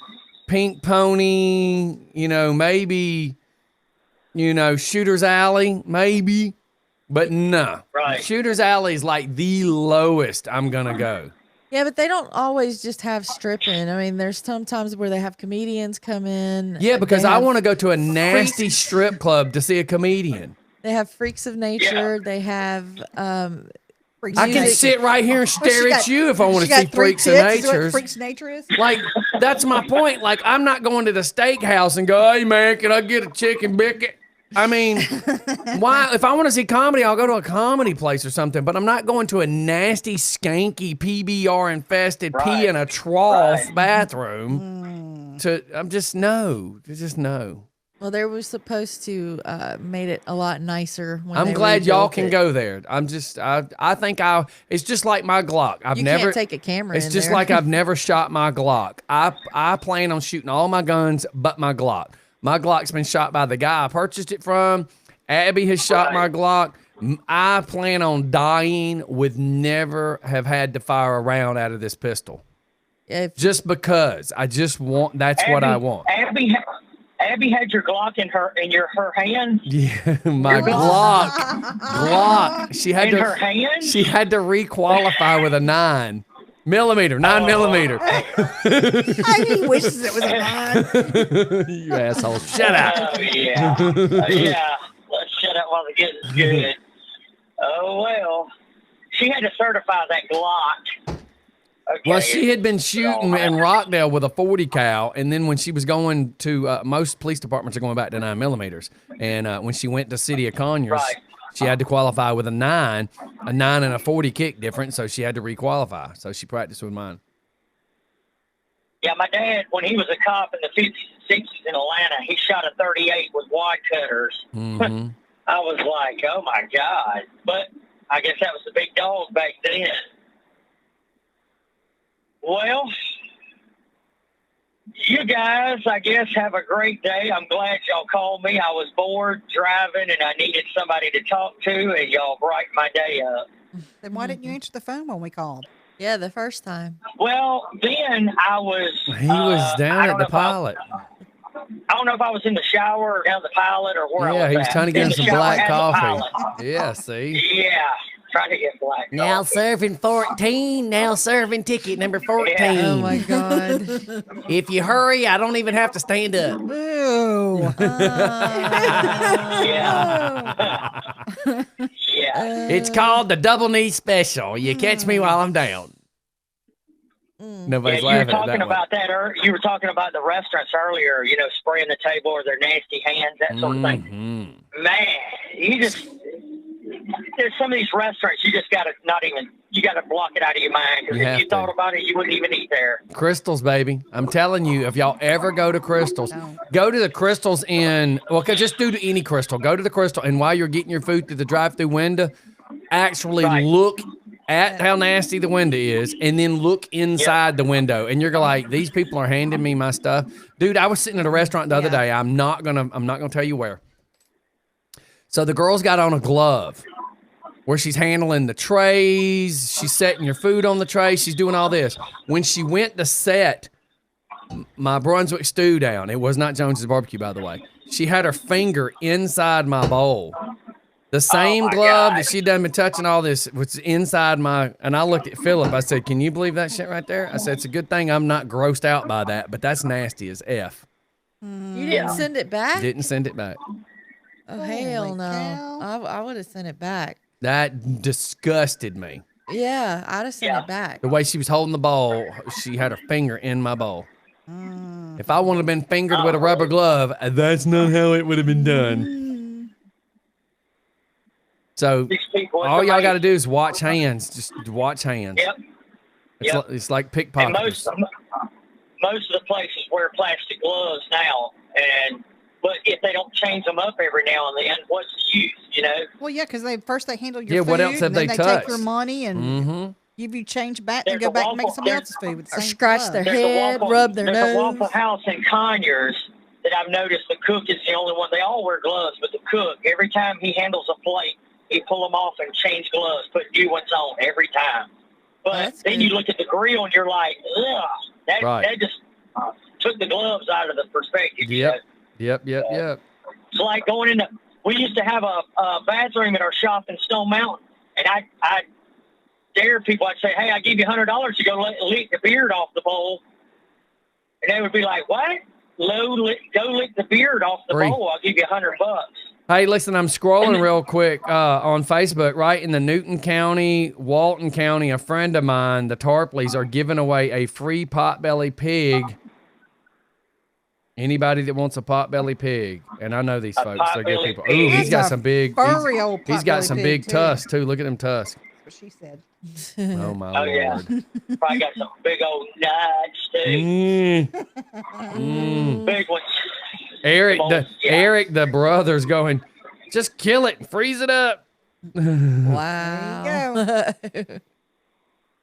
Pink Pony, maybe, Shooter's Alley, maybe. But no. Right. Shooter's Alley is like the lowest I'm going to go. Yeah, but they don't always just have stripping. I mean, there's sometimes where they have comedians come in. Yeah, because I want to go to a nasty strip club to see a comedian. They have Freaks of Nature. They have I can sit right here and stare at you if I want to see Freaks of Nature. Freaks of Nature is? Like, that's my point. Like, I'm not going to the steakhouse and go, hey, man, can I get a chicken biscuit? I mean, why? If I want to see comedy, I'll go to a comedy place or something. But I'm not going to a nasty, skanky, PBR infested, pee in a trough bathroom. I'm just no. Well, they were supposed to made it a lot nicer. When I'm glad y'all can go there. I think it's just like my Glock. You can't take a camera. It's just like I've never shot my Glock. I plan on shooting all my guns but my Glock. My Glock's been shot by the guy I purchased it from. Abby has shot my Glock. I plan on dying with never have had to fire a round out of this pistol. Just because. I just want, that's what I want. Abby had your Glock in her hand? Yeah, my Glock. She had her hand? She had to requalify with a 9mm. 9mm. He wishes it was a 9. You asshole. Shut up. Yeah. Let's shut up while the getting's good. Oh, well. She had to certify that Glock. Okay. Well, she had been shooting in Rockdale with a 40 cal, and then when she was going to most police departments are going back to 9mm, and when she went to City of Conyers, she had to qualify with a 9 and a 40 kick difference, so she had to requalify. So she practiced with mine. Yeah, my dad, when he was a cop in the 50s and 60s in Atlanta, he shot a 38 with wad cutters. Mm-hmm. I was like, oh my God. But I guess that was the big dog back then. Well, you guys, I guess, have a great day. I'm glad y'all called me. I was bored driving, and I needed somebody to talk to, and y'all brightened my day up. Then why didn't you answer the phone when we called? Yeah, the first time. Well, then I was... He was down at the Pilot. I don't know if I was in the shower or down the Pilot or where I was Yeah, he was at. trying to get In him the some shower black at the coffee. Pilot. Yeah, see? Yeah, trying to get black Now coffee. serving 14, now serving ticket number 14. Oh my God. If you hurry, I don't even have to stand up. Ew. Yeah. It's called the double knee special. You catch me while I'm down. Nobody's you were laughing at talking that about that. You were talking about the restaurants earlier. Spraying the table or their nasty hands, that sort of thing. Mm-hmm. Man, there's some of these restaurants you just gotta block it out of your mind, because if you thought about it, you wouldn't even eat there. Crystals, baby. I'm telling you, if y'all ever go to Crystals, go to the Crystals just do to any Crystal. Go to the Crystal, and while you're getting your food through the drive-through window, actually look at how nasty the window is, and then look inside the window, and you're like, these people are handing me my stuff. Dude, I was sitting at a restaurant the other day. I'm not gonna tell you where. So the girl's got on a glove, where she's handling the trays, she's setting your food on the tray, she's doing all this. When she went to set my Brunswick stew down, it was not Jones's Barbecue, by the way. She had her finger inside my bowl. The same glove that she'd done been touching all this was inside my, and I looked at Philip. I said, "Can you believe that shit right there?" I said, "It's a good thing I'm not grossed out by that, but that's nasty as F." You didn't send it back? Didn't send it back. Oh, hell no. I would have sent it back. That disgusted me. Yeah, I'd have sent it back. The way she was holding the bowl, she had her finger in my bowl. If I would have been fingered with a rubber glove, that's not how it would have been done. So all y'all got to do is watch hands. Just watch hands. Yep. It's like And pickpockets. most of the places wear plastic gloves now, but if they don't change them up every now and then, what's the use? You know? Well, yeah, because first they handle your Yeah, food, what else have and then they they take your touched? money and give you change back and go back and make somebody else's food with the same scratch glove. their There's head, rub their there's nose. a Waffle House in Conyers that I've noticed the cook is the only one. They all wear gloves, but the cook, every time he handles a plate, he pull them off and change gloves, put new ones on every time. But then you look at the grill and you're like, ugh, that just took the gloves out of the perspective. you know? Yep. It's like going in we used to have a bathroom at our shop in Stone Mountain, and I dared people. I'd say, "Hey, I give you $100 to go lick the beard off the bowl," and they would be like, "What? Go lick the beard off the bowl. I'll give you $100." Hey, listen, I'm scrolling real quick on Facebook. Right in the Newton County, Walton County, a friend of mine, the Tarpleys, are giving away a free potbelly pig. Anybody that wants a potbelly pig, and I know these folks, they're good people. Ooh, he's got some big, furry old he's got potbelly some pig, big too. tusks too. Look at them tusks. That's what she said. Oh my Oh yeah, lord. probably got some big old nuts too. Big ones. Eric, the brother's going, just kill it, freeze it up. Wow.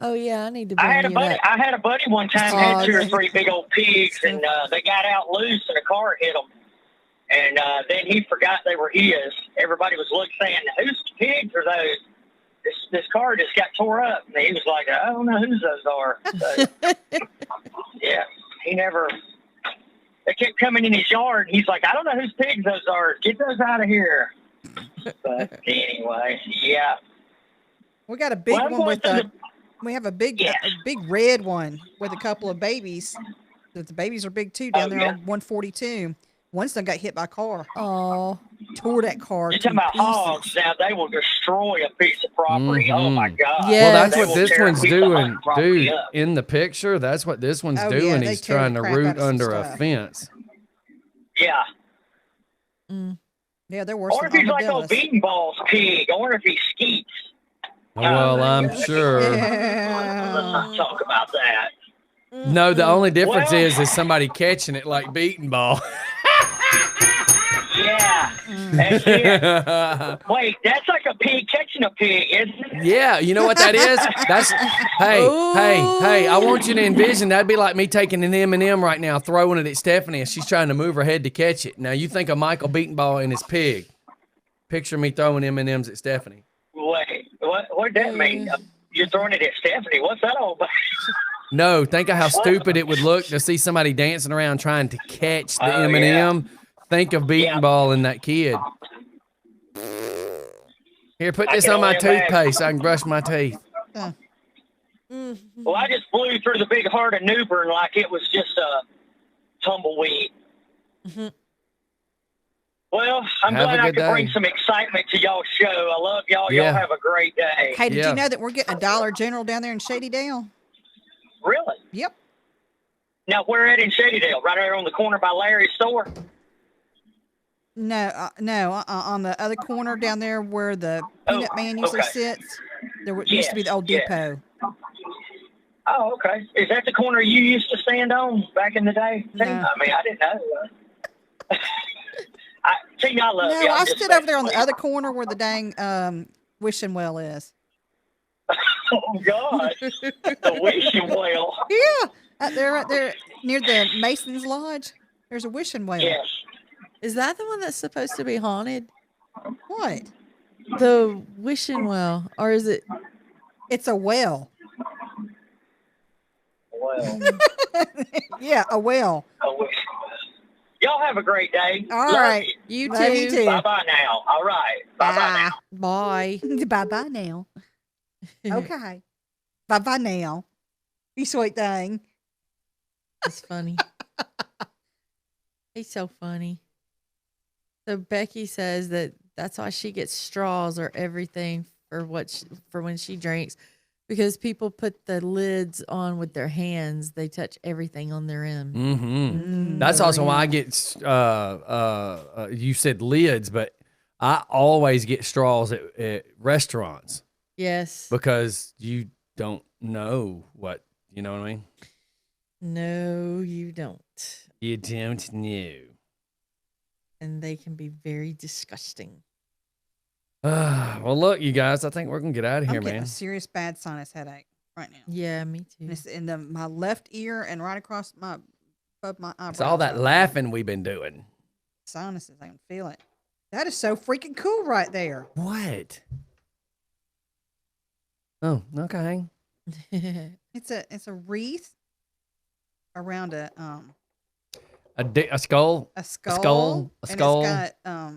Oh yeah, I need to. I had a bring you buddy. that. I had a buddy one time had 2 or 3 big old pigs, and they got out loose, and a car hit them. And then he forgot they were his. Everybody was looking, saying, "Whose pigs are those?" This car just got tore up, and he was like, "I don't know whose those are." So, yeah, he never. They kept coming in his yard, and he's like, "I don't know whose pigs those are. Get those out of here." But anyway, yeah. We got a big one with we have a big red one with a couple of babies. The babies are big too down there on 142. One of them got hit by a car. Oh, tore that car. You're talking about hogs. Now they will destroy a piece of property. Oh my God! Well, that's They what will this tear a one's piece of doing, property dude. up. In the picture, that's what this one's Oh, yeah, doing. they He's tear trying the to crap out root of some under a stuff. fence. Yeah. Yeah, they're I worse wonder than if he's like old armadillos. beating balls pig. I wonder if he skeets. Well, I'm sure. Let's not talk about that. No, the only difference Well- is somebody catching it like beating ball. Yeah. That's it. Wait, that's like a pig catching a pig, isn't it? Yeah, you know what that is? That's hey, I want you to envision that'd be like me taking an M&M right now, throwing it at Stephanie, and she's trying to move her head to catch it. Now you think of Michael Beatonball and his pig. Picture me throwing M&Ms at Stephanie. Wait, what did that mean? You're throwing it at Stephanie. What's that all about? No, think of how stupid it would look to see somebody dancing around trying to catch the Oh, M&M. Think of Beatonball and that kid. Here, put I this can on my only imagine. toothpaste so I can brush my teeth. Well, I just blew through the big heart of New Bern like it was just a tumbleweed. Well, I'm Have a glad I good could bring day. some excitement to y'all's show. I love y'all. Yeah. Y'all have a great day. Hey, did you know that we're getting a Dollar General down there in Shady Dale? Really? Yep. Now, where at in Shadydale? Right there on the corner by Larry's store? No, on the other corner down there where the Peanut Man usually okay. sits. There used to be the old Yes, depot. Oh, okay. Is that the corner you used to stand on back in the day? No. I mean, I didn't know. I love No, you. I stood over there on the other corner where the dang wishing well is. Oh, God. The wishing well. Yeah, right there near the Mason's Lodge. There's a wishing well. Yes. Is that the one that's supposed to be haunted? What? The wishing well, or is it? It's a well. Well, Yeah, a well. y'all have a great day. All Love right. You Love you too. Bye bye now. All right. Bye bye now. Bye. Bye bye now. Okay. Bye bye now. You sweet thing. It's funny. He's so funny. So Becky says that that's why she gets straws or everything for for when she drinks, because people put the lids on with their hands. They touch everything on their end. Mm-hmm. That's also why I get. You said lids, but I always get straws at restaurants. Yes. Because you don't know what you know what I mean. No, you don't. You don't know. And they can be very disgusting. Well, look, you guys. I think we're gonna get out of here, I'm getting man. a serious bad sinus headache right now. Yeah, me too. And it's in my left ear and right across above my eyebrows. It's all that laughing we've been doing. Sinuses, I can feel it. That is so freaking cool right there. What? Oh, okay. It's a wreath around a skull. A skull. A skull. A skull. And it's got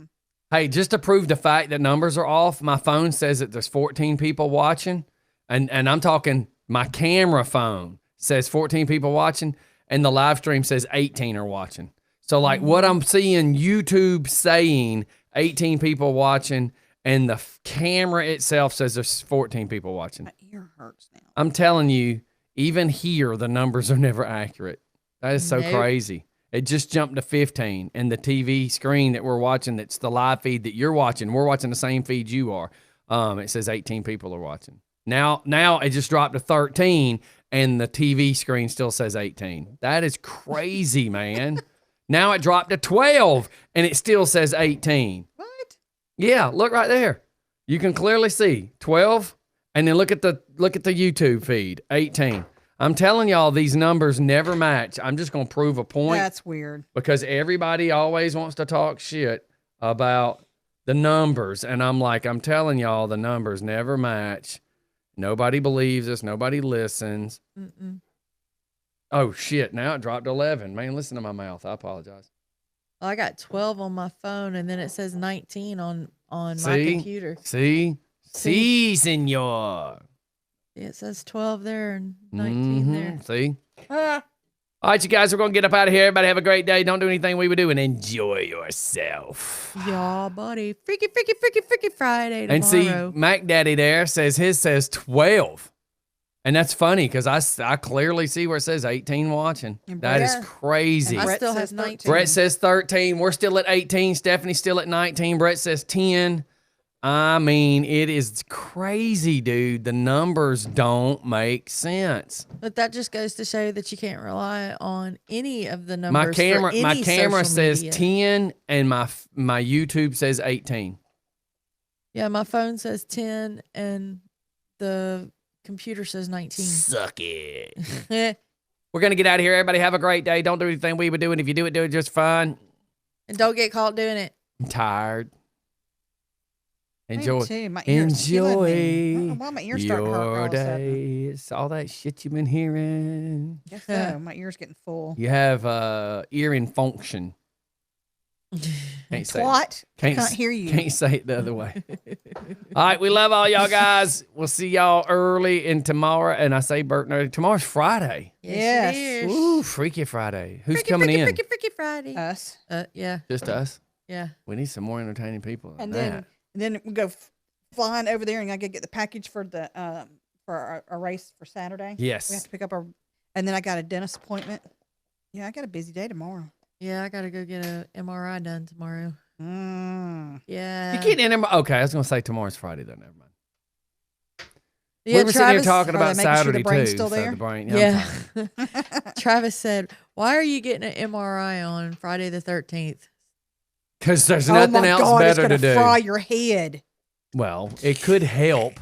Hey, just to prove the fact that numbers are off, my phone says that there's 14 people watching, and I'm talking my camera phone says 14 people watching, and the live stream says 18 are watching. So like what I'm seeing YouTube saying 18 people watching, and the camera itself says there's 14 people watching. my ear hurts now. I'm telling you, even here the numbers are never accurate. That is so Nope. crazy. It just jumped to 15, and the TV screen that we're watching, that's the live feed that you're watching. We're watching the same feed you are. It says 18 people are watching. Now it just dropped to 13, and the TV screen still says 18. That is crazy, man. Now it dropped to 12, and it still says 18. What? Yeah, look right there. You can clearly see 12, and then look at the YouTube feed, 18. I'm telling y'all, these numbers never match. I'm just going to prove a point. That's weird. Because everybody always wants to talk shit about the numbers. And I'm like, I'm telling y'all, the numbers never match. Nobody believes us. Nobody listens. Mm-mm. Oh, shit. Now it dropped to 11. Man, listen to my mouth. I apologize. Well, I got 12 on my phone, and then it says 19 on my See? computer. See, senor. Yeah, it says 12 there and 19 there. See? All right, you guys, we're going to get up out of here. Everybody have a great day. Don't do anything we would do and enjoy yourself. Yeah, buddy. Freaky Friday tomorrow. And see, Mac Daddy there says his says 12. And that's funny because I clearly see where it says 18 watching. That is crazy. I still have 19. Brett says 13. We're still at 18. Stephanie's still at 19. Brett says 10. I mean, it is crazy, dude. The numbers don't make sense. But that just goes to show that you can't rely on any of the numbers. My camera says media. 10 and my YouTube says 18. Yeah, my phone says 10 and the computer says 19. Suck it. We're going to get out of here. Everybody have a great day. Don't do anything we would do. And if you do it just fine. And don't get caught doing it. I'm tired. Me Enjoy. too. My ear's killing me. I don't know why my ears start hurting all your of a sudden. day. It's all that shit you've been hearing. Guess so. My ear's getting full. You have ear function. Can't say it. Twat. Can't Can't hear you. Can't say it the other way. All right, we love all y'all guys. We'll see y'all early in tomorrow. And I say Bert and Ernie, tomorrow's Friday. Yes. it is. Ooh, Freaky Friday. Who's Freaky, coming freaky, in? Freaky Friday. Us. Yeah. Just us? Yeah. We need some more entertaining people than And that. then we go flying over there, and I gotta get the package for the for our race for Saturday. Yes. We have to pick up and then I got a dentist appointment. Yeah, I got a busy day tomorrow. Yeah, I got to go get a MRI done tomorrow. Yeah. You get in okay, I was going to say tomorrow's Friday, though. Never mind. Yeah, we were sitting here Travis- talking Are they about making sure Saturday, the brain's too. still so there? the brain, Yeah. I'm fine. Travis said, "Why are you getting an MRI on Friday the 13th?" Because there's Oh nothing my else God, it's better to gonna do. fry your head. Well, it could help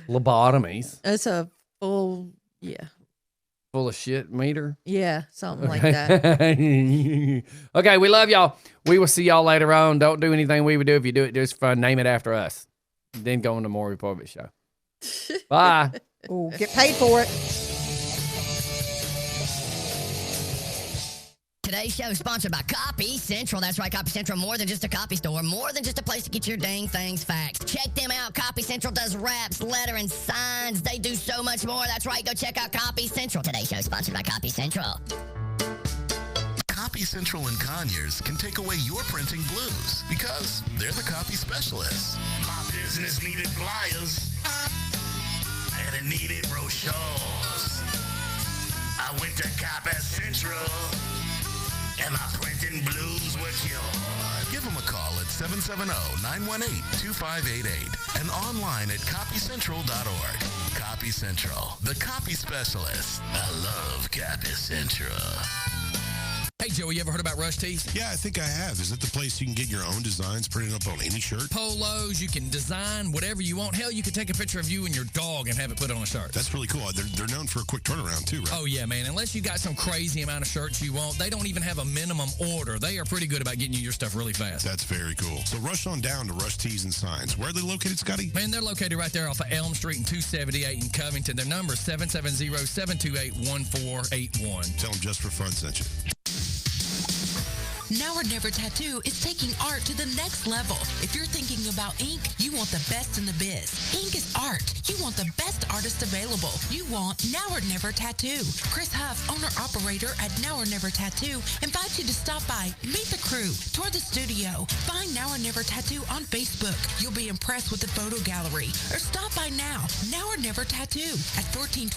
lobotomies. It's a full, Full of shit meter. yeah, something like that. Okay, we love y'all. We will see y'all later on. Don't do anything we would do. If you do it, just fun. Name it after us. then go on the Maury Povich Show. Bye. Ooh, get paid for it. Today's show is sponsored by Copy Central. That's right, Copy Central, more than just a copy store, more than just a place to get your dang things faxed. Check them out. Copy Central does raps, letter, and signs. They do so much more. That's right, go check out Copy Central. Today's show is sponsored by Copy Central. Copy Central and Conyers can take away your printing blues because they're the copy specialists. My business needed flyers and it needed brochures. I went to Copy Central and my printing blues were cured. Give them a call at 770-918-2588 and online at copycentral.org. Copy Central, the copy specialist. I love Copy Central. Hey, Joey, you ever heard about Rush Tees? Yeah, I think I have. Is it the place you can get your own designs printed up on any shirt? Polos, you can design whatever you want. Hell, you can take a picture of you and your dog and have it put on a shirt. That's really cool. They're known for a quick turnaround, too, right? Oh, yeah, man. Unless you got some crazy amount of shirts you want, they don't even have a minimum order. They are pretty good about getting you your stuff really fast. That's very cool. So rush on down to Rush Tees and Signs. Where are they located, Scotty? Man, they're located right there off of Elm Street and 278 in Covington. Their number is 770-728-1481. Tell them Just for Fun sent you. Now or Never Tattoo is taking art to the next level. If you're thinking about ink, you want the best in the biz. Ink is art. You want the best artist available. You want Now or Never Tattoo. Chris Huff, owner-operator at Now or Never Tattoo, invites you to stop by, meet the crew, tour the studio, find Now or Never Tattoo on Facebook. You'll be impressed with the photo gallery. Or stop by now, Now or Never Tattoo at 1427